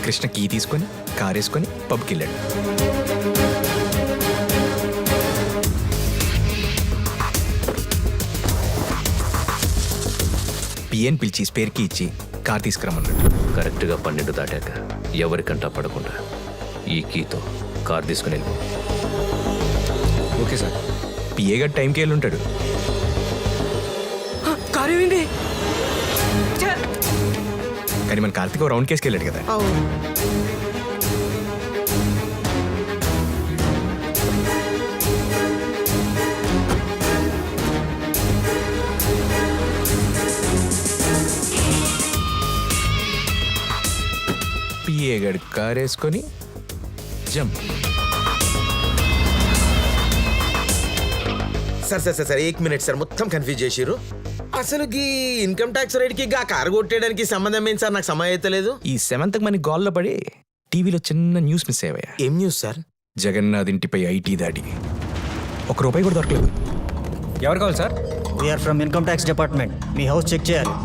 S6: కృష్ణ కీ తీసుకొని కార్ వేసుకొని పబ్కి వెళ్ళాడు. పిఎన్ పిలిచి స్పేర్ కీ ఇచ్చి కార్ తీసుకురమ్మన్నాడు.
S10: కరెక్ట్గా 12 దాటాక ఎవరికంటా పడకుండా ఈ కీతో కార్ తీసుకుని వెళ్ళిపో.
S6: Okay sir. పిఏ గారు టైంకి వెళ్ళి ఉంటాడు.
S11: కారు ఏమైంది?
S6: కానీ మన కార్తీక్ రౌండ్ కేసుకి వెళ్ళాడు కదా. పిఏ గడు కార్ వేసుకొని jump.
S3: Sir sir sir sir 1 minute sir, మొత్తం కన్ఫ్యూజ్ చేసిర్రు. అసలు ఈ ఇన్కమ్ ట్యాక్స్ రేట్కి గా కారు కొట్టేయడానికి సంబంధం ఏంటి సార్? నాకు సమయం అయితే లేదు.
S6: ఈ 7th మన గోల్లో పడి టీవీలో చిన్న న్యూస్ మిస్ అయ్యాయా?
S3: ఏం న్యూస్ సార్?
S6: జగన్నాథ్ ఇంటిపై ఐటీ దాడి. ₹1 కూడా దొరకలేదు.
S11: ఎవరు కావాలి sir?
S15: We are from income tax department. మీ హౌస్ చెక్ చేయాలి.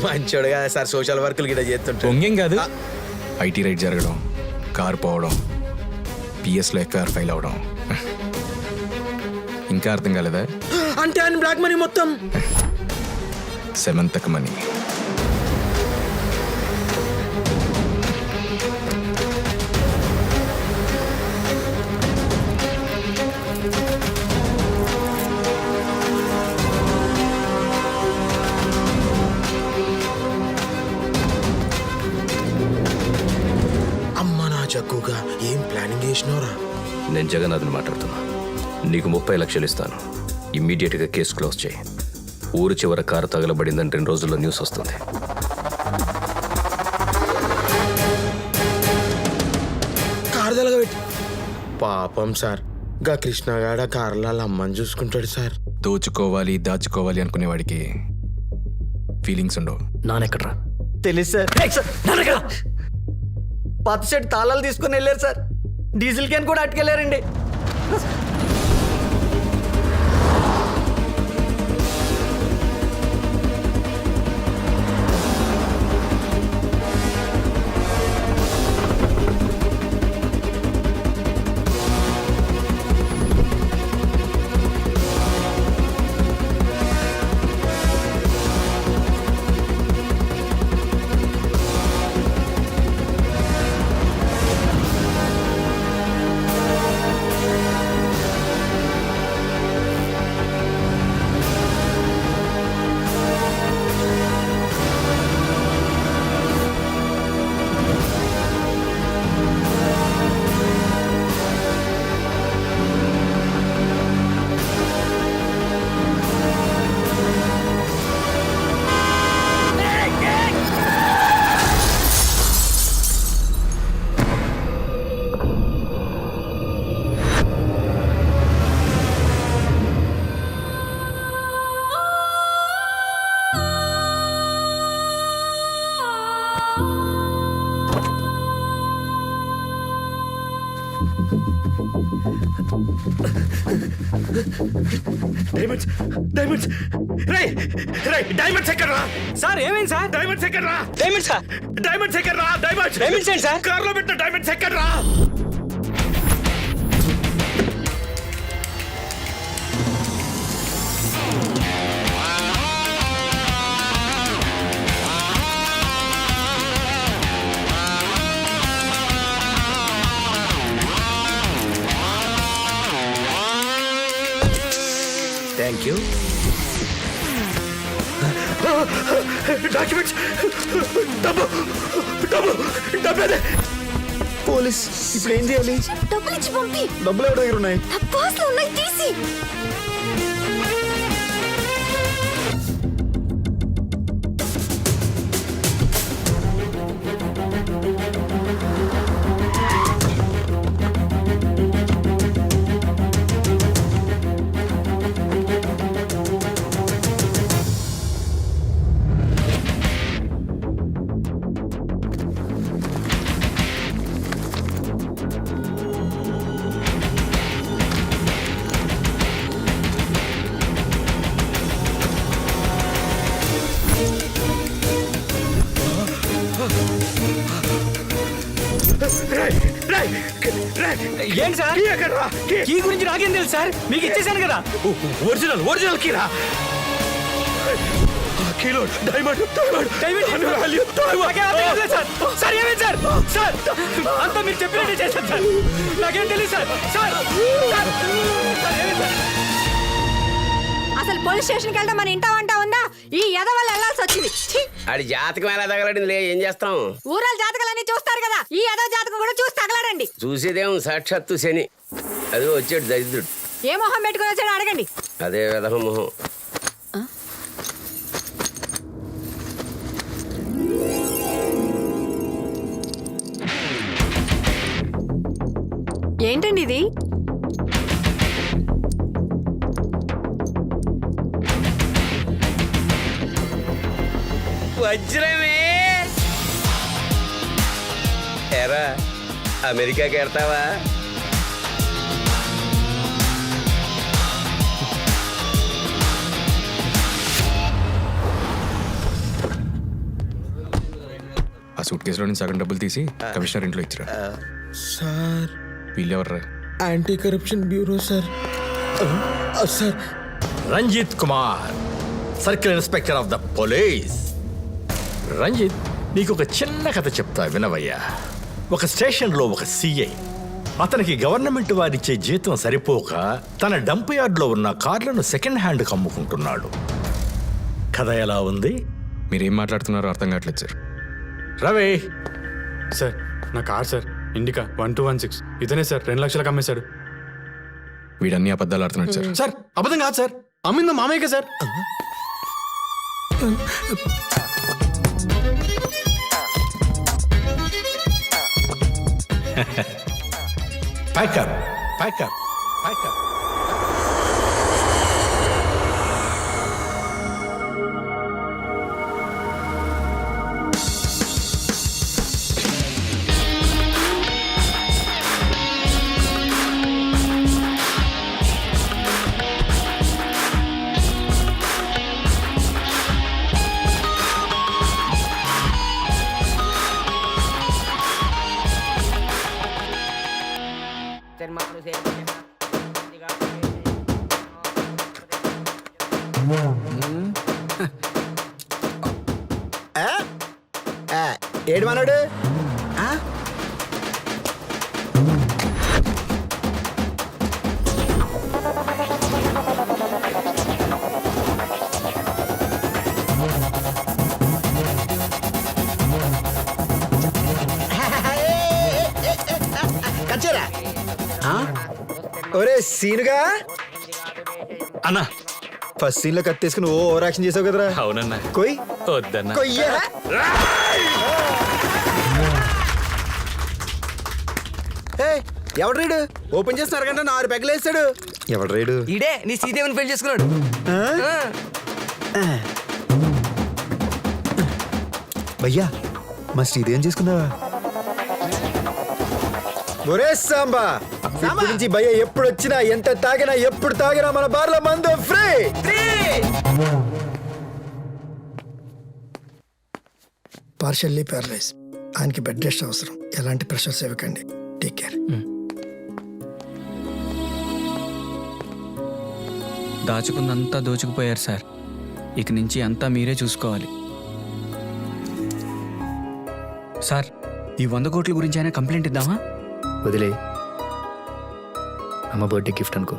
S3: మంచోడు కదా సార్, సోషల్ వర్కులు గిట్ట చేస్తుంటాడు.
S6: పొంగేం కాదు. ఐటీ రైడ్ జరగడం, కార్ పోవడం, పిఎస్లో ఎఫ్ఐఆర్ ఫైల్ అవడం. ఇంకా అర్థం కాలేదా?
S3: అంటే ఆయన బ్లాక్ మనీ మొత్తం
S6: 7th మనీ.
S3: చక్కుగా ఏం ప్లానింగ్ చేసినవరా?
S10: నేను జగన్నాథ్ని మాట్లాడుతున్నా. నీకు 30 లక్షలు ఇస్తాను. ఇమ్మీడియట్గా కేసు క్లోజ్ చేయి. ఊరు చివర కారు తగలబడిందని 2 రోజుల్లో న్యూస్ వస్తుంది.
S3: కారు తగలబెట్టి పాపం సార్, గా కృష్ణగాడ కార్ల అమ్మని చూసుకుంటాడు సార్.
S6: దోచుకోవాలి దాచుకోవాలి అనుకునేవాడికి ఫీలింగ్స్ ఉండవు.
S2: నానెక్కడ్రా?
S15: తెలుసు సార్. పాత సెట్ తాళాలు తీసుకుని వెళ్ళారు సార్. డీజిల్ క్యాన్ కూడా అట్టుకెళ్ళారండి.
S3: డైమండ్స్ డైమండ్స్ రే రే డైమండ్స్ ఎక్కడ్రా?
S11: సార్ ఏమైంది సార్?
S3: డైమండ్స్ ఎక్కడ్రా?
S11: Diamonds sir.
S3: డైమండ్స్ ఎక్కడ్రా? డైమండ్స్
S11: డైమండ్స్ ఏంటి సార్?
S3: కార్లో పెట్టిన డైమండ్స్ ఎక్కడ్రా?
S10: Thank you.
S3: డాక్యుమెంట్స్, డబ్బు డబ్బు డబ్బు అదే. పోలీస్ ఇప్పుడు ఏం చేయాలి?
S5: డబ్బులు ఇచ్చి పంపి.
S3: డబ్బులు ఎవరి దగ్గర ఉన్నాయి?
S5: నా పర్సులో ఉన్నాయి, తీసి.
S11: ఏం సార్ కీ గురించి నాకేం తెలుసు సార్, మీకు ఇచ్చేసాను కదా.
S3: ఒరిజినల్ ఒరిజినల్ కీరా. కిలో డైమండ్
S11: సార్ ఏమైంది సార్? సార్ అంతా మీరు చెప్పినట్టే చేశాను సార్, నాకేం తెలియదు సార్. సార్
S8: అసలు పోలీస్ స్టేషన్కి వెళ్ళడం మన ఇంట వంట ఉందా? ఈ ఎదవల్ల వెళ్ళాల్సి వచ్చింది. ఛీ!
S15: ఆడి జాతకం ఎలా తగలడింది, ఏం చేస్తాం?
S8: ఊరాల జాతకాలన్నీ చూస్తారు కదా, ఈ ఎదవ జాతకం కూడా చూసి తగలడండి.
S15: చూసేదేం సాక్షాత్తు శని, అది వచ్చాడు దరిద్రుడు.
S8: ఏ మొహం పెట్టుకుని వచ్చాడు అడగండి.
S15: అదే విధ మొహం.
S8: ఏంటండి ఇది?
S15: వజ్రమే. ఎరా అమెరికాకి వెళ్తావా?
S6: ఆ సూట్ కేసులో నుంచి సగం డబ్బులు తీసి కమిషనర్ ఇంట్లో ఇచ్చిరా.
S3: సార్
S6: వీళ్ళెవర్రా?
S3: Anti corruption bureau sir. Sir
S19: Ranjit Kumar, circle inspector of the police. Ranjit, నీకు ఒక చిన్న కథ చెప్తా వినవయ్యా. ఒక స్టేషన్లో ఒక సిఐ, అతనికి గవర్నమెంట్ వారిచ్చే జీతం సరిపోక తన డంప్ యార్డ్లో ఉన్న కార్లను సెకండ్ హ్యాండ్కి అమ్ముకుంటున్నాడు. కథ ఎలా ఉంది?
S6: మీరేం మాట్లాడుతున్నారో అర్థం కావట్లేదు సార్.
S19: రవి
S2: సార్, నా కార్ సార్, ఇండికా 1216. ఇతనే సార్ 2 లక్షలకు అమ్మేశాడు.
S6: వీడన్ని అబద్ధాలు ఆడుతున్నాడు సార్.
S2: సార్ అబద్ధం కాదు సార్, అమ్మిందో మామయ్యకే సార్.
S19: Pack up pack up pack up.
S17: ఏడు మనోడు కచ్చారా? ఒరే సీనుగా
S19: అన్నా,
S17: ఫస్ట్ సీన్ లో కత్తేసుకుని ఓ ఓవర్ యాక్షన్ చేసావు కదరా.
S19: అవునన్నా.
S17: కొయ్
S19: వద్దన్నా.
S17: కొయ్యా. ఎవడు రీడు ఓపెన్ చేస్తున్నారు కంటే 4 పెగ్గలు వేస్తాడు.
S13: ఎవడు రైడు?
S11: ఇడే నీ శ్రీదేవిని పెళ్లి చేసుకున్నాడు.
S13: భయ్యా మా శ్రీదేవిని చేసుకున్నావా?
S17: ఒరే సాంబా, ఇప్పటి నుంచి భయ్య ఎప్పుడు వచ్చినా ఎంత తాగినా ఎప్పుడు తాగినా మన బార్లో మందు ఫ్రీ.
S20: పార్షల్లీ ప్యారలైజ్, ఆయనకి బెడ్ రెస్ట్ అవసరం. ఎలాంటి ప్రెషర్స్ ఇవ్వకండి. Take care.
S11: దాచుకుందంతా దోచుకుపోయారు సార్, ఇక నుంచి అంతా మీరే చూసుకోవాలి సార్. ఈ 100 కోట్ల గురించి అయినా కంప్లైంట్ ఇద్దామా?
S2: వదిలే, అమ్మ బర్త్డే గిఫ్ట్ అనుకో.